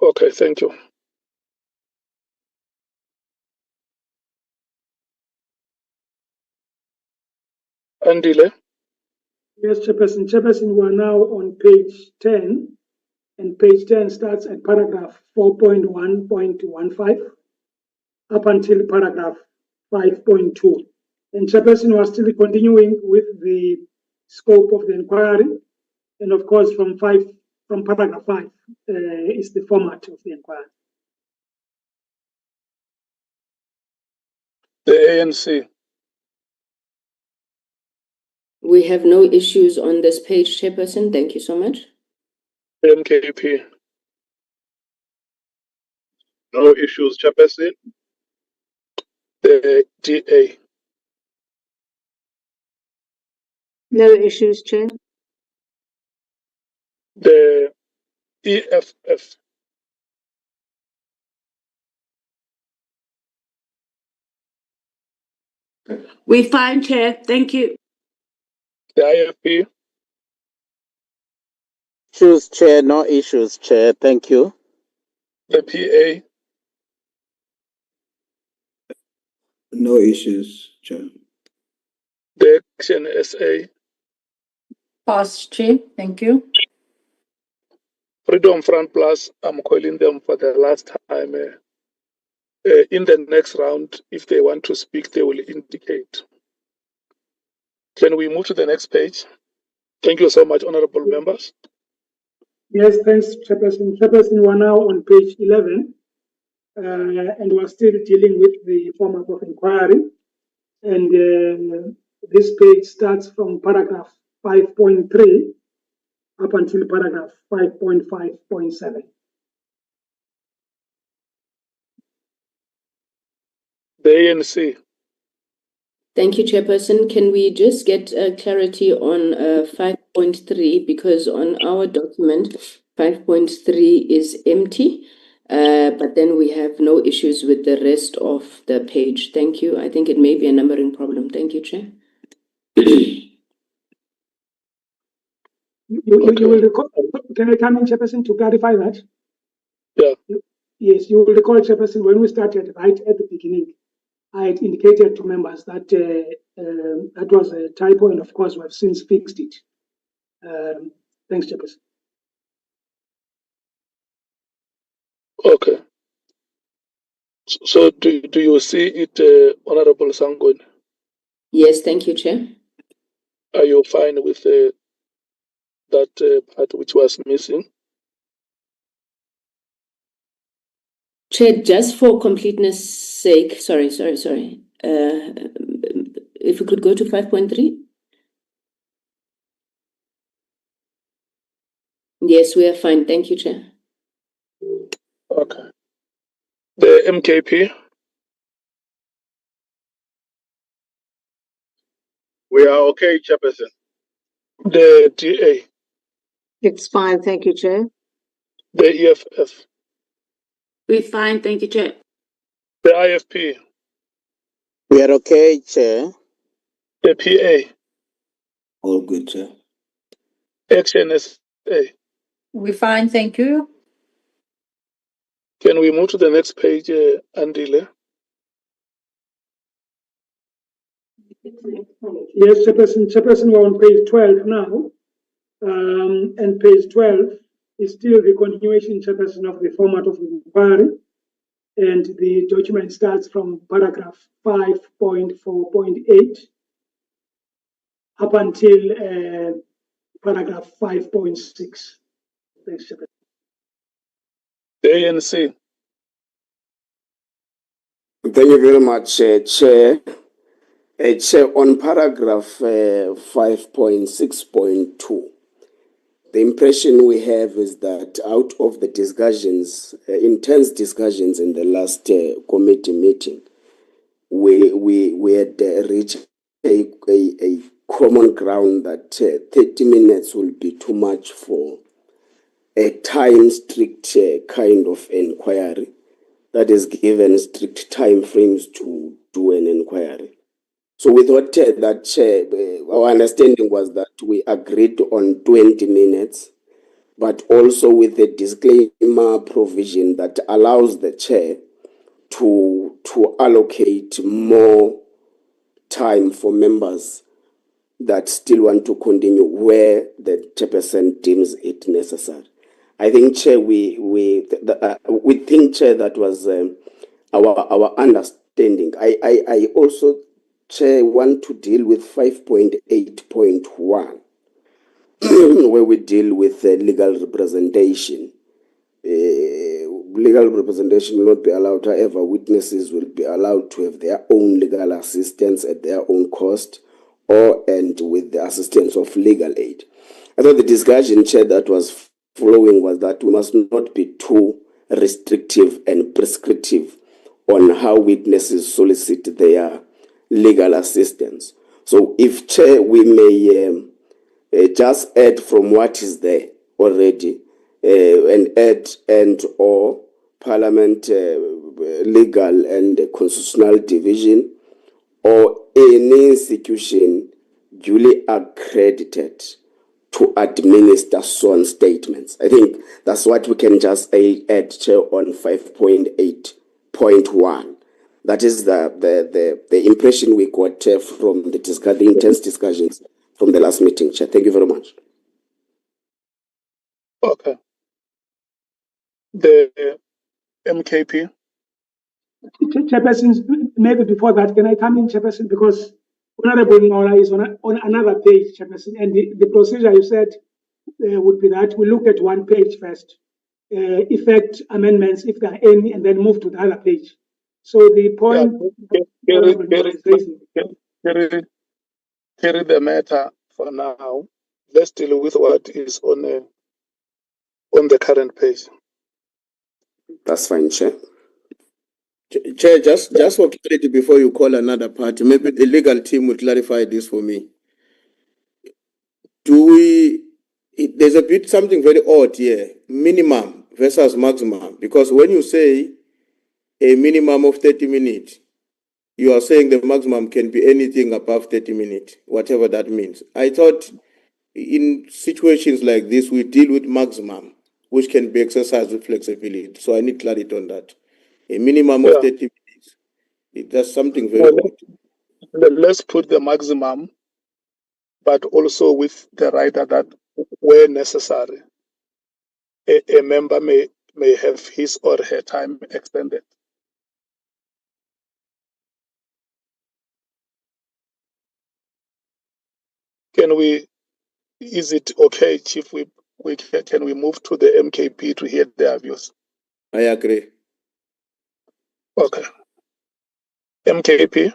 [SPEAKER 2] Okay, thank you. Andile.
[SPEAKER 15] Yes, Chairperson. Chairperson, we are now on page 10, and page 10 starts at paragraph 4.1.15 up until paragraph 5.2. And Chairperson, we are still continuing with the scope of the inquiry, and of course, from paragraph 5 is the format of the inquiry.
[SPEAKER 2] The ANC.
[SPEAKER 8] We have no issues on this page, Chairperson. Thank you so much.
[SPEAKER 2] MKP.
[SPEAKER 10] No issues, Chairperson.
[SPEAKER 2] The DA.
[SPEAKER 6] No issues, Chair.
[SPEAKER 2] The EFF.
[SPEAKER 5] We fine, Chair. Thank you.
[SPEAKER 2] The IFP.
[SPEAKER 4] Issues, Chair. No issues, Chair. Thank you.
[SPEAKER 2] The PA.
[SPEAKER 11] No issues, Chair.
[SPEAKER 2] The Action SA.
[SPEAKER 12] Pass, Chair. Thank you.
[SPEAKER 2] Freedom Front Plus, I'm calling them for the last time. In the next round, if they want to speak, they will indicate. Can we move to the next page? Thank you so much, honorable members.
[SPEAKER 15] Yes, thanks, Chairperson. Chairperson, we're now on page 11, and we're still dealing with the format of inquiry. And this page starts from paragraph 5.3 up until paragraph 5.5.7.
[SPEAKER 2] The ANC.
[SPEAKER 8] Thank you, Chairperson. Can we just get clarity on 5.3, because on our document 5.3 is empty, but then we have no issues with the rest of the page. Thank you. I think it may be a numbering problem. Thank you, Chair.
[SPEAKER 15] You will recall, can I come in, Chairperson, to clarify that?
[SPEAKER 2] Yeah.
[SPEAKER 15] Yes, you will recall, Chairperson, when we started right at the beginning, I had indicated to members that that was a typo, and of course, we have since fixed it. Thanks, Chairperson.
[SPEAKER 2] Okay. So do you see it, Honorable Sangon?
[SPEAKER 8] Yes, thank you, Chair.
[SPEAKER 2] Are you fine with that part which was missing?
[SPEAKER 8] Chair, just for completeness sake, sorry. If we could go to 5.3. Yes, we are fine. Thank you, Chair.
[SPEAKER 2] Okay. The MKP.
[SPEAKER 10] We are okay, Chairperson.
[SPEAKER 2] The DA.
[SPEAKER 6] It's fine, thank you, Chair.
[SPEAKER 2] The EFF.
[SPEAKER 5] We fine. Thank you, Chair.
[SPEAKER 2] The IFP.
[SPEAKER 4] We are okay, Chair.
[SPEAKER 2] The PA.
[SPEAKER 11] All good, Chair.
[SPEAKER 2] Action SA.
[SPEAKER 12] We fine, thank you.
[SPEAKER 2] Can we move to the next page, Andile?
[SPEAKER 15] Yes, Chairperson. Chairperson, we're on page 12 now. And page 12 is still the continuation, Chairperson, of the format of the inquiry. And the document starts from paragraph 5.4.8 up until paragraph 5.6. Thanks, Chairperson.
[SPEAKER 2] The ANC.
[SPEAKER 9] Thank you very much, Chair. Chair, on paragraph 5.6.2, the impression we have is that out of the discussions, intense discussions in the last committee meeting, we had reached a common ground that 30 minutes will be too much for a time strict kind of inquiry that is given strict time frames to do an inquiry. So we thought that our understanding was that we agreed on 20 minutes, but also with a disclaimer provision that allows the chair to allocate more time for members that still want to continue where the chairperson deems it necessary. I think, Chair, we think, Chair, that was our understanding. I also, Chair, want to deal with 5.8.1, where we deal with legal representation. Legal representation will not be allowed. However, witnesses will be allowed to have their own legal assistance at their own cost, or and with the assistance of legal aid. I thought the discussion, Chair, that was following was that we must not be too restrictive and prescriptive on how witnesses solicit their legal assistance. So if, Chair, we may just add from what is there already and add and or Parliament legal and constitutional division or any institution duly accredited to administer sworn statements. I think that's what we can just add, Chair, on 5.8.1. That is the impression we got from the intense discussions from the last meeting, Chair. Thank you very much.
[SPEAKER 2] Okay. The MKP.
[SPEAKER 15] Chairperson, maybe before that, can I come in, Chairperson? Because Honorable Nora is on another page, Chairperson, and the procedure you said would be that we look at one page first, effect amendments, if there are any, and then move to the other page. So the point
[SPEAKER 2] Carry the matter for now. Let's deal with what is on the current page.
[SPEAKER 9] That's fine, Chair.
[SPEAKER 18] Chair, just for clarity before you call another party, maybe the legal team will clarify this for me. There's a bit something very odd here, minimum versus maximum, because when you say a minimum of 30 minutes, you are saying the maximum can be anything above 30 minutes, whatever that means. I thought in situations like this, we deal with maximum, which can be exercised with flexibility. So I need clarity on that. A minimum of 30 minutes. That's something very odd.
[SPEAKER 2] Let's put the maximum, but also with the rider that where necessary, a member may have his or her time extended. Is it okay, Chief, can we move to the MKP to hear their views?
[SPEAKER 18] I agree.
[SPEAKER 2] Okay. MKP.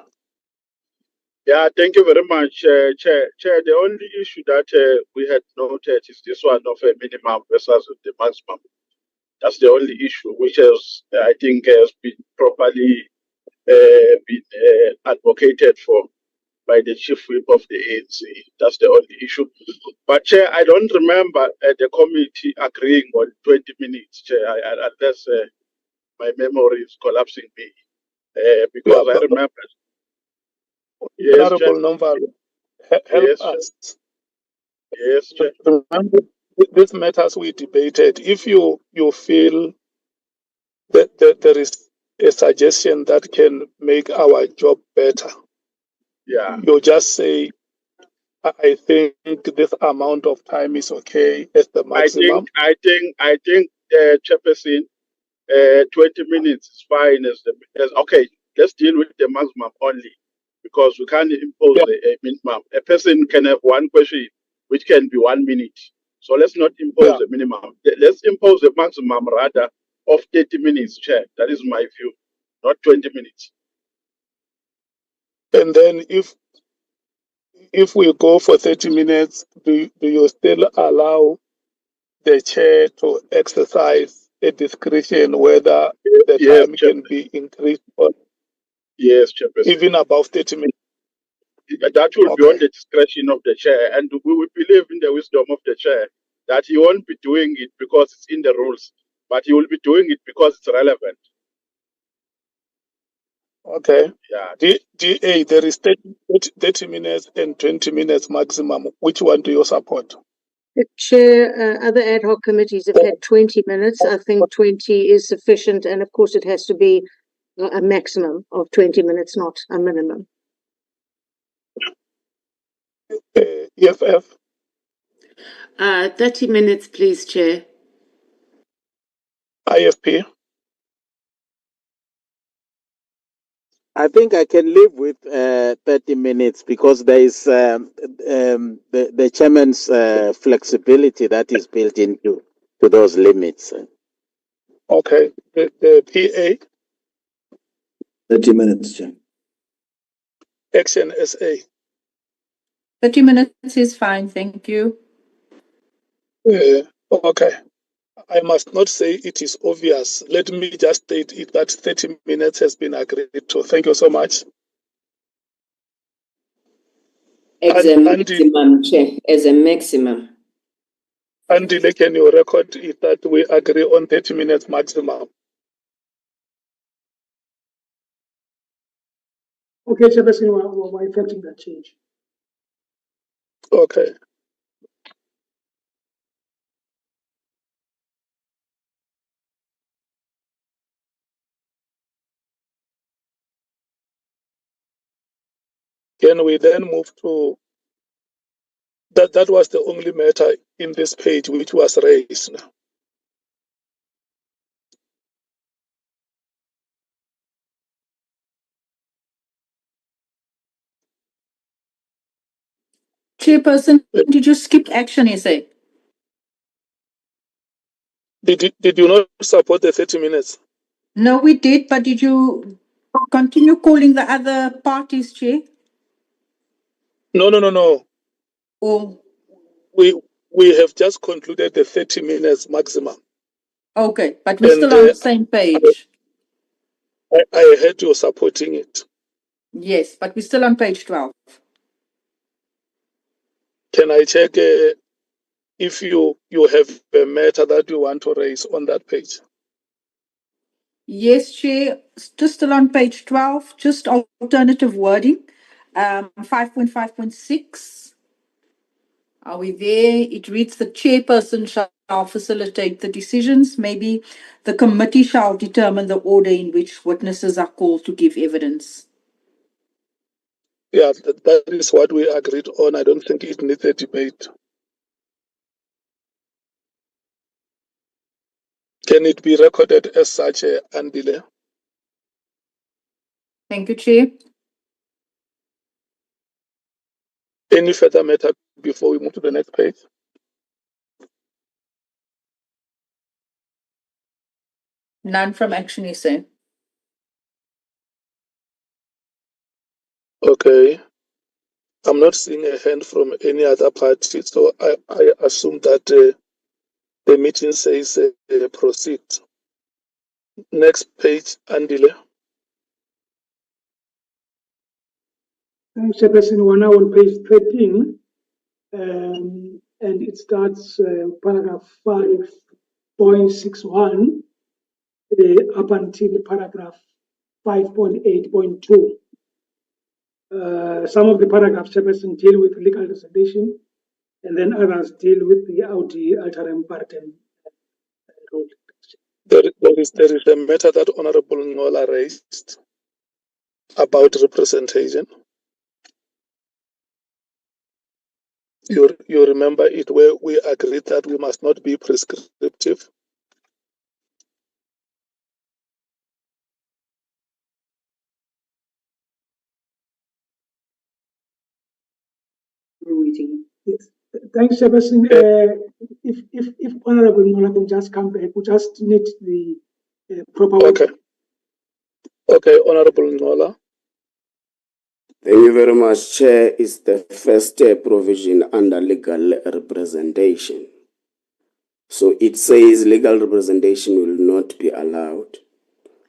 [SPEAKER 10] Yeah, thank you very much, Chair. Chair, the only issue that we had noted is this one of a minimum versus the maximum. That's the only issue, which has, I think, has been properly advocated for by the chief whip of the ANC. That's the only issue. But, Chair, I don't remember the committee agreeing on 20 minutes, Chair, unless my memory is collapsing me. Because I remember. Yes,
[SPEAKER 2] Honorable Nomvalo, help us.
[SPEAKER 10] Yes, Chair.
[SPEAKER 2] Remember, these matters we debated. If you feel that there is a suggestion that can make our job better, you just say, I think this amount of time is okay as the maximum.
[SPEAKER 10] I think, Chairperson, 20 minutes is fine as okay. Let's deal with the maximum only, because we can't impose a minimum. A person can have one question, which can be 1 minute. So let's not impose the minimum. Let's impose the maximum rather of 30 minutes, Chair. That is my view, not 20 minutes.
[SPEAKER 2] And then if we go for 30 minutes, do you still allow the chair to exercise a discretion whether the time can be increased or
[SPEAKER 10] Chairperson.
[SPEAKER 2] Even above 30 minutes?
[SPEAKER 10] That will be on the discretion of the chair, and we will believe in the wisdom of the chair that he won't be doing it because it's in the rules, but he will be doing it because it's relevant.
[SPEAKER 2] Okay.
[SPEAKER 10] Yeah.
[SPEAKER 2] DA, there is 30 minutes and 20 minutes maximum. Which one do you support?
[SPEAKER 6] The Chair, other ad hoc committees have had 20 minutes. I think 20 is sufficient, and of course it has to be a maximum of 20 minutes, not a minimum.
[SPEAKER 2] EFF?
[SPEAKER 5] 30 minutes, please, Chair.
[SPEAKER 2] IFP?
[SPEAKER 4] I think I can live with 30 minutes because there is the chairman's flexibility that is built into those limits.
[SPEAKER 2] Okay. The PA?
[SPEAKER 11] 30 minutes, Chair.
[SPEAKER 2] Action SA?
[SPEAKER 12] 30 minutes is fine, thank you.
[SPEAKER 2] Okay. I must not say it is obvious. Let me just state it that 30 minutes has been agreed to. Thank you so much.
[SPEAKER 8] As a maximum, Chair, as a maximum.
[SPEAKER 2] Andile, can you record it that we agree on 30 minutes maximum?
[SPEAKER 15] Okay, Chairperson, we're effecting that change.
[SPEAKER 2] Okay. Can we then move to that was the only matter in this page which was raised now.
[SPEAKER 12] Chairperson, did you skip action essay?
[SPEAKER 2] Did you not support the 30 minutes?
[SPEAKER 12] No, we did, but did you continue calling the other parties, Chair?
[SPEAKER 2] No.
[SPEAKER 12] Oh.
[SPEAKER 2] We have just concluded the 30 minutes maximum.
[SPEAKER 12] Okay, but we're still on the same page.
[SPEAKER 2] I heard you supporting it.
[SPEAKER 12] Yes, but we're still on page 12.
[SPEAKER 2] Can I check if you have a matter that you want to raise on that page?
[SPEAKER 12] Yes, Chair, just still on page 12, just alternative wording. 5.5.6. Are we there? It reads the chairperson shall facilitate the decisions. Maybe the committee shall determine the order in which witnesses are called to give evidence.
[SPEAKER 2] Yeah, that is what we agreed on. I don't think it needs a debate. Can it be recorded as such, Andile?
[SPEAKER 12] Thank you, Chair.
[SPEAKER 2] Any further matter before we move to the next page?
[SPEAKER 12] None from action, you say.
[SPEAKER 2] Okay. I'm not seeing a hand from any other party, so I assume that the meeting says proceed. Next page, Andile.
[SPEAKER 15] Thanks, Chairperson. We're now on page 13, and it starts paragraph 5.61 up until paragraph 5.8.2. Some of the paragraphs, Chairperson, deal with legal representation, and then others deal with the Audi alteram partem rule.
[SPEAKER 2] There is a matter that Honorable Ngola raised about representation. You remember it where we agreed that we must not be prescriptive.
[SPEAKER 15] Yes. Thanks, Chairperson. If Honorable Ngola can just come back, we just need the proper.
[SPEAKER 2] Okay, Honorable Ngola.
[SPEAKER 9] Thank you very much, Chair. Is the first provision under legal representation. So it says legal representation will not be allowed.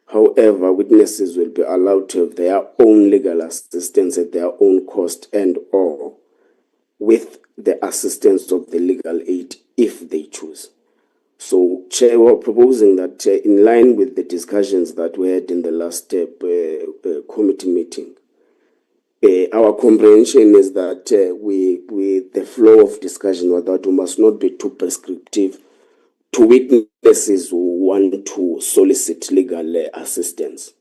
[SPEAKER 9] However, witnesses will be allowed to have their own legal assistance at their own cost and or with the assistance of the legal aid if they choose. So, Chair, we're proposing that in line with the discussions that we had in the last committee meeting, our comprehension is that the flow of discussion was that we must not be too prescriptive to witnesses who want to solicit legal assistance.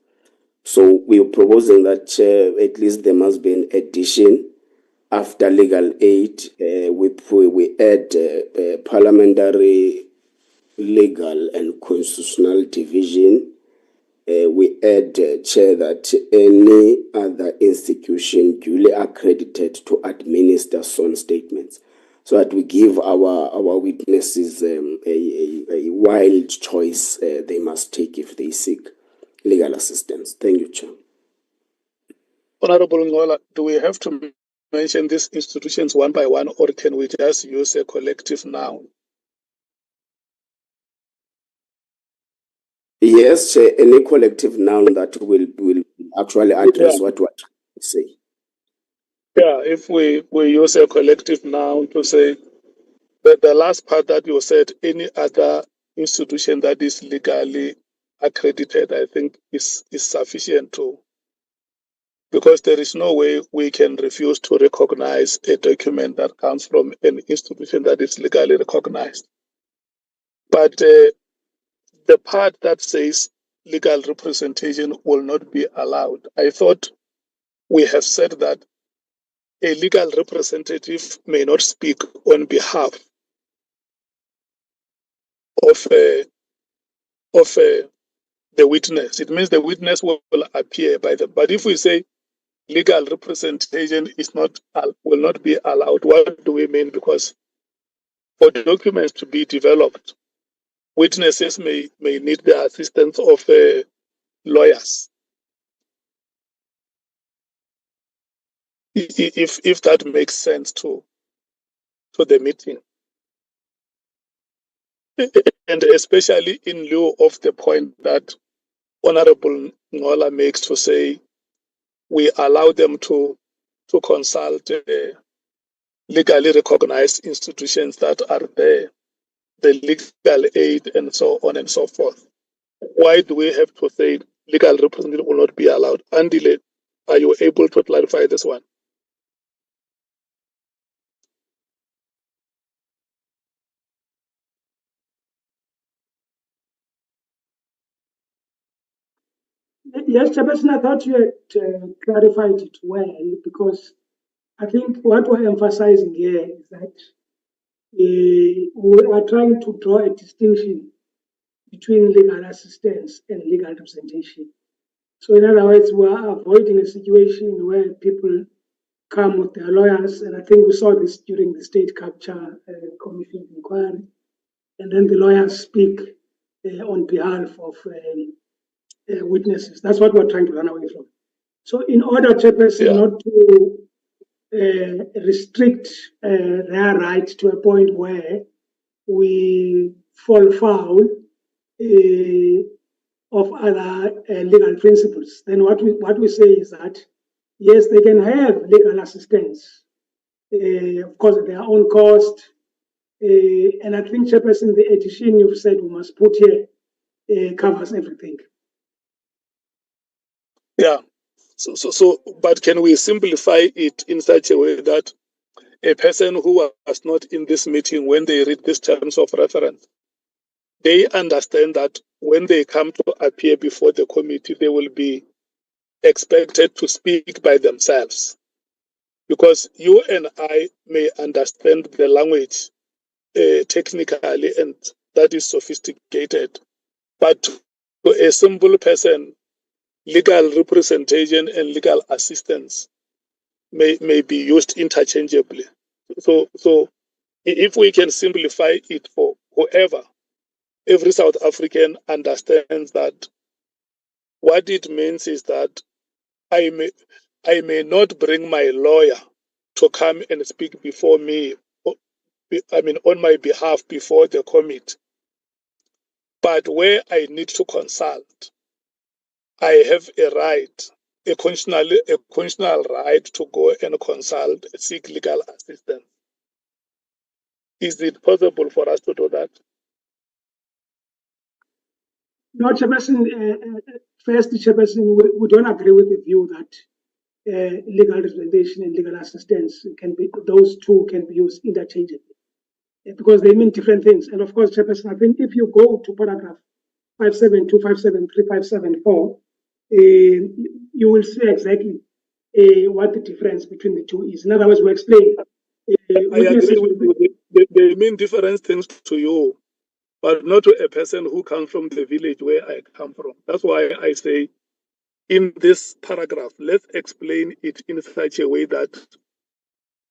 [SPEAKER 9] So we are proposing that at least there must be an addition after legal aid. We add parliamentary legal and constitutional division. We add, Chair, that any other institution duly accredited to administer sworn statements, so that we give our witnesses a wild choice they must take if they seek legal assistance. Thank you, Chair.
[SPEAKER 2] Honorable Ngola, do we have to mention these institutions one by one, or can we just use a collective noun?
[SPEAKER 9] Yes, any collective noun that will actually address what we're trying to say.
[SPEAKER 2] Yeah, if we use a collective noun to say that the last part that you said, any other institution that is legally accredited, I think is sufficient to, because there is no way we can refuse to recognize a document that comes from an institution that is legally recognized. But the part that says legal representation will not be allowed, I thought we have said that a legal representative may not speak on behalf of the witness. It means the witness will appear by them. But if we say legal representation will not be allowed, what do we mean? Because for documents to be developed, witnesses may need the assistance of lawyers. If that makes sense to the meeting. And especially in lieu of the point that Honorable Ngola makes to say we allow them to consult legally recognized institutions that are there, the legal aid and so on and so forth. Why do we have to say legal representation will not be allowed? Andile, are you able to clarify this one?
[SPEAKER 15] Yes, Chairperson, I thought you had clarified it well, because I think what we're emphasizing here is that we are trying to draw a distinction between legal assistance and legal representation. So in other words, we are avoiding a situation where people come with their lawyers, and I think we saw this during the State Capture Commission inquiry, and then the lawyers speak on behalf of witnesses. That's what we're trying to run away from. So in order, Chairperson, not to restrict their right to a point where we fall foul of other legal principles, then what we say is that, yes, they can have legal assistance, of course, at their own cost. And I think, Chairperson, the addition you've said we must put here covers everything.
[SPEAKER 2] Yeah. So, but can we simplify it in such a way that a person who was not in this meeting, when they read these terms of reference, they understand that when they come to appear before the committee, they will be expected to speak by themselves? Because you and I may understand the language technically, and that is sophisticated, but to a simple person, legal representation and legal assistance may be used interchangeably. So if we can simplify it for whoever, every South African understands that what it means is that I may not bring my lawyer to come and speak before me, on my behalf before the committee. But where I need to consult, I have a right, a constitutional right to go and consult, seek legal assistance. Is it possible for us to do that?
[SPEAKER 15] No, Chairperson, first, Chairperson, we don't agree with the view that legal representation and legal assistance those two can be used interchangeably, because they mean different things. And of course, Chairperson, I think if you go to paragraph 572, 573, 574, you will see exactly what the difference between the two is. In other words, we explain.
[SPEAKER 2] I agree with you. They mean different things to you, but not to a person who comes from the village where I come from. That's why I say in this paragraph, let's explain it in such a way that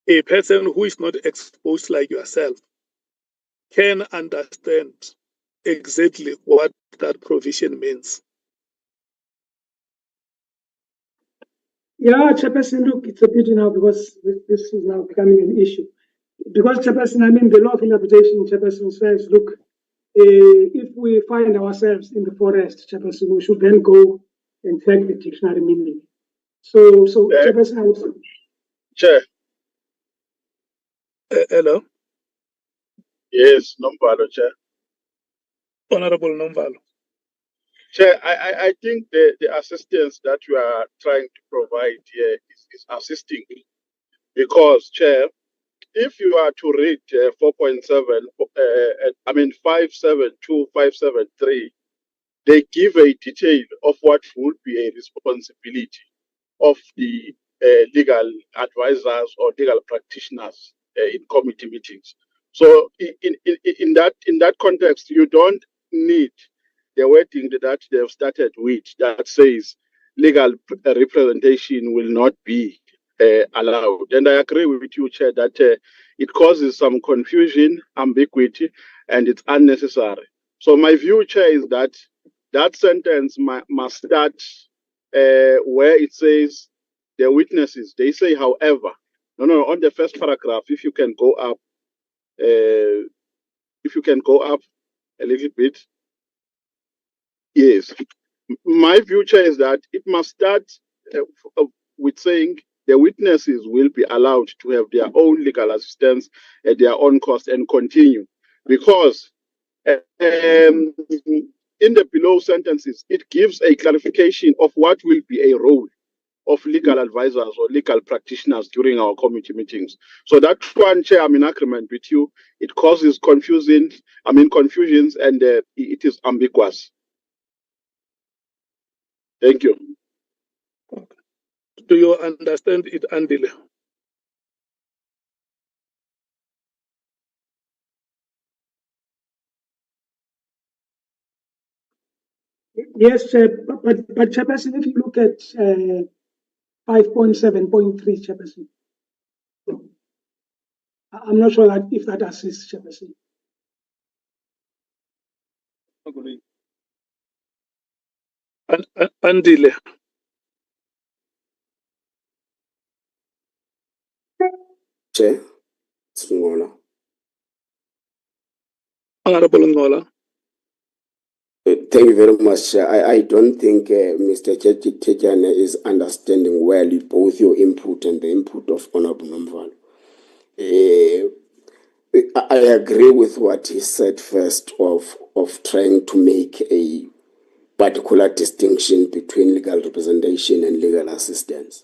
[SPEAKER 2] a person who is not exposed like yourself can understand exactly what that provision means.
[SPEAKER 15] Yeah, Chairperson, look, it's a pity now because this is now becoming an issue. Because Chairperson, I mean, the law of interpretation, Chairperson says, look, if we find ourselves in the forest, Chairperson, we should then go and check the dictionary meaning. So Chairperson, I would say.
[SPEAKER 10] Chair.
[SPEAKER 2] Hello.
[SPEAKER 10] Yes, Nomvalo, Chair.
[SPEAKER 2] Honorable Nomvalo.
[SPEAKER 10] Chair, I think the assistance that you are trying to provide here is assisting, because, Chair, if you are to read 4.7, I mean 572, 573, they give a detail of what would be a responsibility of the legal advisors or legal practitioners in committee meetings. So in that context, you don't need the wording that they've started with that says legal representation will not be allowed. And I agree with you, Chair, that it causes some confusion, ambiguity, and it's unnecessary. So my view, Chair, is that that sentence must start where it says the witnesses. They say, however, no, on the first paragraph, if you can go up, a little bit. Yes. My view, Chair, is that it must start with saying the witnesses will be allowed to have their own legal assistance at their own cost and continue. Because in the below sentences, it gives a clarification of what will be a role of legal advisors or legal practitioners during our committee meetings. So that one, Chair, I'm in agreement with you. It causes confusions, and it is ambiguous. Thank you.
[SPEAKER 2] Do you understand it, Andile?
[SPEAKER 15] Yes, Chair, but Chairperson, if you look at 5.7.3, Chairperson, I'm not sure if that assists, Chairperson.
[SPEAKER 2] Andile.
[SPEAKER 9] Chair, it's Ngola.
[SPEAKER 2] Honorable Ngola.
[SPEAKER 9] Thank you very much. I don't think Mr. Chechane is understanding well both your input and the input of Honorable Nomvalo. I agree with what he said first of trying to make a particular distinction between legal representation and legal assistance.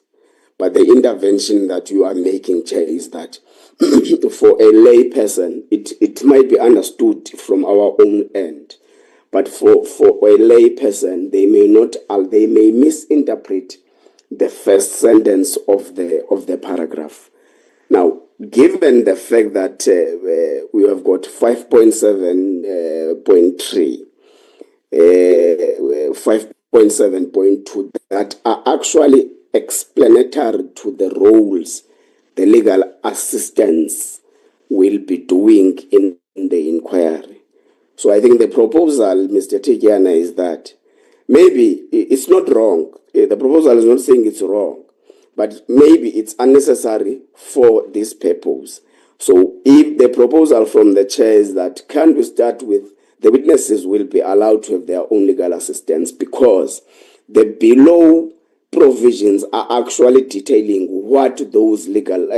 [SPEAKER 9] But the intervention that you are making, Chair, is that for a lay person, it might be understood from our own end. But for a lay person, they may misinterpret the first sentence of the paragraph. Now, given the fact that we have got 5.7.3, 5.7.2 that are actually explanatory to the roles the legal assistants will be doing in the inquiry. So I think the proposal, Mr. Tigiana, is that maybe it's not wrong. The proposal is not saying it's wrong, but maybe it's unnecessary for this purpose. So if the proposal from the chair is that can we start with the witnesses will be allowed to have their own legal assistance, because the below provisions are actually detailing what those legal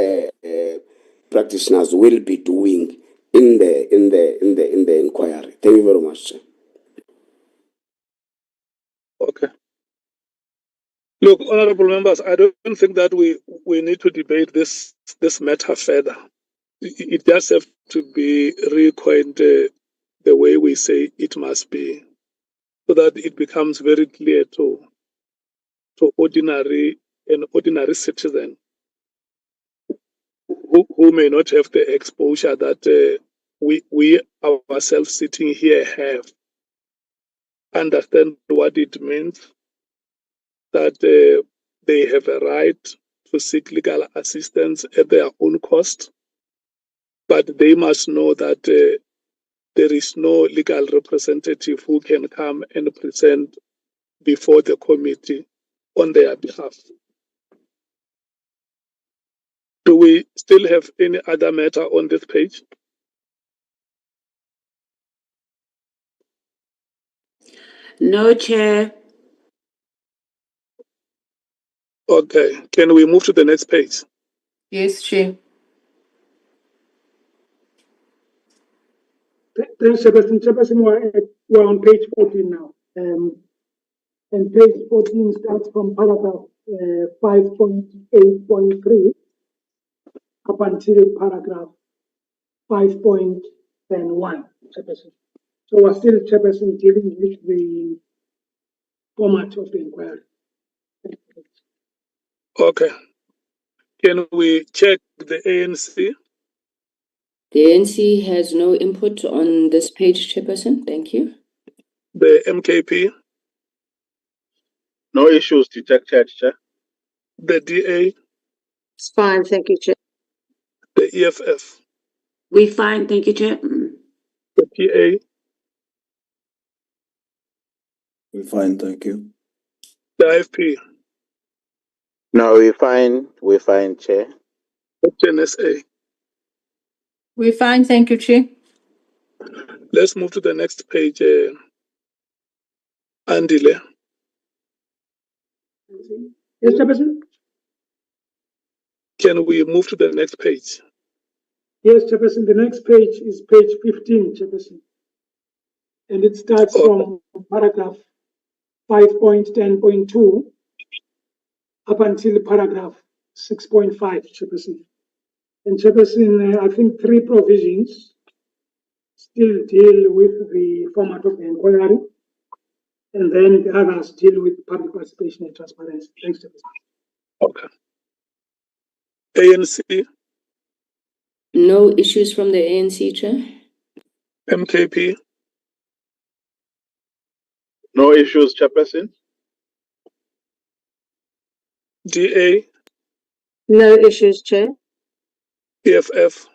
[SPEAKER 9] practitioners will be doing in the inquiry. Thank you very much, Chair.
[SPEAKER 2] Okay. Look, honorable members, I don't think that we need to debate this matter further. It does have to be recoined the way we say it must be, so that it becomes very clear to an ordinary citizen who may not have the exposure that we ourselves sitting here have. Understand what it means that they have a right to seek legal assistance at their own cost, but they must know that there is no legal representative who can come and present before the committee on their behalf. Do we still have any other matter on this page?
[SPEAKER 5] No, Chair.
[SPEAKER 2] Okay, can we move to the next page?
[SPEAKER 12] Yes, Chair.
[SPEAKER 15] Thanks, Chairperson. Chairperson, we're on page 14 now. And page 14 starts from paragraph 5.8.3 up until paragraph 5.1, Chairperson. So we're still, Chairperson, dealing with the format of the inquiry.
[SPEAKER 2] Okay. Can we check the ANC?
[SPEAKER 8] The ANC has no input on this page, Chairperson. Thank you.
[SPEAKER 2] The MKP?
[SPEAKER 10] No issues detected, Chair.
[SPEAKER 2] The DA?
[SPEAKER 6] It's fine, thank you, Chair.
[SPEAKER 2] The EFF?
[SPEAKER 5] We fine, thank you, Chair.
[SPEAKER 2] The PA?
[SPEAKER 11] We're fine, thank you.
[SPEAKER 2] The IFP?
[SPEAKER 4] No, we're fine, Chair.
[SPEAKER 2] The NSA?
[SPEAKER 12] We're fine, thank you, Chair.
[SPEAKER 2] Let's move to the next page. Andile.
[SPEAKER 15] Yes, Chairperson?
[SPEAKER 2] Can we move to the next page?
[SPEAKER 15] Yes, Chairperson. The next page is page 15, Chairperson. And it starts from paragraph 5.10.2 up until paragraph 6.5, Chairperson. And Chairperson, I think 3 provisions still deal with the format of the inquiry, and then the others deal with public participation and transparency. Thanks, Chairperson.
[SPEAKER 2] Okay. ANC?
[SPEAKER 8] No issues from the ANC, Chair.
[SPEAKER 2] MKP?
[SPEAKER 10] No issues, Chairperson.
[SPEAKER 2] DA?
[SPEAKER 6] No issues, Chair.
[SPEAKER 2] EFF?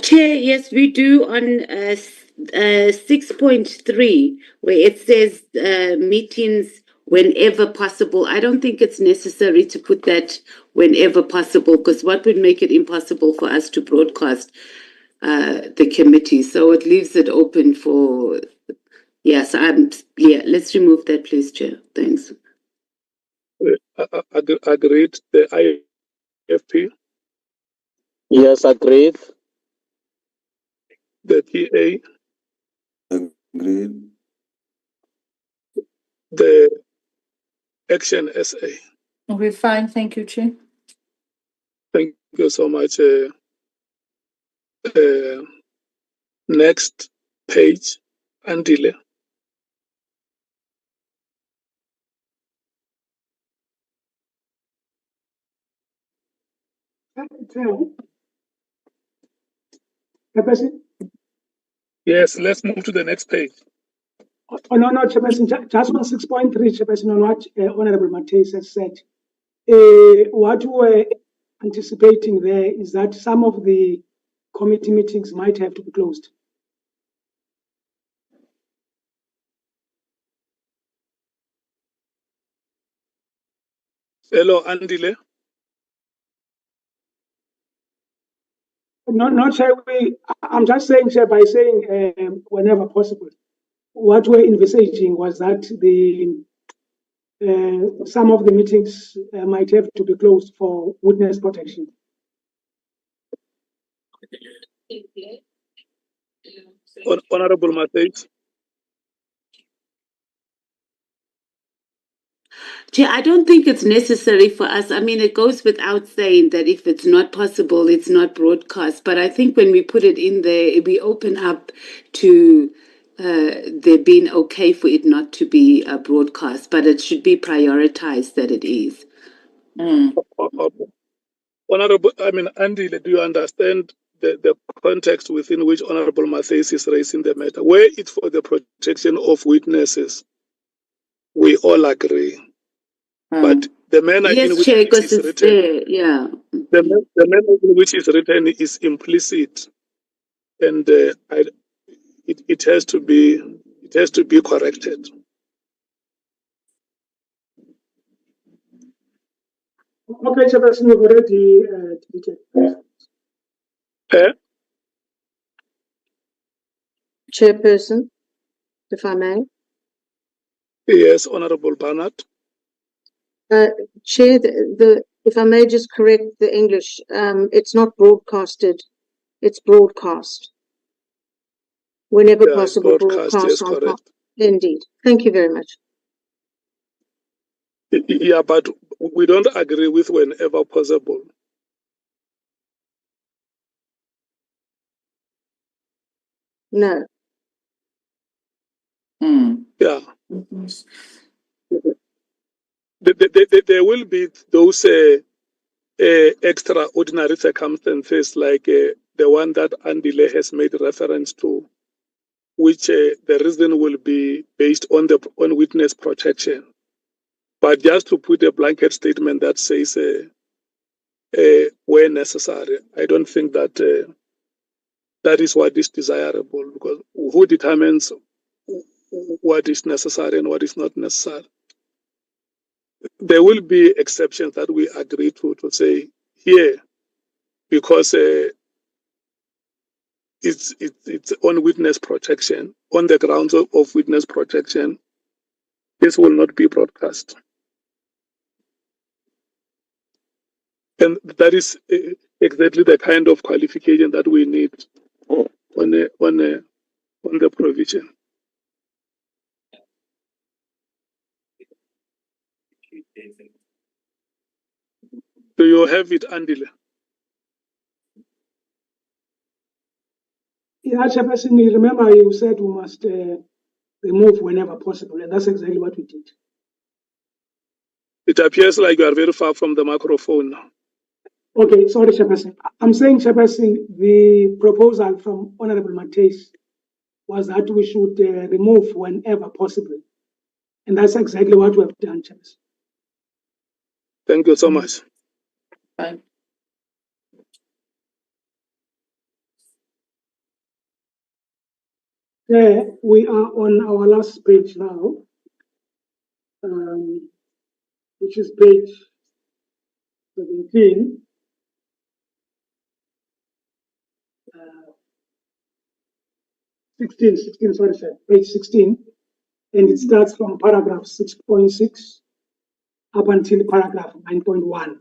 [SPEAKER 5] Chair, yes, we do on 6.3, where it says meetings whenever possible. I don't think it's necessary to put that whenever possible, because what would make it impossible for us to broadcast the committee? So it leaves it open for, let's remove that, please, Chair. Thanks.
[SPEAKER 2] Agreed. The IFP?
[SPEAKER 4] Yes, agreed.
[SPEAKER 2] The PA?
[SPEAKER 11] Agreed.
[SPEAKER 2] The Action SA?
[SPEAKER 12] We're fine, thank you, Chair.
[SPEAKER 2] Thank you so much. Next page, Andile.
[SPEAKER 15] Chairperson?
[SPEAKER 2] Yes, let's move to the next page.
[SPEAKER 15] Oh, no, Chairperson, just on 6.3, Chairperson, on what Honorable Matheus has said. What we're anticipating there is that some of the committee meetings might have to be closed.
[SPEAKER 2] Hello, Andile.
[SPEAKER 15] Not Chair, I'm just saying, Chair, by saying whenever possible. What we're envisaging was that some of the meetings might have to be closed for witness protection.
[SPEAKER 2] Honorable Matheus.
[SPEAKER 5] Chair, I don't think it's necessary for us. I mean, it goes without saying that if it's not possible, it's not broadcast. But I think when we put it in there, we open up to there being okay for it not to be broadcast, but it should be prioritized that it is.
[SPEAKER 2] Honorable, Andile, do you understand the context within which Honorable Matheus is raising the matter? Where it's for the protection of witnesses, we all agree. But the manner in which it is written, the manner in which it's written is implicit, and it has to be corrected.
[SPEAKER 15] Okay, Chairperson, we've already deleted.
[SPEAKER 6] Chairperson, if I may.
[SPEAKER 2] Yes, Honorable Barnard.
[SPEAKER 6] Chair, if I may just correct the English, it's not broadcasted, it's broadcast. Whenever possible, broadcast
[SPEAKER 2] yes,
[SPEAKER 6] on
[SPEAKER 2] correct.
[SPEAKER 6] Indeed. Thank you very much.
[SPEAKER 2] Yeah, but we don't agree with whenever possible.
[SPEAKER 6] No.
[SPEAKER 2] Yeah. There will be those extraordinary circumstances like the one that Andile has made reference to, which the reason will be based on witness protection. But just to put a blanket statement that says where necessary, I don't think that that is what is desirable, because who determines what is necessary and what is not necessary? There will be exceptions that we agree to say here, because it's on witness protection, on the grounds of witness protection, this will not be broadcast. And that is exactly the kind of qualification that we need on the provision. Do you have it, Andile?
[SPEAKER 15] Yeah, Chairperson, you remember you said we must remove whenever possible, and that's exactly what we did.
[SPEAKER 2] It appears like you are very far from the microphone now.
[SPEAKER 15] Okay, sorry, Chairperson. I'm saying, Chairperson, the proposal from Honorable Mateus was that we should remove whenever possible. And that's exactly what we have done, Chairperson.
[SPEAKER 2] Thank you so much.
[SPEAKER 12] Fine.
[SPEAKER 15] We are on our last page now, which is page 17. 16, sorry, sir, page 16. And it starts from paragraph 6.6 up until paragraph 9.1.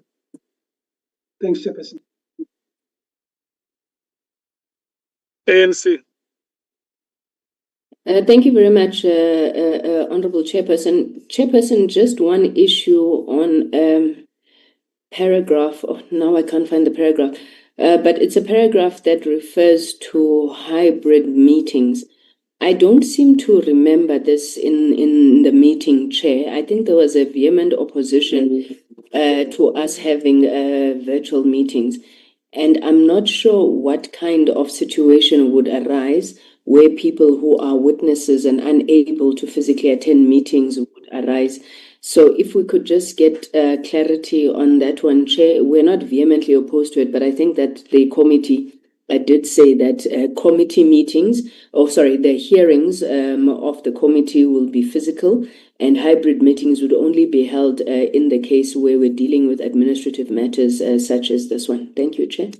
[SPEAKER 15] Thanks, Chairperson.
[SPEAKER 2] ANC.
[SPEAKER 8] Thank you very much, Honorable Chairperson. Chairperson, just one issue on paragraph. Oh, now I can't find the paragraph. But it's a paragraph that refers to hybrid meetings. I don't seem to remember this in the meeting, Chair. I think there was a vehement opposition to us having virtual meetings. And I'm not sure what kind of situation would arise where people who are witnesses and unable to physically attend meetings would arise. So if we could just get clarity on that one, Chair. We're not vehemently opposed to it, but I think that the committee did say that committee meetings, the hearings of the committee will be physical, and hybrid meetings would only be held in the case where we're dealing with administrative matters such as this one. Thank you, Chair.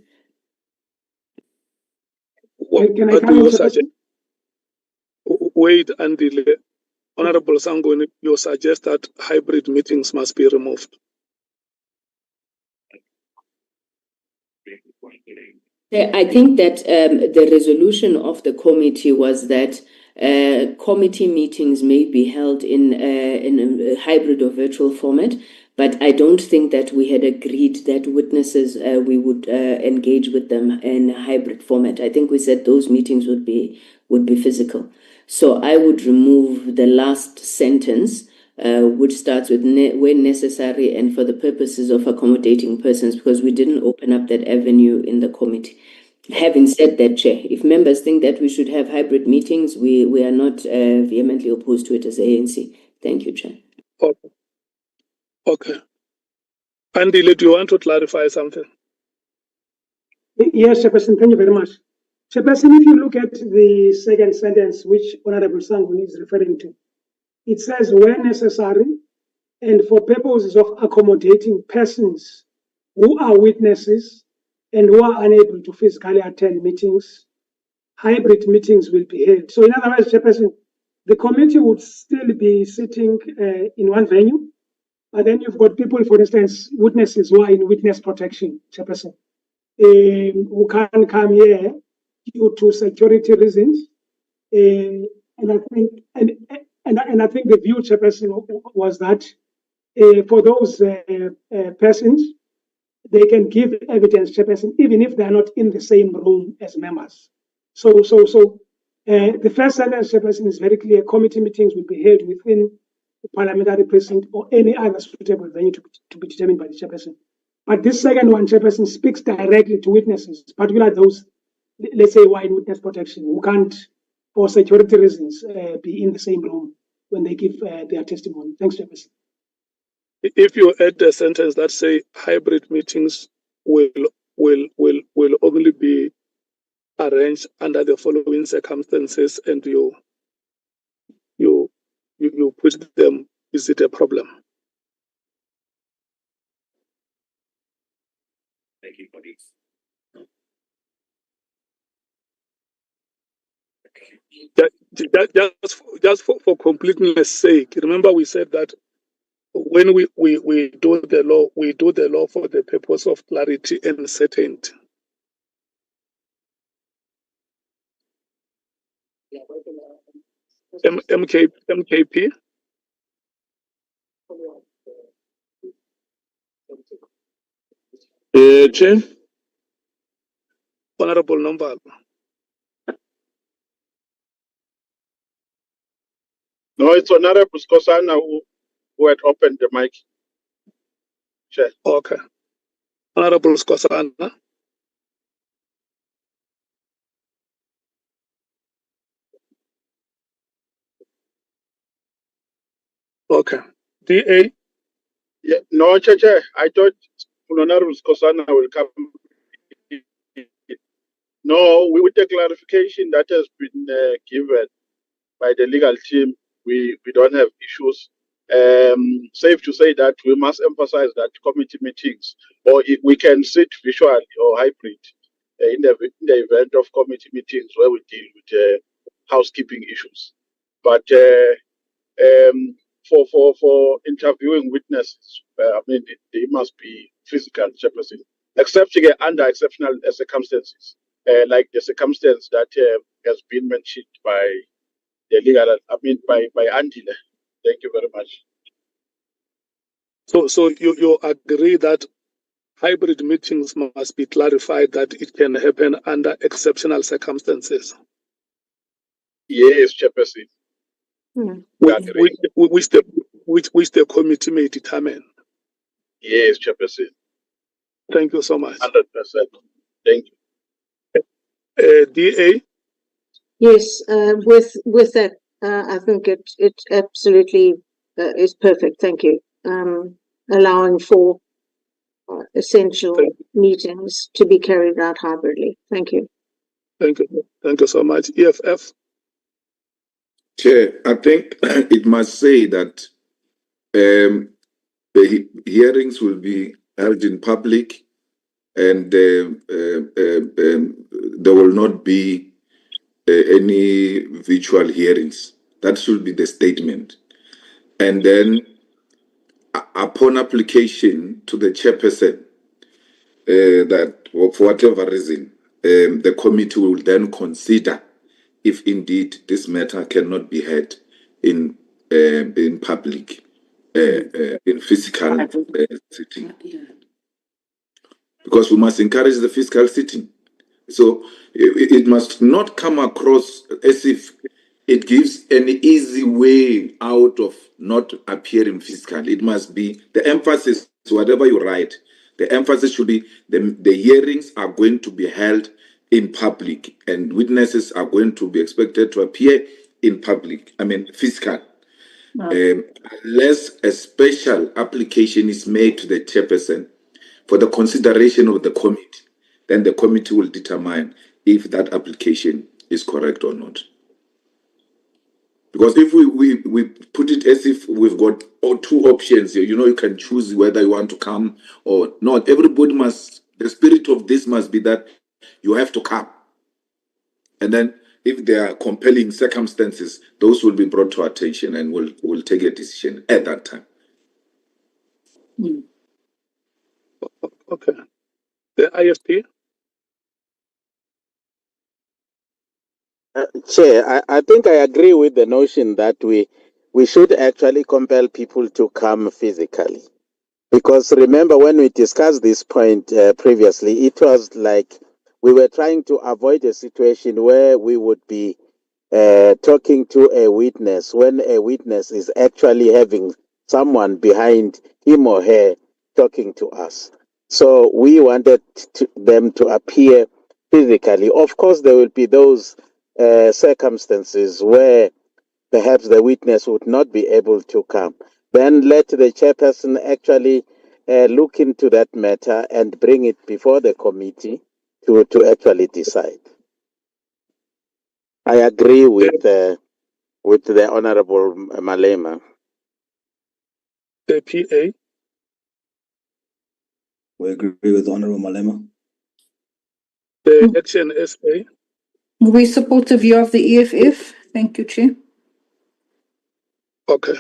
[SPEAKER 15] Can I come in?
[SPEAKER 2] Wait, Andile. Honorable Sangoni, you suggest that hybrid meetings must be removed.
[SPEAKER 8] I think that the resolution of the committee was that committee meetings may be held in a hybrid or virtual format, but I don't think that we had agreed that witnesses we would engage with them in a hybrid format. I think we said those meetings would be physical. So I would remove the last sentence, which starts with when necessary and for the purposes of accommodating persons, because we didn't open up that avenue in the committee. Having said that, Chair, if members think that we should have hybrid meetings, we are not vehemently opposed to it as ANC. Thank you, Chair.
[SPEAKER 2] Okay. Andile, do you want to clarify something?
[SPEAKER 15] Yes, Chairperson, thank you very much. Chairperson, if you look at the second sentence, which Honorable Sangoni is referring to, it says, where necessary and for purposes of accommodating persons who are witnesses and who are unable to physically attend meetings, hybrid meetings will be held. So in other words, Chairperson, the committee would still be sitting in one venue, but then you've got people, for instance, witnesses who are in witness protection, Chairperson, who can't come here due to security reasons. And I think, and I think the view, Chairperson, was that for those persons, they can give evidence, Chairperson, even if they are not in the same room as members. So the first sentence, Chairperson, is very clear. Committee meetings will be held within the parliamentary precinct or any other suitable venue to be determined by the Chairperson. But this second one, Chairperson, speaks directly to witnesses, particularly those, let's say, who are in witness protection, who can't, for security reasons, be in the same room when they give their testimony. Thanks, Chairperson.
[SPEAKER 2] If you add a sentence that say hybrid meetings will only be arranged under the following circumstances, and you put them, is it a problem?
[SPEAKER 20] Thank you, colleagues.
[SPEAKER 2] Just for completeness sake, remember we said that when we do the law, we do the law for the purpose of clarity and certainty. MKP?
[SPEAKER 13] Chair?
[SPEAKER 2] Honorable Nombal.
[SPEAKER 10] No, it's Honorable Skosana who had opened the mic. Chair.
[SPEAKER 2] Okay. Honorable Skosana. Okay. DA?
[SPEAKER 10] Yeah, no, Chair. I thought Honorable Skosana will come. No, with the clarification that has been given by the legal team, we don't have issues. Safe to say that we must emphasize that committee meetings, or we can sit virtually or hybrid in the event of committee meetings where we deal with housekeeping issues. But for interviewing witnesses, I mean, they must be physical, Chairperson, except under exceptional circumstances, like the circumstance that has been mentioned by the legal, I mean, by Andile. Thank you very much.
[SPEAKER 2] So you agree that hybrid meetings must be clarified that it can happen under exceptional circumstances?
[SPEAKER 10] Yes, Chairperson.
[SPEAKER 2] Which the committee may determine.
[SPEAKER 10] Yes, Chairperson.
[SPEAKER 2] Thank you so much.
[SPEAKER 10] 100%. Thank
[SPEAKER 2] you. DA?
[SPEAKER 6] Yes, with that, I think it absolutely is perfect. Thank you. Allowing for essential meetings to be carried out hybridly. Thank you.
[SPEAKER 2] Thank you. Thank you so much. EFF?
[SPEAKER 19] Chair, I think it must say that the hearings will be held in public, and there will not be any virtual hearings. That should be the statement. And then, upon application to the chairperson, that for whatever reason, the committee will then consider if indeed this matter cannot be heard in public, in physical sitting. Because we must encourage the physical sitting. So it must not come across as if it gives an easy way out of not appearing physically. It must be the emphasis, whatever you write, the emphasis should be the hearings are going to be held in public, and witnesses are going to be expected to appear in public, I mean physical. Unless a special application is made to the chairperson for the consideration of the committee, then the committee will determine if that application is correct or not. Because if we put it as if we've got two options here, you can choose whether you want to come or not. Everybody the spirit of this must be that you have to come. And then if there are compelling circumstances, those will be brought to attention and we'll take a decision at that time.
[SPEAKER 2] Okay. The IFP?
[SPEAKER 4] Chair, I think I agree with the notion that we should actually compel people to come physically. Because remember, when we discussed this point previously, it was like we were trying to avoid a situation where we would be talking to a witness when a witness is actually having someone behind him or her talking to us. So we wanted them to appear physically. Of course, there will be those circumstances where perhaps the witness would not be able to come. Then let the chairperson actually look into that matter and bring it before the committee to actually decide. I agree with the Honorable Malema.
[SPEAKER 2] The PA?
[SPEAKER 20] We agree with Honorable Malema.
[SPEAKER 2] The Action SA?
[SPEAKER 12] We support the view of the EFF. Thank you, Chair.
[SPEAKER 2] Okay.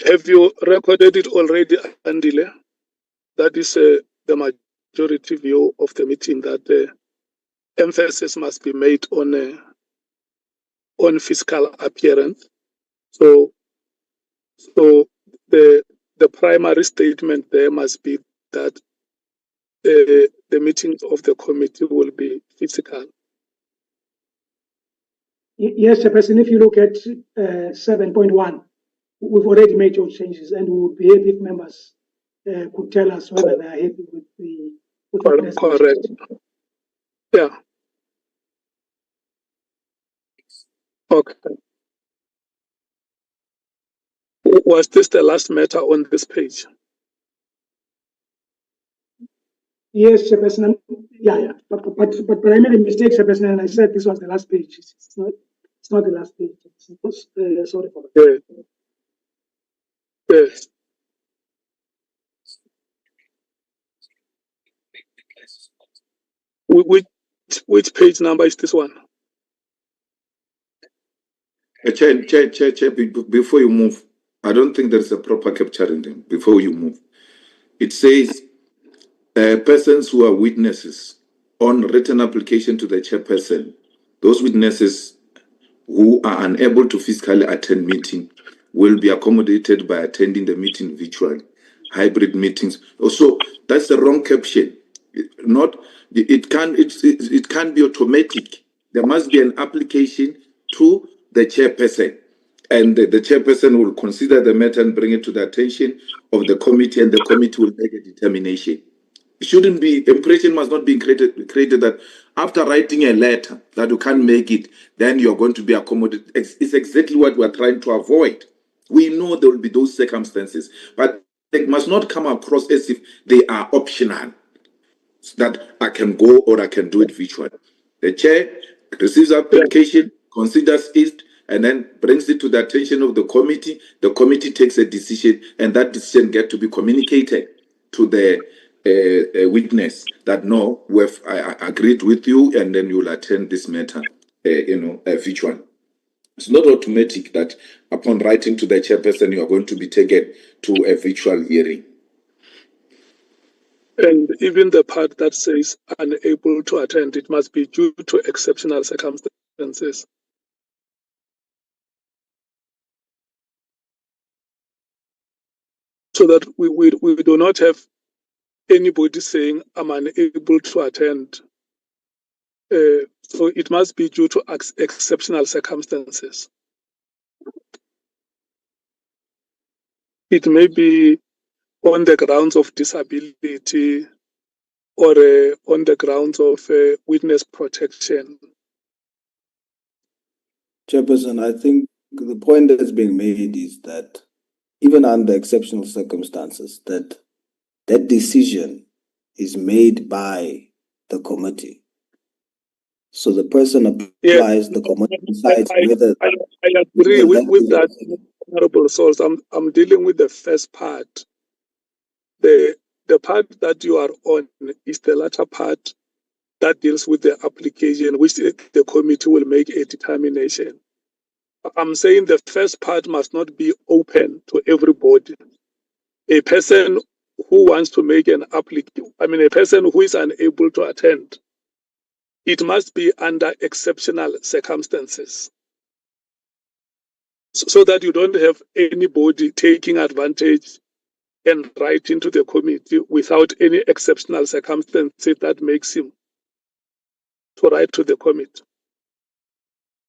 [SPEAKER 2] Have you recorded it already, Andile? That is the majority view of the meeting, that emphasis must be made on physical appearance. So the primary statement there must be that the meetings of the committee will be physical.
[SPEAKER 15] Yes, Chairperson, if you look at 7.1, we've already made those changes, and we would be happy if members could tell us whether they are happy with the
[SPEAKER 2] Correct. Yeah. Okay. Was this the last matter on this page?
[SPEAKER 15] Yes, Chairperson. Yeah. But I made a mistake, Chairperson, and I said this was the last page. It's not the last page. Sorry for that.
[SPEAKER 2] Yes. Which page number is this one?
[SPEAKER 19] Chair, before you move, I don't think there's a proper capturing them before you move. It says persons who are witnesses on written application to the chairperson, those witnesses who are unable to physically attend meeting will be accommodated by attending the meeting virtually. Hybrid meetings. Also, that's the wrong caption. It can't be automatic. There must be an application to the chairperson, and the chairperson will consider the matter and bring it to the attention of the committee, and the committee will make a determination. It shouldn't be, impression must not be created that after writing a letter that you can't make it, then you're going to be accommodated. It's exactly what we're trying to avoid. We know there will be those circumstances, but they must not come across as if they are optional, that I can go or I can do it virtually. The chair receives application, considers it, and then brings it to the attention of the committee. The committee takes a decision, and that decision gets to be communicated to the witness that no, I agreed with you, and then you'll attend this matter, virtually. It's not automatic that upon writing to the chairperson, you are going to be taken to a virtual hearing.
[SPEAKER 2] And even the part that says unable to attend, it must be due to exceptional circumstances. So that we do not have anybody saying I'm unable to attend. So it must be due to exceptional circumstances. It may be on the grounds of disability or on the grounds of witness protection.
[SPEAKER 20] Chairperson, I think the point that's being made is that even under exceptional circumstances, that decision is made by the committee.
[SPEAKER 11] So the person applies, the committee decides whether.
[SPEAKER 2] I agree with that, Honorable Souls. I'm dealing with the first part. The part that you are on is the latter part that deals with the application, which the committee will make a determination. I'm saying the first part must not be open to everybody. A person who wants to make an application, a person who is unable to attend, it must be under exceptional circumstances. So that you don't have anybody taking advantage and writing to the committee without any exceptional circumstances that makes him to write to the committee.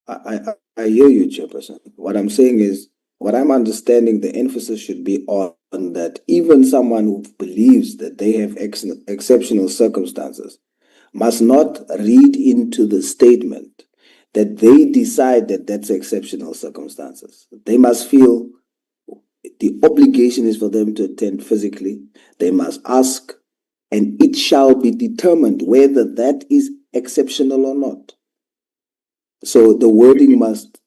[SPEAKER 11] I hear you, Chairperson. What I'm saying is, what I'm understanding, the emphasis should be on that even someone who believes that they have exceptional circumstances must not read into the statement that they decide that that's exceptional circumstances. They must feel the obligation is for them to attend physically. They must ask, and it shall be determined whether that is exceptional or not. So the wording must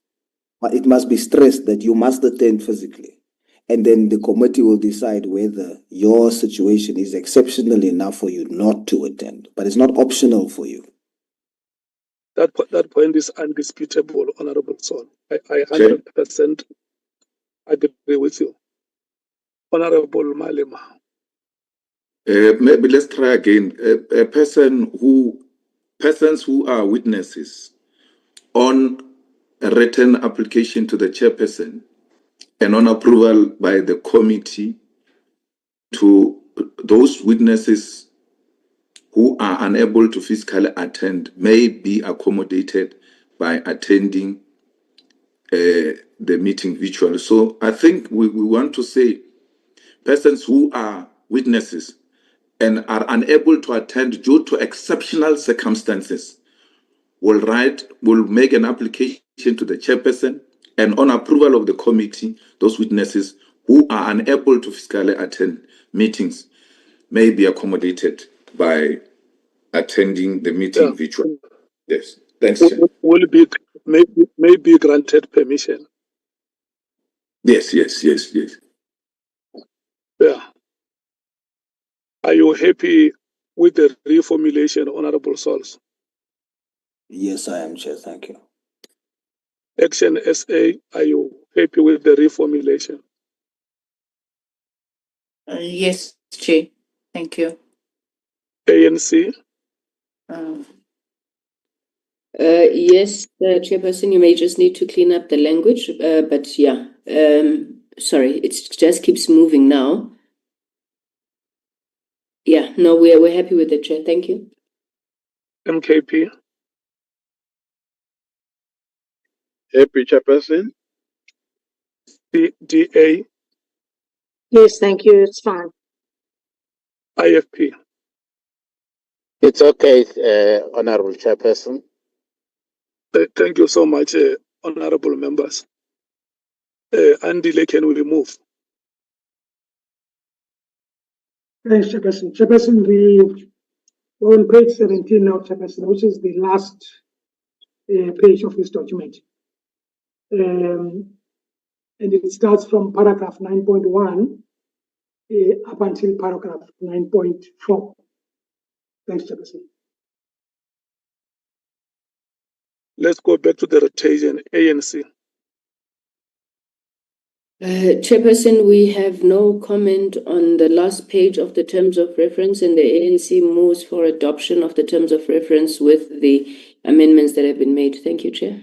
[SPEAKER 11] be stressed that you must attend physically. And then the committee will decide whether your situation is exceptional enough for you not to attend. But it's not optional for you.
[SPEAKER 2] That point is undisputable, Honorable Son. I 100% agree with you. Honorable Malema.
[SPEAKER 19] Maybe let's try again. Persons who are witnesses on a written application to the chairperson and on approval by the committee, to those witnesses who are unable to physically attend may be accommodated by attending the meeting virtually. So I think we want to say persons who are witnesses and are unable to attend due to exceptional circumstances will make an application to the chairperson, and on approval of the committee, those witnesses who are unable to physically attend meetings may be accommodated by attending the meeting virtually. Yes, thanks, Chair.
[SPEAKER 2] May be granted permission.
[SPEAKER 19] Yes.
[SPEAKER 2] Yeah. Are you happy with the reformulation, Honorable Souls?
[SPEAKER 11] Yes, I am, Chair. Thank you.
[SPEAKER 2] Action SA, are you happy with the reformulation?
[SPEAKER 12] Yes, Chair. Thank you.
[SPEAKER 2] ANC?
[SPEAKER 8] Yes, Chairperson, you may just need to clean up the language, but yeah. Sorry, it just keeps moving now. Yeah, no, we're happy with the Chair. Thank you.
[SPEAKER 2] MKP?
[SPEAKER 10] Happy, Chairperson.
[SPEAKER 2] DA?
[SPEAKER 6] Yes, thank you. It's fine.
[SPEAKER 2] IFP?
[SPEAKER 4] It's okay, Honorable Chairperson.
[SPEAKER 2] Thank you so much, honorable members. Andile, can we move?
[SPEAKER 15] Thanks, Chairperson. Chairperson, we're on page 17 now, Chairperson, which is the last page of this document. And it starts from paragraph 9.1 up until paragraph 9.4. Thanks, Chairperson.
[SPEAKER 2] Let's go back to the rotation. ANC.
[SPEAKER 8] Chairperson, we have no comment on the last page of the terms of reference, and the ANC moves for adoption of the terms of reference with the amendments that have been made. Thank you, Chair.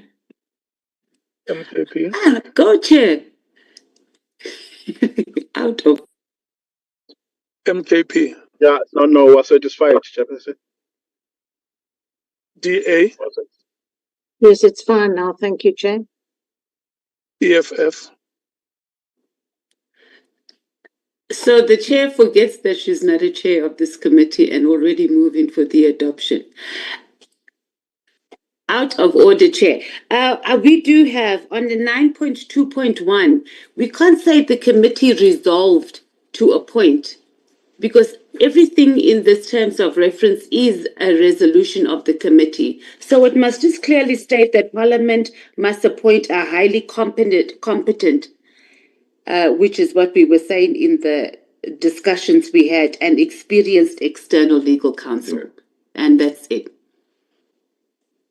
[SPEAKER 2] MKP.
[SPEAKER 5] Go, Chair. Out of
[SPEAKER 2] MKP.
[SPEAKER 10] Yeah, no, we're satisfied, Chairperson.
[SPEAKER 2] DA.
[SPEAKER 6] Yes, it's fine now. Thank you, Chair.
[SPEAKER 2] EFF.
[SPEAKER 5] So the chair forgets that she's not a chair of this committee and already moving for the adoption. Out of order, Chair. We do have on the 9.2.1, we can't say the committee resolved to appoint because everything in this terms of reference is a resolution of the committee. So it must just clearly state that Parliament must appoint a highly competent, which is what we were saying in the discussions we had, an experienced external legal counsel. Yeah. And that's it.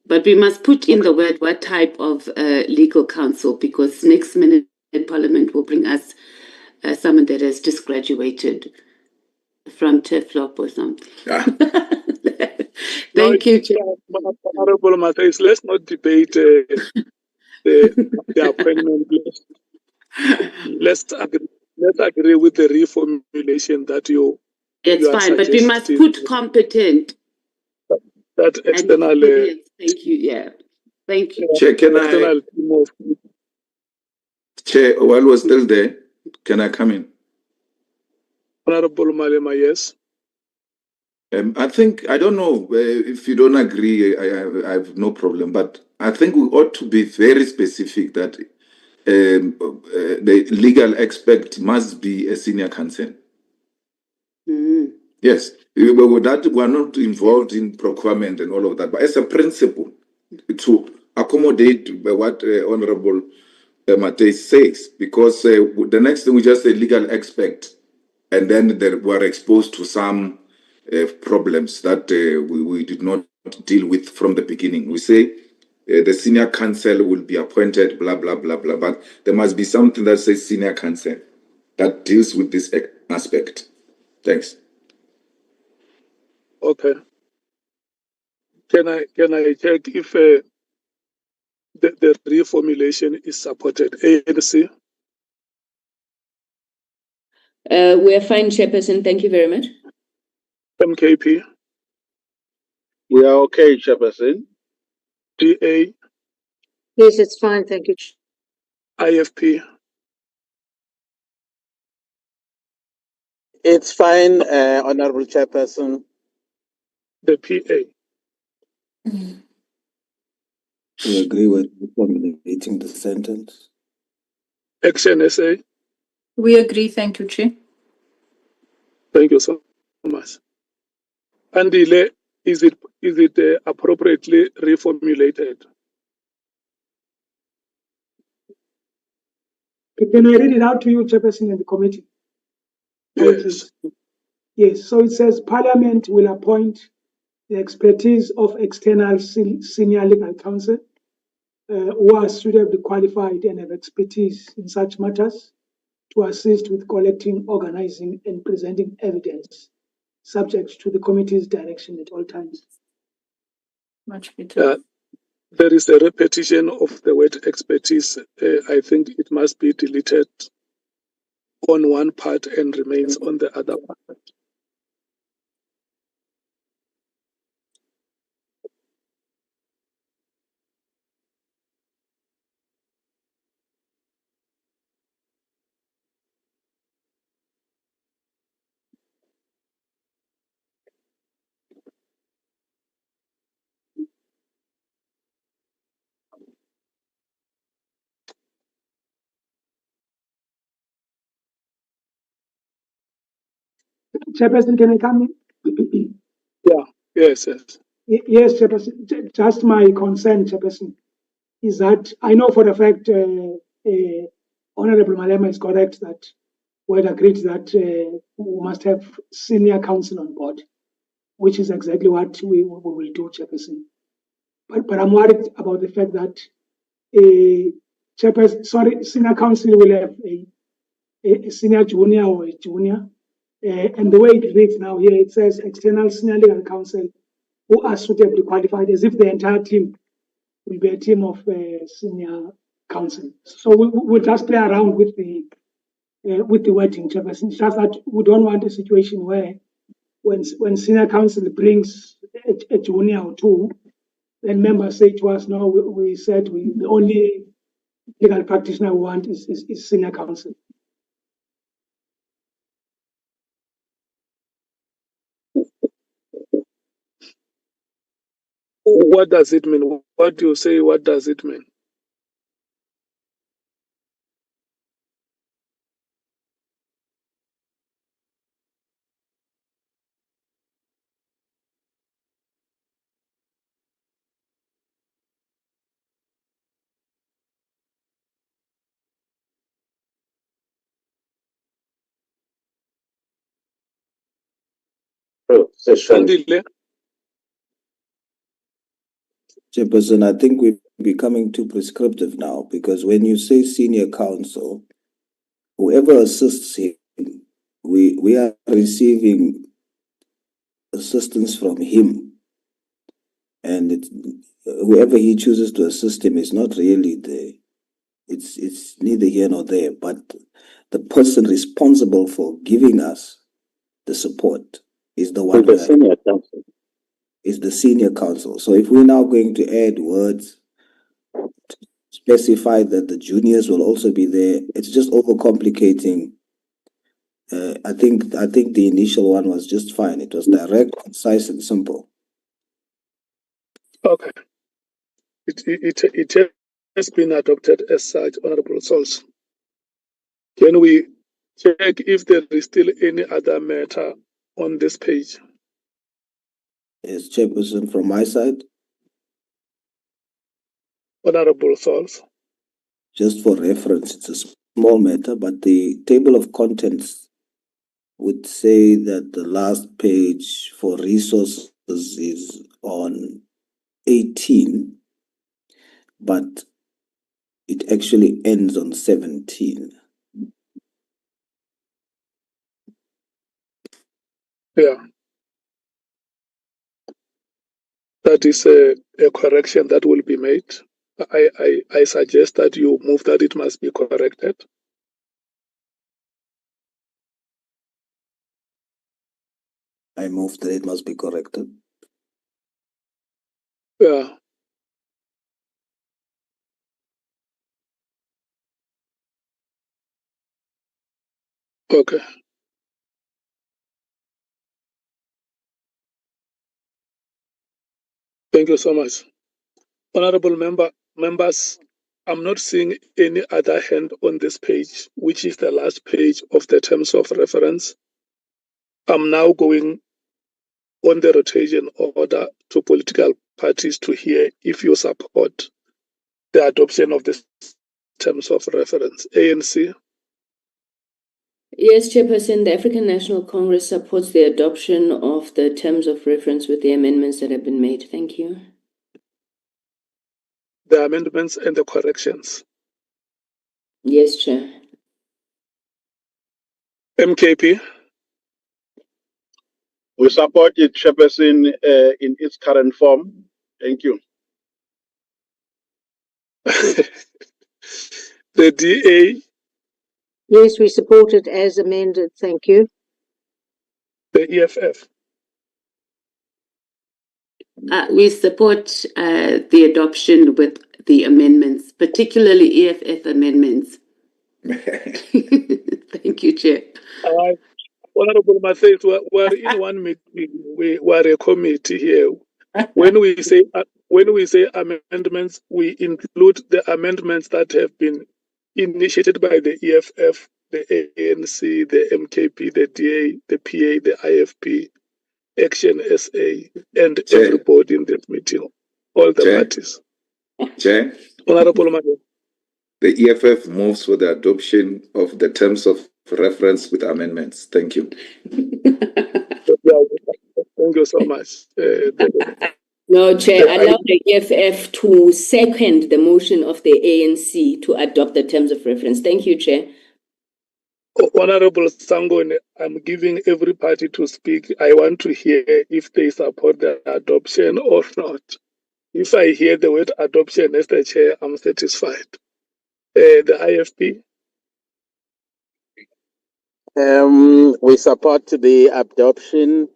[SPEAKER 5] But we must put in the word what type of legal counsel, because next minute Parliament will bring us someone that has just graduated from TEFLOP or something.
[SPEAKER 2] Yeah.
[SPEAKER 5] Thank you, Chair.
[SPEAKER 2] Honorable Matthias, let's not debate the appointment list. Let's agree with the reformulation that you
[SPEAKER 5] It's fine,
[SPEAKER 2] suggesting.
[SPEAKER 5] but we must put competent.
[SPEAKER 2] That external.
[SPEAKER 5] Thank you. Yeah. Thank you.
[SPEAKER 19] Chair, Chair, while we're still there, can I come in?
[SPEAKER 2] Honorable Malema, yes.
[SPEAKER 19] I think, I don't know if you don't agree, I have no problem, but I think we ought to be very specific that the legal expert must be a senior counsel.
[SPEAKER 5] Mm-hmm.
[SPEAKER 19] Yes, we're not involved in procurement and all of that, but as a principle, to accommodate what Honorable Matthias says, because the next thing we just say legal expert, and then we're exposed to some problems that we did not deal with from the beginning. We say the senior counsel will be appointed, blah, blah, blah, blah, but there must be something that says senior counsel that deals with this aspect. Thanks.
[SPEAKER 2] Okay. Can I check if the reformulation is supported? ANC?
[SPEAKER 8] We're fine, Chairperson. Thank you very much.
[SPEAKER 2] MKP?
[SPEAKER 10] We are okay, Chairperson.
[SPEAKER 2] DA?
[SPEAKER 6] Yes, it's fine. Thank you.
[SPEAKER 2] IFP?
[SPEAKER 4] It's fine, Honorable Chairperson.
[SPEAKER 2] The PA?
[SPEAKER 20] We agree with formulating the sentence.
[SPEAKER 2] Action SA?
[SPEAKER 12] We agree. Thank you, Chair.
[SPEAKER 2] Thank you so much. Andile, is it appropriately reformulated?
[SPEAKER 15] Can I read it out to you, Chairperson, and the committee?
[SPEAKER 2] Yes.
[SPEAKER 15] Yes, so it says Parliament will appoint the expertise of external senior legal counsel who are suitably qualified and have expertise in such matters to assist with collecting, organizing, and presenting evidence, subject to the committee's direction at all times.
[SPEAKER 12] Much better.
[SPEAKER 2] There is a repetition of the word expertise. I think it must be deleted on one part and remains on the other part.
[SPEAKER 15] Chairperson, can I come in?
[SPEAKER 2] Yeah, yes.
[SPEAKER 15] Yes, Chairperson. Just my concern, Chairperson, is that I know for a fact Honorable Malema is correct that we had agreed that we must have senior counsel on board, which is exactly what we will do, Chairperson. But I'm worried about the fact that senior counsel will have a senior junior or a junior. And the way it reads now here, it says external senior legal counsel who are suitably qualified, as if the entire team will be a team of senior counsel. So we'll just play around with the wording, Chairperson. It's just that we don't want a situation where when senior counsel brings a junior or two, then members say to us, no, we said the only legal practitioner we want is senior counsel.
[SPEAKER 2] What does it mean? What do you say? What does it mean?
[SPEAKER 4] session.
[SPEAKER 20] Chairperson, I think we're becoming too prescriptive now, because when you say senior counsel, whoever assists him, we are receiving assistance from him, and whoever he chooses to assist him is not really it's neither here nor there, but the person responsible for giving us the support is the one
[SPEAKER 4] Senior counsel.
[SPEAKER 20] Is the senior counsel. So if we're now going to add words to specify that the juniors will also be there, it's just overcomplicating. I think the initial one was just fine. It was direct, concise, and simple.
[SPEAKER 2] Okay. It has been adopted as such, Honorable Souls. Can we check if there is still any other matter on this page?
[SPEAKER 20] Yes, Chairperson, from my side.
[SPEAKER 2] Honorable Souls.
[SPEAKER 20] Just for reference, it's a small matter, but the table of contents would say that the last page for resources is on 18, but it actually ends on 17.
[SPEAKER 2] Yeah. That is a correction that will be made. I suggest that you move that it must be corrected.
[SPEAKER 20] I move that it must be corrected.
[SPEAKER 2] Yeah. Okay. Thank you so much. Honorable members, I'm not seeing any other hand on this page, which is the last page of the terms of reference. I'm now going on the rotation order to political parties to hear if you support the adoption of the terms of reference. ANC.
[SPEAKER 8] Yes, Chairperson, the African National Congress supports the adoption of the terms of reference with the amendments that have been made. Thank you.
[SPEAKER 2] The amendments and the corrections.
[SPEAKER 8] Yes, Chair.
[SPEAKER 2] MKP.
[SPEAKER 10] We support it, Chairperson, in its current form. Thank you.
[SPEAKER 2] The DA.
[SPEAKER 6] Yes, we support it as amended. Thank you.
[SPEAKER 2] The EFF.
[SPEAKER 5] We support the adoption with the amendments, particularly EFF amendments. Thank you, Chair.
[SPEAKER 2] Honorable Matthews, we're in one meeting. We are a committee here. When we say amendments, we include the amendments that have been initiated by the EFF, the ANC, the MKP, the DA, the PA, the IFP, Action SA, and
[SPEAKER 19] Chair.
[SPEAKER 2] everybody in this meeting, all the parties.
[SPEAKER 19] Chair.
[SPEAKER 2] Honorable Matthews.
[SPEAKER 19] The EFF moves for the adoption of the terms of reference with amendments. Thank you.
[SPEAKER 2] Thank you so much.
[SPEAKER 8] No, Chair, allow the EFF to second the motion of the ANC to adopt the terms of reference. Thank you, Chair.
[SPEAKER 2] Honorable Sangone, I'm giving every party to speak. I want to hear if they support the adoption or not. If I hear the word adoption as the chair, I'm satisfied. The IFP.
[SPEAKER 4] We support the adoption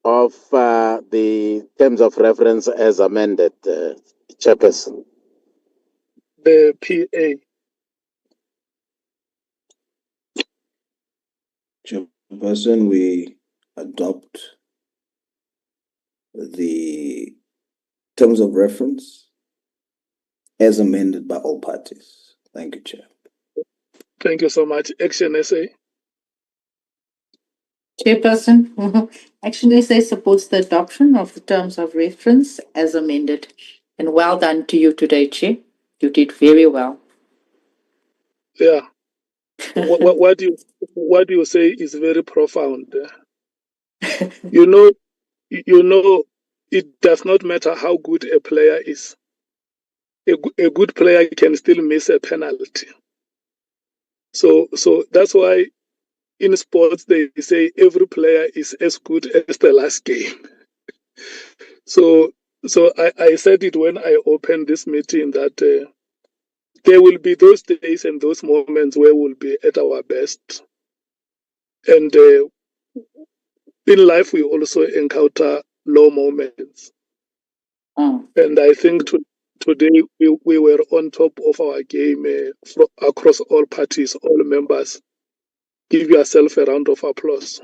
[SPEAKER 4] of the terms of reference as amended, Chairperson.
[SPEAKER 2] The PA.
[SPEAKER 20] Chairperson, we adopt the terms of reference as amended by all parties. Thank you, Chair.
[SPEAKER 2] Thank you so much. Action SA.
[SPEAKER 12] Chairperson, Action SA supports the adoption of the terms of reference as amended. And well done to you today, Chair. You did very well.
[SPEAKER 2] Yeah. what do you say is very profound? you know, it does not matter how good a player is. A good player can still miss a penalty. So that's why in sports they say every player is as good as the last game. So I said it when I opened this meeting that there will be those days and those moments where we'll be at our best. And in life, we also encounter low moments. And I think today we were on top of our game across all parties, all members. Give yourself a round of applause.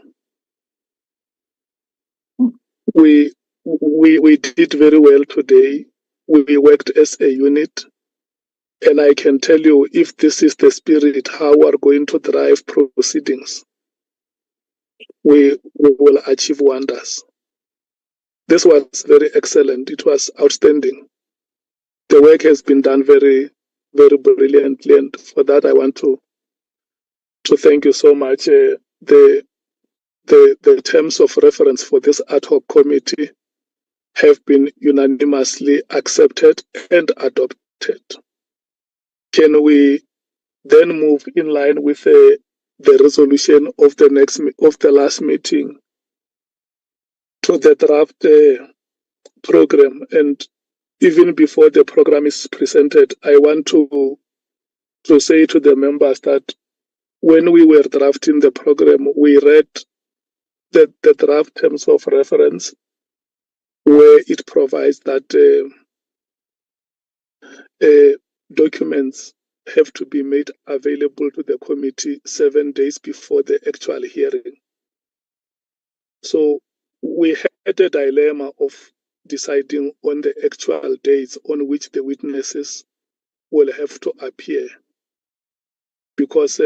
[SPEAKER 2] We did very well today. We worked as a unit. And I can tell you, if this is the spirit, how we're going to drive proceedings, we will achieve wonders. This was very excellent. It was outstanding. The work has been done very, very brilliantly. And for that, I want to thank you so much. The terms of reference for this ad hoc committee have been unanimously accepted and adopted. Can we then move in line with the resolution of the last meeting to the draft program? And even before the program is presented, I want to say to the members that when we were drafting the program, we read the draft terms of reference where it provides that documents have to be made available to the committee 7 days before the actual hearing. So we had a dilemma of deciding on the actual dates on which the witnesses will have to appear, because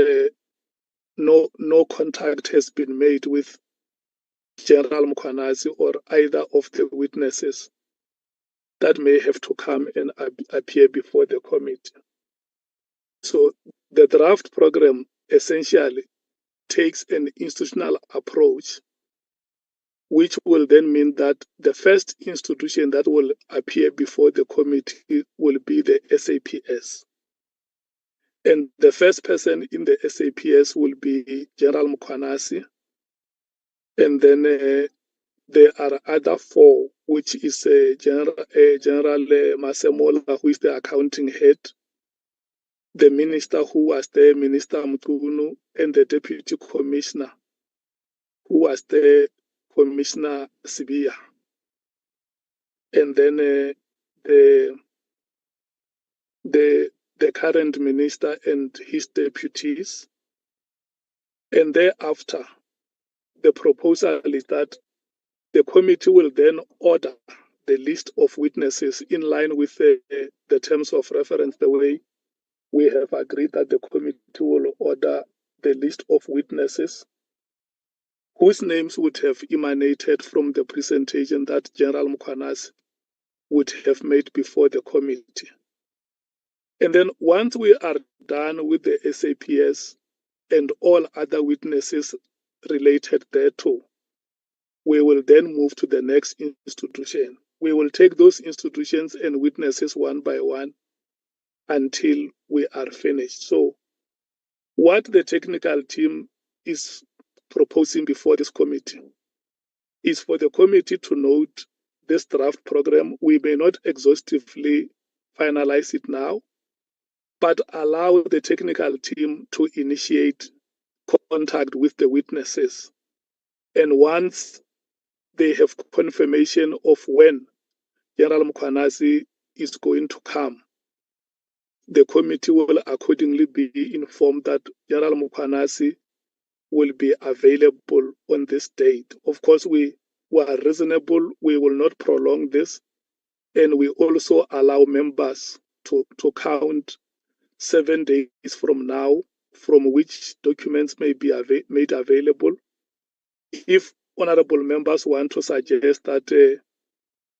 [SPEAKER 2] no contact has been made with General Mkhwanazi or either of the witnesses that may have to come and appear before the committee. So the draft program essentially takes an institutional approach, which will then mean that the first institution that will appear before the committee will be the SAPS. And the first person in the SAPS will be General Mkhwanazi. And then there are other four, which is General Masemola, who is the accounting head, the minister who was there, Minister Mtunu, and the deputy commissioner, who was there, Commissioner Sibia. And then the current minister and his deputies. And thereafter, the proposal is that the committee will then order the list of witnesses in line with the terms of reference, the way we have agreed that the committee will order the list of witnesses whose names would have emanated from the presentation that General Mkhwanazi would have made before the committee. And then once we are done with the SAPS and all other witnesses related thereto, we will then move to the next institution. We will take those institutions and witnesses one by one until we are finished. So what the technical team is proposing before this committee is for the committee to note this draft program. We may not exhaustively finalize it now, but allow the technical team to initiate contact with the witnesses. And once they have confirmation of when General Mkhwanazi is going to come, the committee will accordingly be informed that General Mkhwanazi will be available on this date. Of course, we are reasonable. We will not prolong this. And we also allow members to count 7 days from now, from which documents may be made available. If honorable members want to suggest that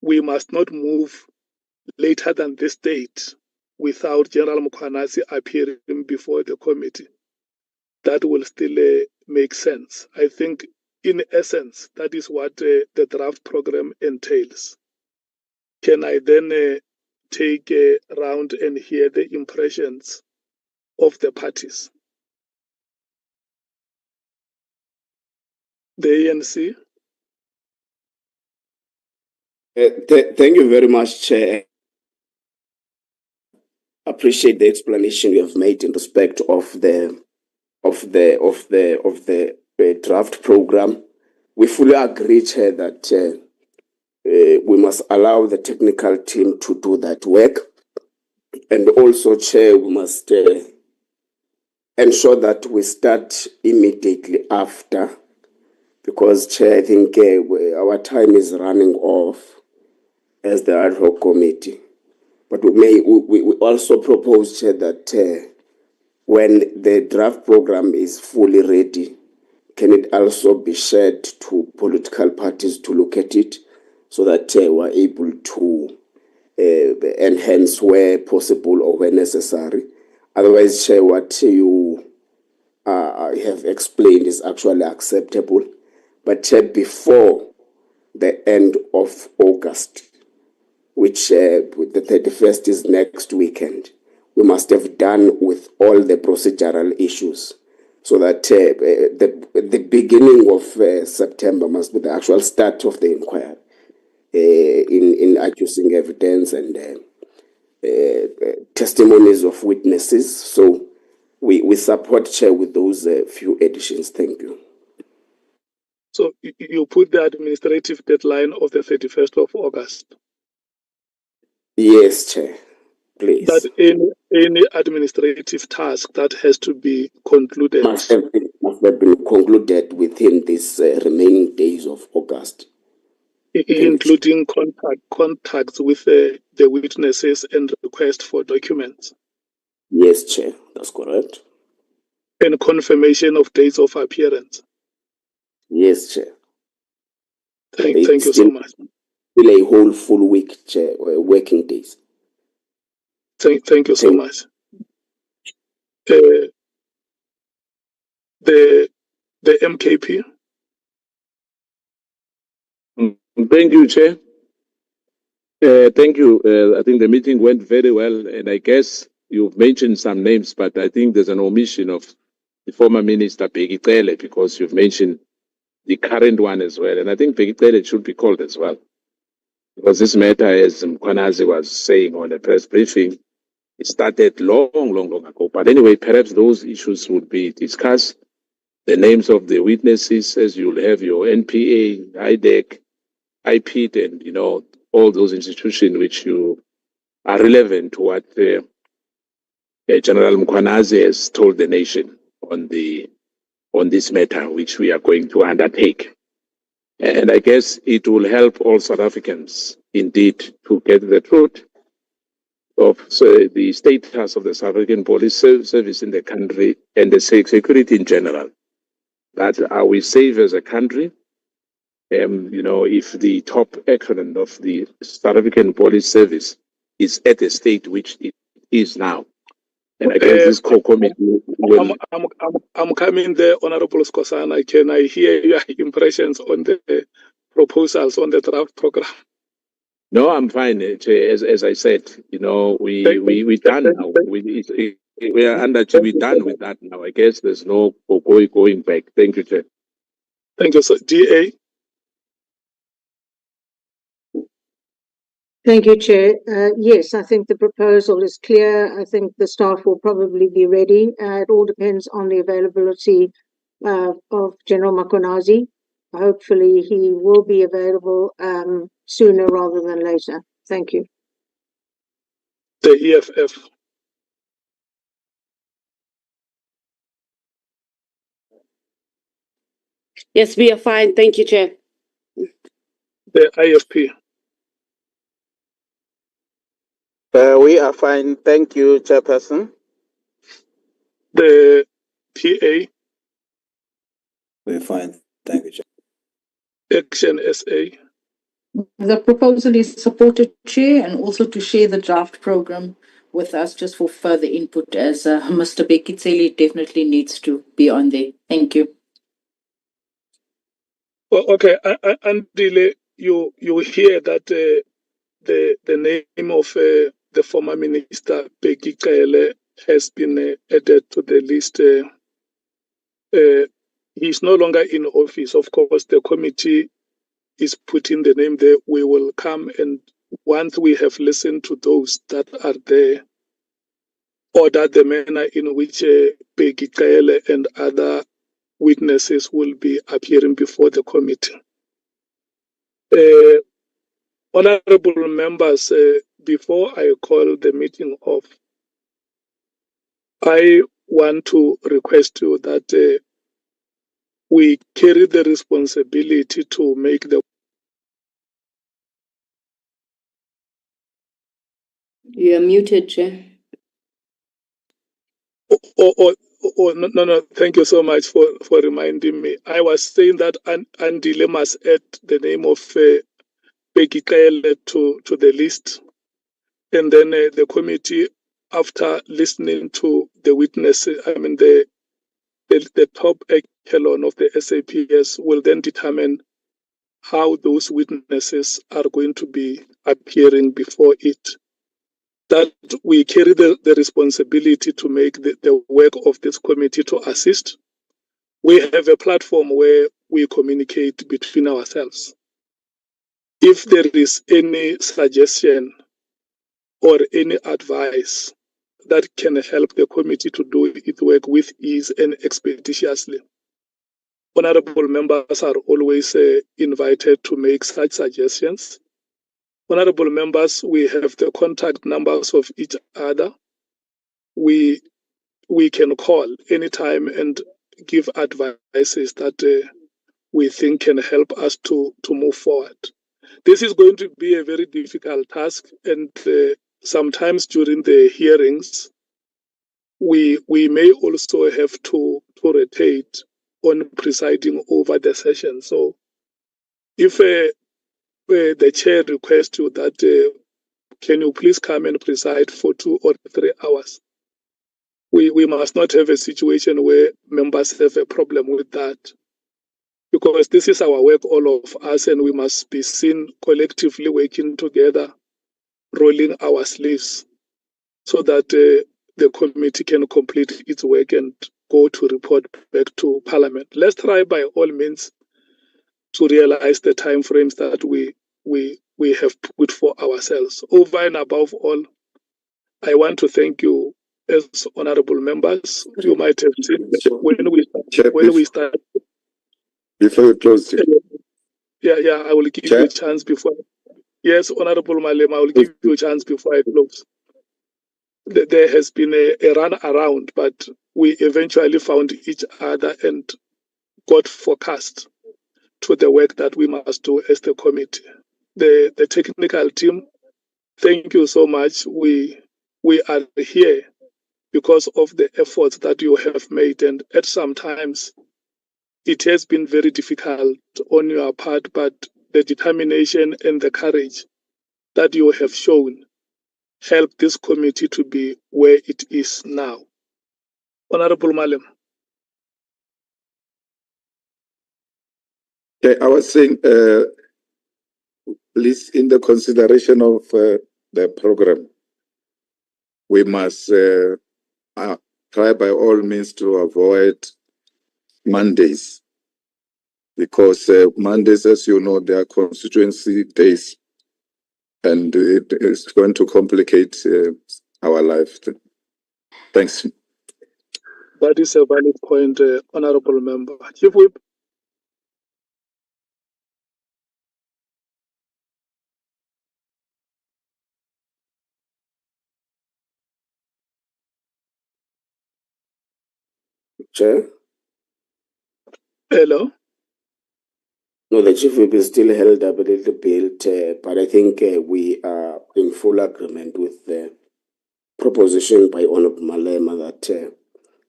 [SPEAKER 2] we must not move later than this date without General Mkhwanazi appearing before the committee, that will still make sense. I think in essence, that is what the draft program entails. Can I then take a round and hear the impressions of the parties? The ANC?
[SPEAKER 9] Thank you very much, Chair. Appreciate the explanation you have made in respect of the draft program. We fully agree, Chair, that we must allow the technical team to do that work, and also, Chair, we must ensure that we start immediately after, because, Chair, I think our time is running off as the ad hoc committee. But we also propose, Chair, that when the draft program is fully ready, can it also be shared to political parties to look at it, so that we're able to enhance where possible or where necessary. Otherwise, Chair, what you have explained is actually acceptable. But Chair, before the end of August, which the 31st is next weekend, we must have done with all the procedural issues, so that the beginning of September must be the actual start of the inquiry in accusing evidence and testimonies of witnesses. So we support, Chair, with those few additions. Thank you.
[SPEAKER 2] So you put the administrative deadline of the 31st of August?
[SPEAKER 9] Yes, Chair, please.
[SPEAKER 2] That any administrative task that has to be concluded
[SPEAKER 9] must have been concluded within these remaining days of August,
[SPEAKER 2] including contacts with the witnesses and request for documents.
[SPEAKER 9] Yes, Chair, that's correct.
[SPEAKER 2] And confirmation of dates of appearance.
[SPEAKER 9] Yes, Chair.
[SPEAKER 2] Thank you so much.
[SPEAKER 9] Still a whole full week, Chair, working days.
[SPEAKER 2] Thank you so much. The MKP.
[SPEAKER 13] Thank you, Chair. Thank you. I think the meeting went very well, and I guess you've mentioned some names, but I think there's an omission of the former Minister Bheki, because you've mentioned the current one as well. And I think Bheki should be called as well, because this matter, as Mkhwanazi was saying on a press briefing, it started long ago. But anyway, perhaps those issues would be discussed. The names of the witnesses, as you'll have your NPA, IDEC, IPIT, and all those institutions which you are relevant to what General Mkhwanazi has told the nation on this matter, which we are going to undertake. And I guess it will help all South Africans indeed to get the truth of the status of the South African police service in the country and the security in general. That are we safe as a country? If the top echelon of the South African police service is at the state which it is now. And I guess this committee will...
[SPEAKER 2] I'm coming there, Honorable Skosana. Can I hear your impressions on the proposals on the draft program?
[SPEAKER 13] No, I'm fine. As I said, we done now. We are we're done with that now. I guess there's no going back. Thank you, Chair.
[SPEAKER 2] Thank you, sir. DA.
[SPEAKER 6] Thank you, Chair. Yes, I think the proposal is clear. I think the staff will probably be ready. It all depends on the availability of General Mkhwanazi. Hopefully he will be available sooner rather than later. Thank you.
[SPEAKER 2] The EFF.
[SPEAKER 5] Yes, we are fine. Thank you, Chair.
[SPEAKER 2] The IFP.
[SPEAKER 4] We are fine. Thank you, Chairperson.
[SPEAKER 2] The PA.
[SPEAKER 20] We're fine. Thank you, Chair.
[SPEAKER 2] Action SA.
[SPEAKER 12] The proposal is supported, Chair, and also to share the draft program with us just for further input, as Mr. Bheki definitely needs to be on there. Thank you.
[SPEAKER 2] Okay, Andile, you hear that the name of the former minister Peggy Kaele has been added to the list. He's no longer in office. Of course, the committee is putting the name there. We will come, and once we have listened to those that are there, order the manner in which Peggy Kaele and other witnesses will be appearing before the committee. Honorable members, before I call the meeting off, I want to request you that we carry the responsibility to make the.
[SPEAKER 8] You are muted, Chair.
[SPEAKER 2] No, thank you so much for reminding me. I was saying that Andile must add the name of Peggy Kaele to the list. And then the committee, after listening to the witnesses, the top echelon of the SAPS will then determine how those witnesses are going to be appearing before it. That we carry the responsibility to make the work of this committee to assist. We have a platform where we communicate between ourselves. If there is any suggestion or any advice that can help the committee to do its work with ease and expeditiously, honorable members are always invited to make such suggestions. Honorable members, we have the contact numbers of each other. We can call anytime and give advices that we think can help us to move forward. This is going to be a very difficult task, and sometimes during the hearings, we may also have to rotate on presiding over the session. So if the chair requests you that can you please come and preside for 2 or 3 hours, we must not have a situation where members have a problem with that, because this is our work, all of us, and we must be seen collectively working together, rolling our sleeves, so that the committee can complete its work and go to report back to Parliament. Let's try by all means to realize the time frames that we have put for ourselves. Over and above all, I want to thank you as honorable members. You might have seen when we start.
[SPEAKER 19] Before we close,
[SPEAKER 2] yeah, I will give you a chance before. Yes, Honorable Malema, I will give you a chance before I close. There has been a run around, but we eventually found each other and got focused to the work that we must do as the committee. The technical team, thank you so much. We are here because of the efforts that you have made, and at some times it has been very difficult on your part, but the determination and the courage that you have shown help this committee to be where it is now. Honorable Malem.
[SPEAKER 19] Okay, I was saying, please, in the consideration of the program, we must try by all means to avoid Mondays, because Mondays, as you know, they are constituency days, and it is going to complicate our life. Thanks.
[SPEAKER 2] That is a valid point, Honorable Member. Chief Whip.
[SPEAKER 9] Chair?
[SPEAKER 2] Hello?
[SPEAKER 9] No, the chief whip is still held up a little bit, but I think we are in full agreement with the proposition by Honorable Malema that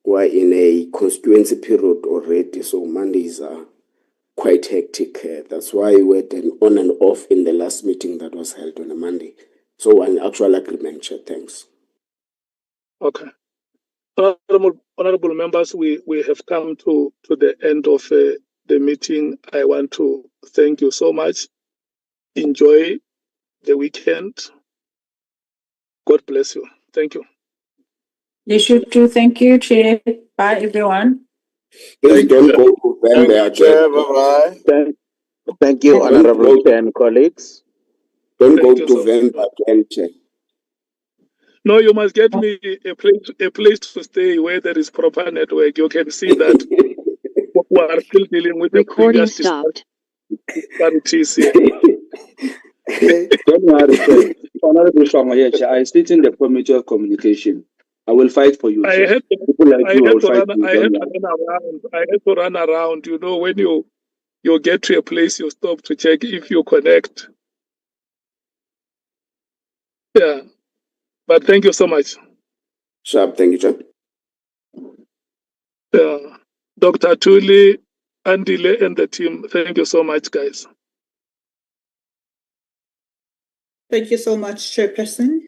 [SPEAKER 9] we're in a constituency period already, so Mondays are quite hectic. That's why we had an on and off in the last meeting that was held on a Monday. So an actual agreement, Chair. Thanks.
[SPEAKER 2] Okay. Honorable members, we have come to the end of the meeting. I want to thank you so much. Enjoy the weekend. God bless you. Thank you.
[SPEAKER 12] You should too. Thank you, Chair. Bye, everyone.
[SPEAKER 9] Please don't go to Venda again.
[SPEAKER 4] Bye-bye. Thank you, Honorable Chair and colleagues.
[SPEAKER 9] Don't
[SPEAKER 2] Thank
[SPEAKER 9] go
[SPEAKER 2] you
[SPEAKER 9] to
[SPEAKER 2] so
[SPEAKER 9] Venda
[SPEAKER 2] much.
[SPEAKER 9] again, Chair.
[SPEAKER 2] No, you must get me a place to stay where there is proper network. You can see that we are still dealing with the
[SPEAKER 1] Recording
[SPEAKER 2] previous
[SPEAKER 1] stopped.
[SPEAKER 2] disparities here.
[SPEAKER 14] Don't worry, Chair. Honorable Shonga here, Chair. I sit in the Committee of Communication. I will fight for you,
[SPEAKER 2] I
[SPEAKER 14] Chair.
[SPEAKER 2] had
[SPEAKER 14] People like you, I will fight for you.
[SPEAKER 2] I had
[SPEAKER 14] Don't
[SPEAKER 2] to
[SPEAKER 14] worry.
[SPEAKER 2] run around. I had to run around. You know, when you get to a place, you stop to check if you connect. Yeah. But thank you so much.
[SPEAKER 9] Sharp, thank you, Chair.
[SPEAKER 2] Dr. Tuli, Andile, and the team, thank you so much, guys.
[SPEAKER 3] Thank you so much, Chairperson.